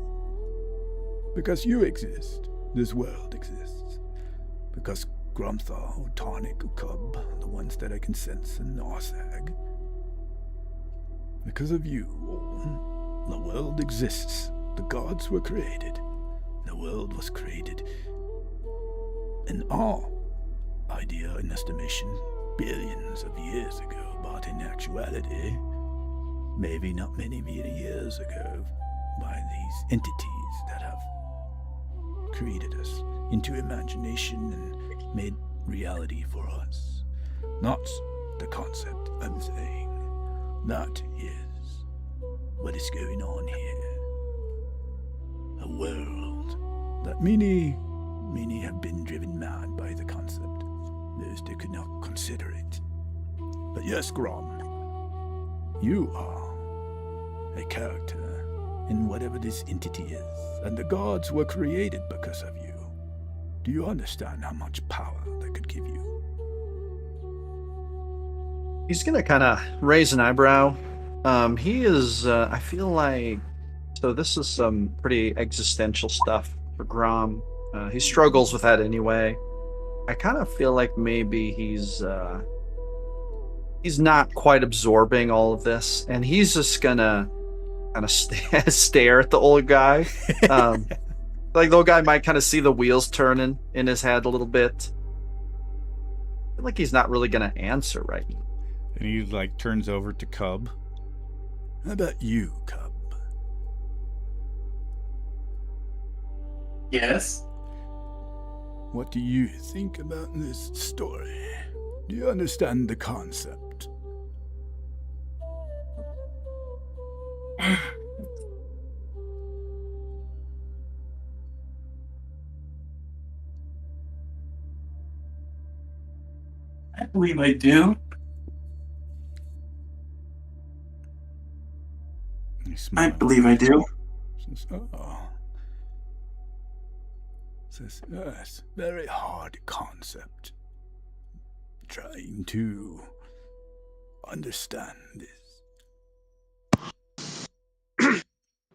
Because you exist, this world exists. Because Gromthar or Tonic or Cub, the ones that I can sense in Narsag. Because of you, the world exists. The gods were created. The world was created. In our idea and estimation, billions of years ago, but in actuality, maybe not many years ago, by these entities that have created us into imagination and made reality for us. Not the concept, I'm saying. That is what is going on here. A world that many have been driven mad by the concept. Those that could not consider it. But yes, Grom, you are a character in whatever this entity is, and the gods were created because of you. Do you understand how much power they could give you? He's gonna kind of raise an eyebrow. He is, I feel like, so this is some pretty existential stuff for Grom. He struggles with that anyway. I kind of feel like maybe he's not quite absorbing all of this, and he's just gonna kind of stare at the old guy. Like the old guy might kind of see the wheels turning in his head a little bit. I feel like he's not really gonna answer right now. And he like turns over to Cub. How about you, Cub? Yes. What do you think about this story? Do you understand the concept? I believe I do. I believe I do. Says, Says, yes, very hard concept. Trying to understand this.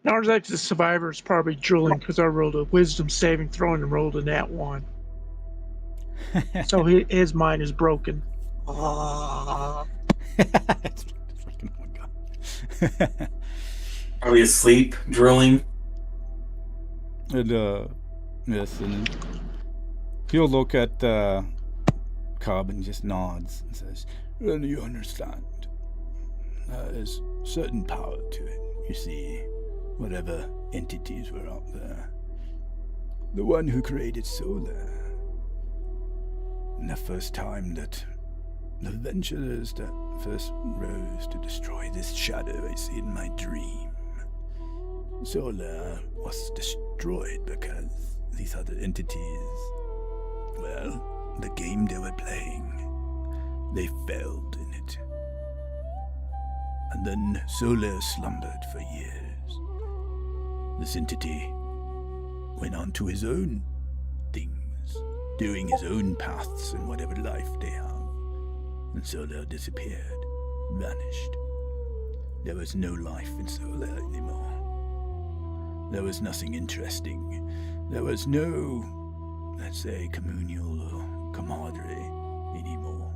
Narzak, the survivor, is probably drooling because I rolled a wisdom saving throw and rolled a nat 1. So his mind is broken. Freaking, oh my God. Are we asleep, drooling? And yes, and he'll look at Cobb and just nods and says, Well, you understand. There's certain power to it. You see, whatever entities were out there. The one who created Solar. And the first time that the adventurers that first rose to destroy this shadow I see in my dream. Solar was destroyed because these other entities, well, the game they were playing, they failed in it. And then Solar slumbered for years. This entity went on to his own things, doing his own paths in whatever life they have. And Solar disappeared, vanished. There was no life in Solar anymore. There was nothing interesting. There was no, let's say, communal or camaraderie anymore.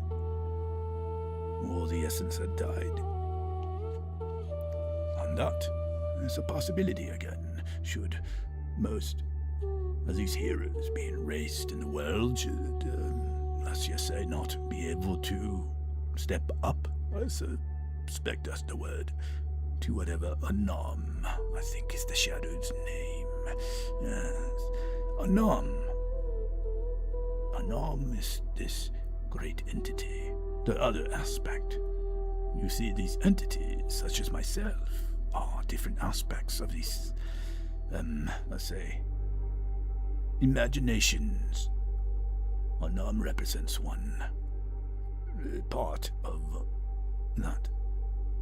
All the essence had died. And that is a possibility again, should most of these heroes being raised in the world should, let's just say, not be able to step up, I suspect that's the word, to whatever Anam, I think is the Shadow's name. Yes, Anam. Anam is this great entity, the other aspect. You see, these entities, such as myself, are different aspects of these, let's say, imaginations. Anam represents one part of that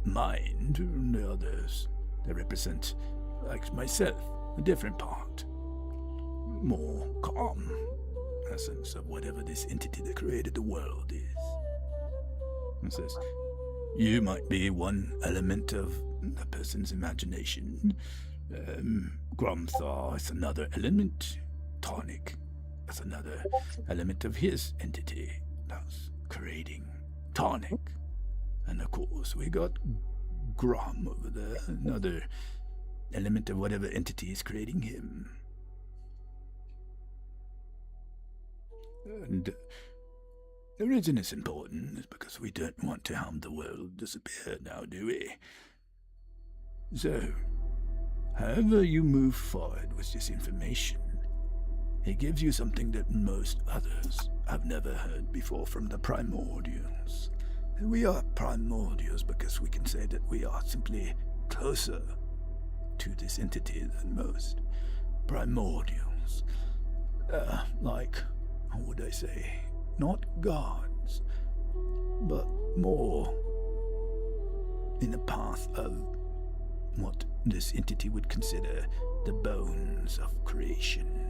mind, and the others, they represent, like myself, a different part. More calm essence of whatever this entity that created the world is. It says, you might be one element of a person's imagination. Gromthar is another element. Tonic, That's another element of his entity that's creating tonic. And of course, we got Grom over there, another element of whatever entity is creating him. And the reason it's important is because we don't want to have the world disappear now, do we? So, however you move forward with this information, it gives you something that most others have never heard before from the primordials. And we are primordials because we can say that we are simply closer to this entity than most. Primordials. Like, how would I say? Not gods, but more in the path of what this entity would consider the bones of creation.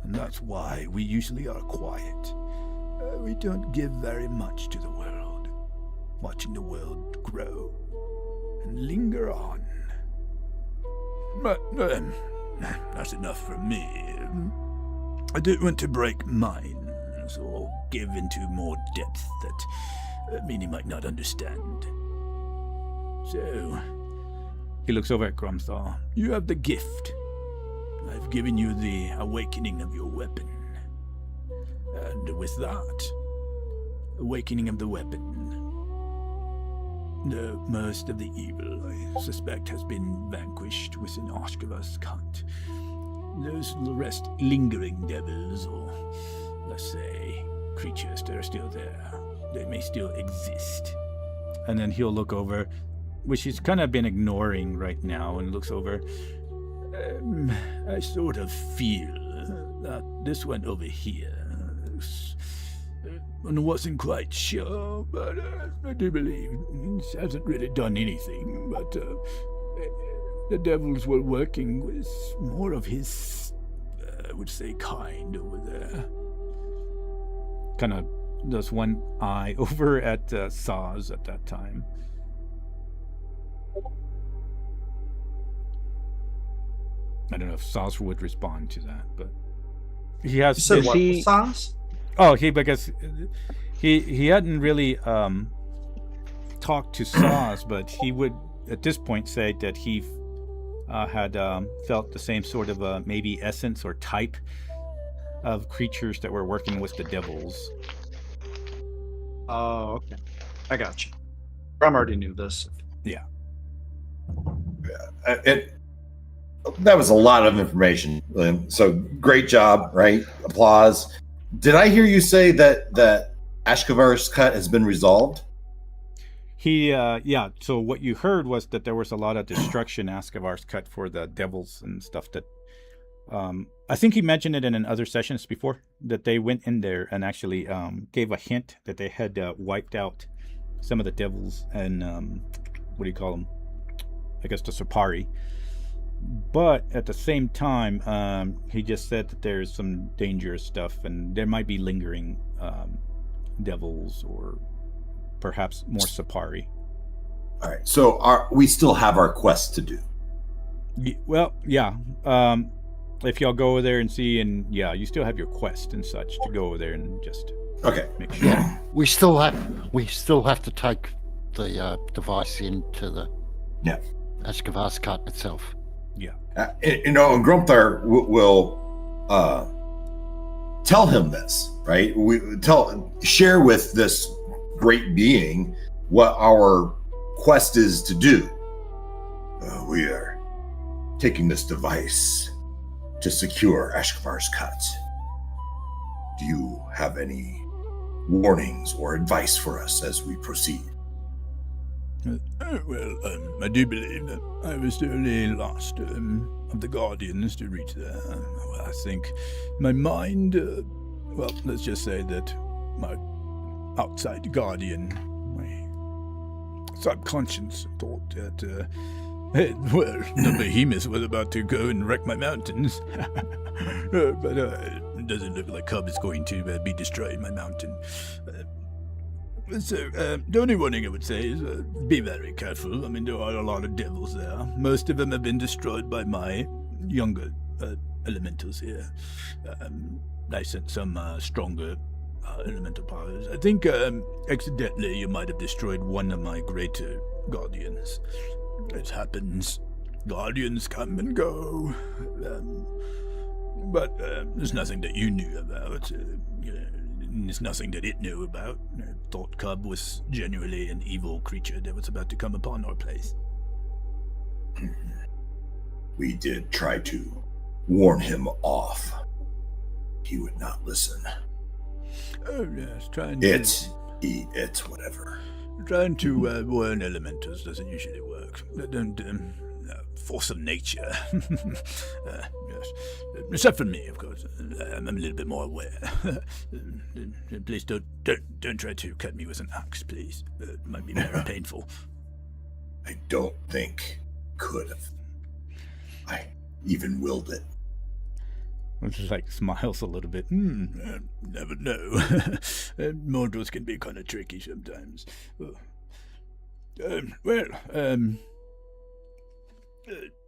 And that's why we usually are quiet. We don't give very much to the world, watching the world grow and linger on. But that's enough from me. I don't want to break minds or give into more depth that many might not understand. So, he looks over at Gromthar. You have the gift. I've given you the awakening of your weapon. And with that awakening of the weapon, the most of the evil, I suspect, has been vanquished within Ashkavar's cut. Those rest lingering devils, or let's say creatures that are still there, they may still exist. And then he'll look over, which he's kind of been ignoring right now, and looks over. I sort of feel that this one over here, I wasn't quite sure, but I do believe he hasn't really done anything, but the devils were working with more of his, I would say, kind over there. Kind of does one eye over at Saz at that time. I don't know if Saz would respond to that, but he has. So what, Saz? Oh, because he hadn't really talked to Saz, but he would at this point say that he had felt the same sort of maybe essence or type of creatures that were working with the devils. Oh, okay. I got you. Brom already knew this. Yeah. That was a lot of information, Lynn. So great job, right? Applause. Did I hear you say that Ashkavar's cut has been resolved? Yeah. So what you heard was that there was a lot of destruction Ashkavar's cut for the devils and stuff that, I think he mentioned it in other sessions before, that they went in there and actually gave a hint that they had wiped out some of the devils and, what do you call them? I guess the Sapari. But at the same time, he just said that there's some dangerous stuff and there might be lingering devils or perhaps more Sapari. All right. So we still have our quest to do. Well, yeah. If y'all go over there and see, and yeah, you still have your quest and such to go over there and just make sure. Yeah, we still have to take the device into the Ashkavar's cut itself. Yeah. And Gromthar will tell him this, right? Share with this great being what our quest is to do. We are taking this device to secure Ashkavar's cut. Do you have any warnings or advice for us as we proceed? Well, I do believe that I was the only last of the Guardians to reach there. Well, I think my mind, let's just say that my outside guardian, my subconscious thought that, the behemoth was about to go and wreck my mountains. But it doesn't look like Cub is going to be destroying my mountain. So, the only warning I would say is be very careful. I mean, there are a lot of devils there. Most of them have been destroyed by my younger elementals here. I sent some stronger elemental powers. I think accidentally you might have destroyed one of my greater guardians. It happens. Guardians come and go. But there's nothing that you knew about. There's nothing that it knew about. I thought Cub was genuinely an evil creature that was about to come upon our place. We did try to warn him off. He would not listen. Oh, yes, It's whatever. Trying to warn elementals doesn't usually work. Don't, force of nature. Yes. Except for me, of course. I'm a little bit more aware. Please don't try to cut me with an axe, please. It might be very painful. I don't think could have. I even willed it. Just like smiles a little bit. Never know. Mortals can be kind of tricky sometimes.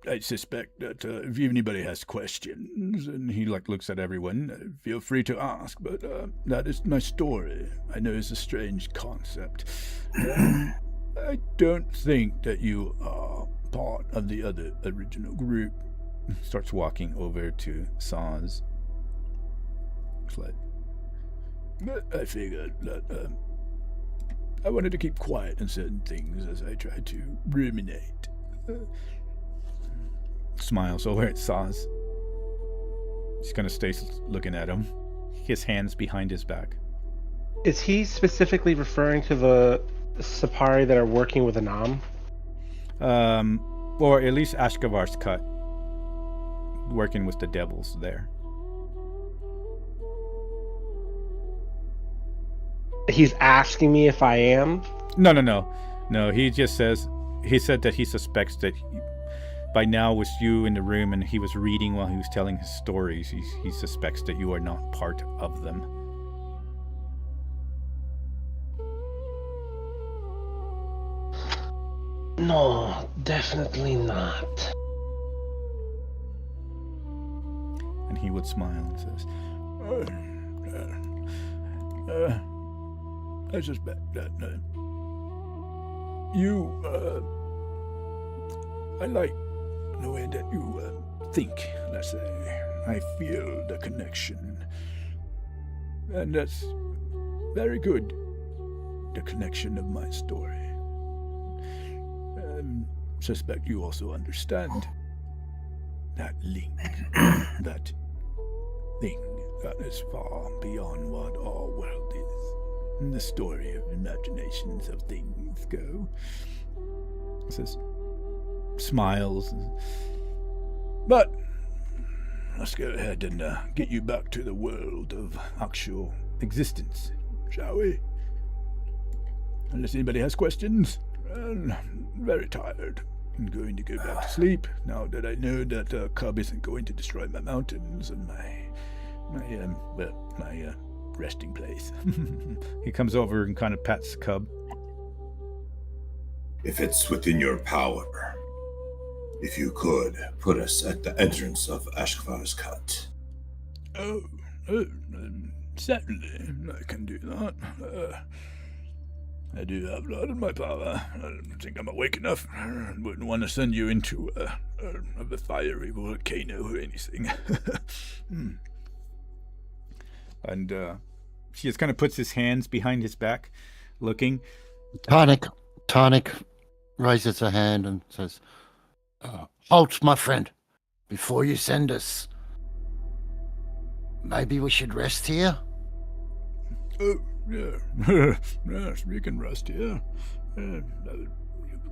I suspect that if anybody has questions, and he looks at everyone, feel free to ask. But that is my story. I know it's a strange concept. I don't think that you are part of the other original group. Starts walking over to Saz. But I figured that I wanted to keep quiet on certain things as I tried to ruminate. Smiles over at Saz. He's gonna stay looking at him. His hands behind his back. Is he specifically referring to the Sapari that are working with Anam? Or at least Ashkavar's cut. Working with the devils there. He's asking me if I am? No, he just says, he said that he suspects that by now with you in the room and he was reading while he was telling his stories, he suspects that you are not part of them. No, definitely not. And he would smile and says, I suspect that I like the way that you think, let's say. I feel the connection. And that's very good, the connection of my story. Suspect you also understand that link, that thing that is far beyond what our world is. And the story of imaginations of things go. says, smiles. But let's go ahead and get you back to the world of actual existence, shall we? Unless anybody has questions. I'm very tired. I'm going to go back to sleep now that I know that Cub isn't going to destroy my mountains and my resting place. He comes over and kind of pats Cub. If it's within your power, if you could put us at the entrance of Ashkavar's cut. Certainly, I can do that. I do have a lot in my power. I don't think I'm awake enough. I wouldn't want to send you into a fiery volcano or anything. And she just kind of puts his hands behind his back, looking. Tarnik raises a hand and says, "Halt, my friend, before you send us. Maybe we should rest here?" Oh, yeah. Yes, we can rest here.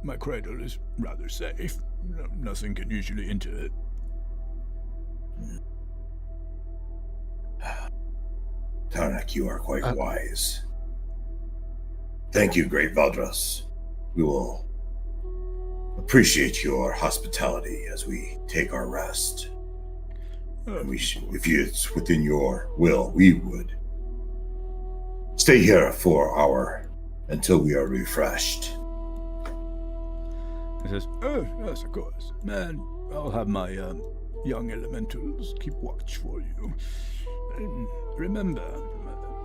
My cradle is rather safe. Nothing can usually enter it. Tarnak, you are quite wise. Thank you, Great Valdras. We will appreciate your hospitality as we take our rest. If it's within your will, we would stay here until we are refreshed. He says, "Oh, yes, of course. Man, I'll have my young elementals keep watch for you. And remember,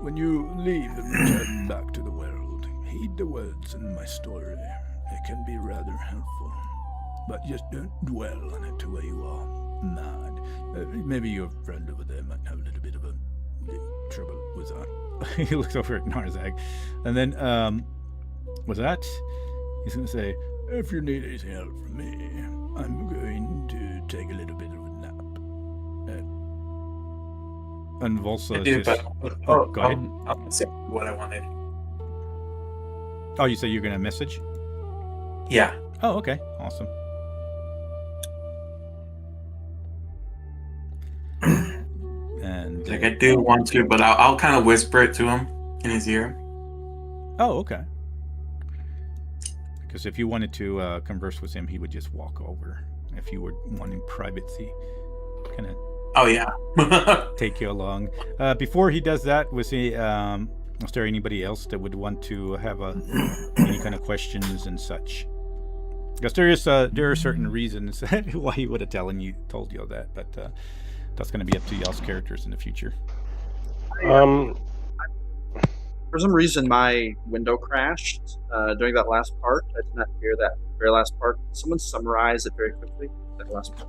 when you leave and return back to the world, heed the words in my story. They can be rather helpful. But just don't dwell on it to where you are mad. Maybe your friend over there might have a little bit of a trouble with that. He looks over at Narzag. And then, with that, he's going to say, if you need any help from me, I'm going to take a little bit of a nap. And Volsa is just... go ahead. I'll say what I wanted. Oh, you say you're going to message? Yeah. Oh, okay. Awesome. And Like, I do want to, but I'll kind of whisper it to him in his ear. oh, okay. Because if you wanted to converse with him, he would just walk over. If you were wanting privacy, kind of Oh, yeah. take you along. Before he does that, was there anybody else that would want to have any kind of questions and such? Because there are certain reasons why he would have told you that, but that's going to be up to y'all's characters in the future. For some reason, my window crashed during that last part. I did not hear that very last part. Someone summarize it very quickly. That last part.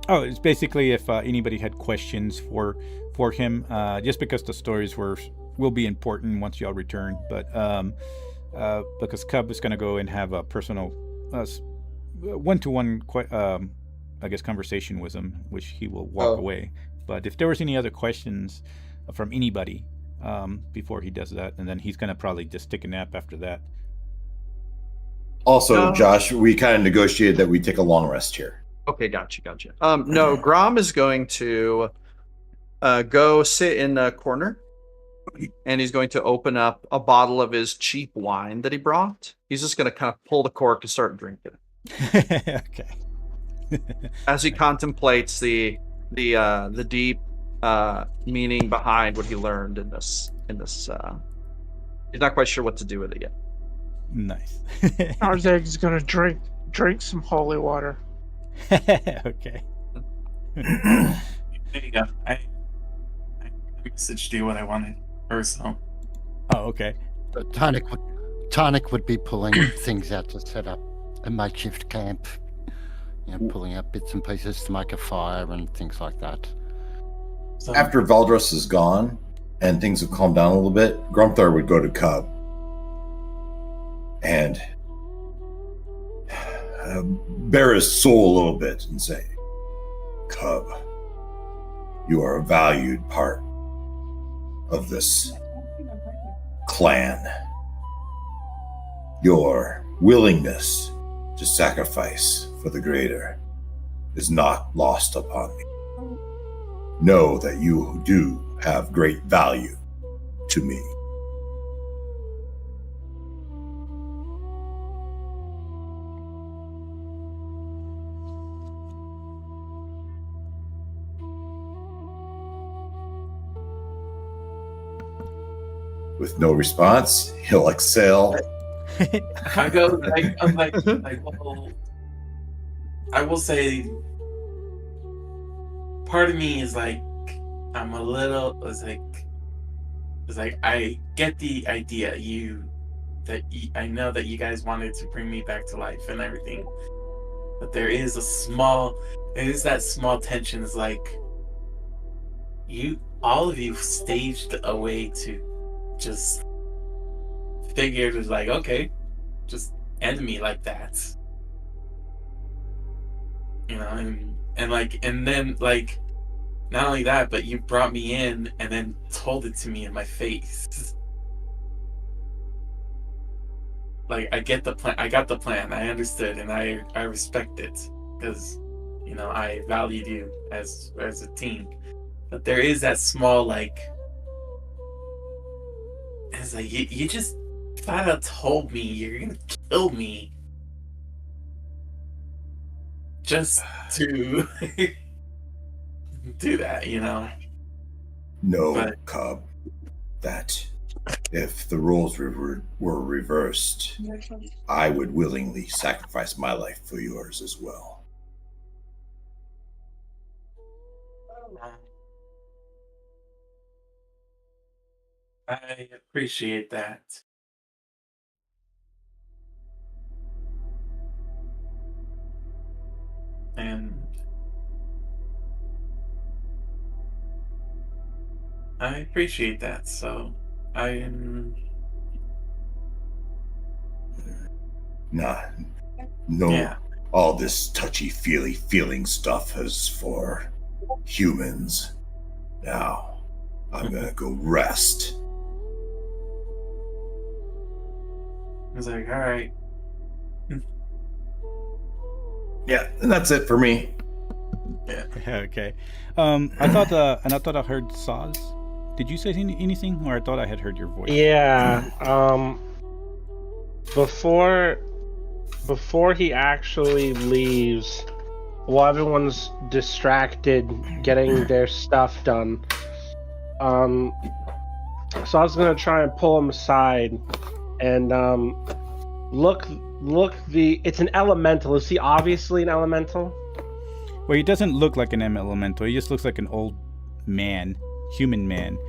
Oh, it's basically if anybody had questions for him, just because the stories will be important once y'all return. But because Cub is going to go and have a personal one-to-one, I guess, conversation with him, which he will walk away. But if there was any other questions from anybody before he does that, and then he's going to probably just take a nap after that. Also, Josh, we kind of negotiated that we take a long rest here. Okay, gotcha. No, Grom is going to go sit in a corner, and he's going to open up a bottle of his cheap wine that he brought. He's just going to kind of pull the cork and start drinking it. Okay. As he contemplates the deep meaning behind what he learned in this. He's not quite sure what to do with it yet. Nice. Narzag's gonna drink some holy water. Okay. There you go. I messaged you what I wanted. Or so. Oh, okay. Tarnik would be pulling things out to set up a makeshift camp. Pulling out bits and pieces to make a fire and things like that. So, After Valdros is gone and things have calmed down a little bit, Grumthar would go to Cub and bare his soul a little bit and say, Cub, you are a valued part of this clan. Your willingness to sacrifice for the greater is not lost upon me. Know that you do have great value to me. With no response, he'll exhale. I go I'm like, well, I will say, part of me is like, I'm a little, it's like I get the idea I know that you guys wanted to bring me back to life and everything, but there is that small tension. Is like all of you staged a way to just figured it's like, okay, just end me like that, and then not only that, but you brought me in and then told it to me in my face. Like, I get the plan, I got the plan, I understood, and I respect it, because I valued you as a team. But there is that small it's like you just flat out told me you're gonna kill me just to do that, No, Cub, that if the roles were reversed, I would willingly sacrifice my life for yours as well. I appreciate that. And I appreciate that. So I am. Nah, no, Yeah. all this touchy-feely feeling stuff is for humans. Now, I'm gonna go rest. I was like, all right. Yeah, and that's it for me. Okay. I thought I heard Saz. Did you say anything, or I thought I had heard your voice? Yeah. Before he actually leaves, while everyone's distracted getting their stuff done, so I was gonna try and pull him aside and look. It's an elemental. Is he obviously an elemental? Well, he doesn't look like an elemental. He just looks like an old man, human man.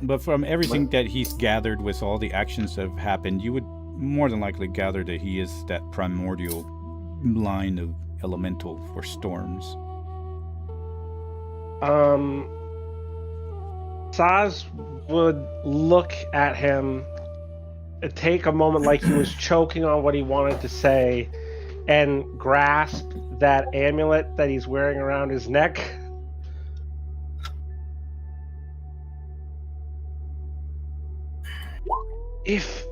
But from everything that he's gathered with all the actions that have happened, you would more than likely gather that he is that primordial line of elemental for storms. Saz would look at him, take a moment like he was choking on what he wanted to say, and grasp that amulet that he's wearing around his neck. If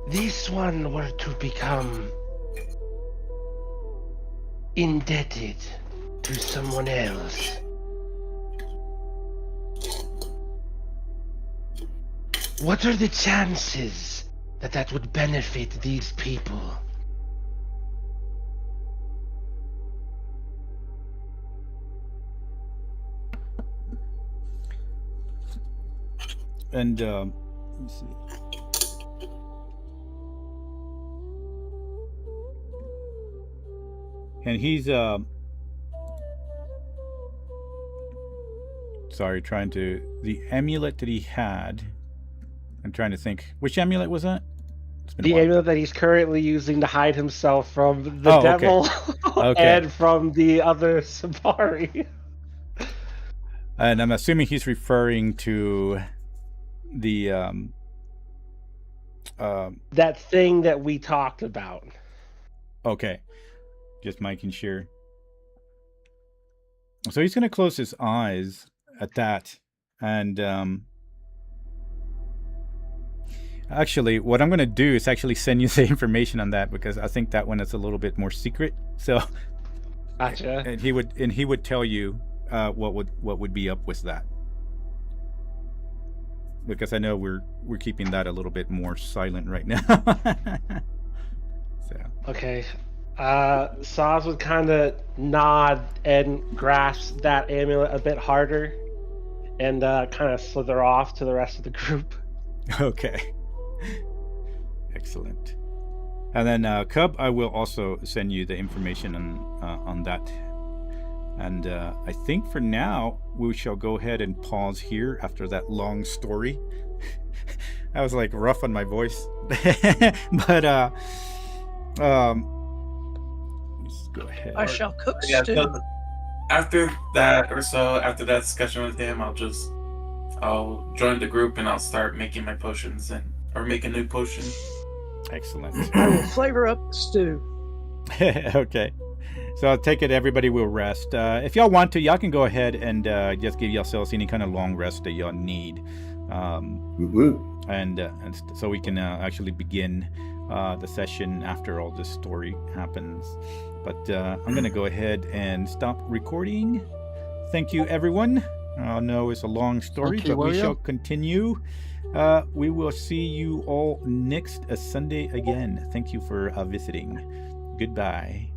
this one were to become indebted to someone else, what are the chances that that would benefit these people? And let me see. And he's sorry, trying to the amulet that he had. I'm trying to think. Which amulet was that? It's been a The while. amulet that he's currently using to hide himself from the devil Okay. and from the other Sabari. And I'm assuming he's referring to the That thing that we talked about. okay. Just making sure. So he's gonna close his eyes at that, and actually, what I'm gonna do is actually send you the information on that, because I think that one is a little bit more secret. So, Gotcha. and he would tell you what would be up with that, because I know we're keeping that a little bit more silent right now. So. Okay. Saz would kind of nod and grasp that amulet a bit harder and kind of slither off to the rest of the group. Okay. Excellent. And then Cub, I will also send you the information on that. And I think for now we shall go ahead and pause here after that long story. I was like rough on my voice, but let's go ahead. I shall cook Yeah, stew. so after that discussion with him, I'll join the group and I'll start making my potions or make a new potion. Excellent. I will flavor up the stew. Okay. So I'll take it everybody will rest. If y'all want to, y'all can go ahead and just give yourselves any kind of long rest that y'all need. And so we can actually begin the session after all this story happens. But I'm going to go ahead and stop recording. Thank you, everyone. I know it's a long story, Thank you, but we Wario. shall continue. We will see you all next Sunday again. Thank you for visiting. Goodbye.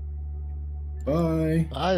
Bye. Bye.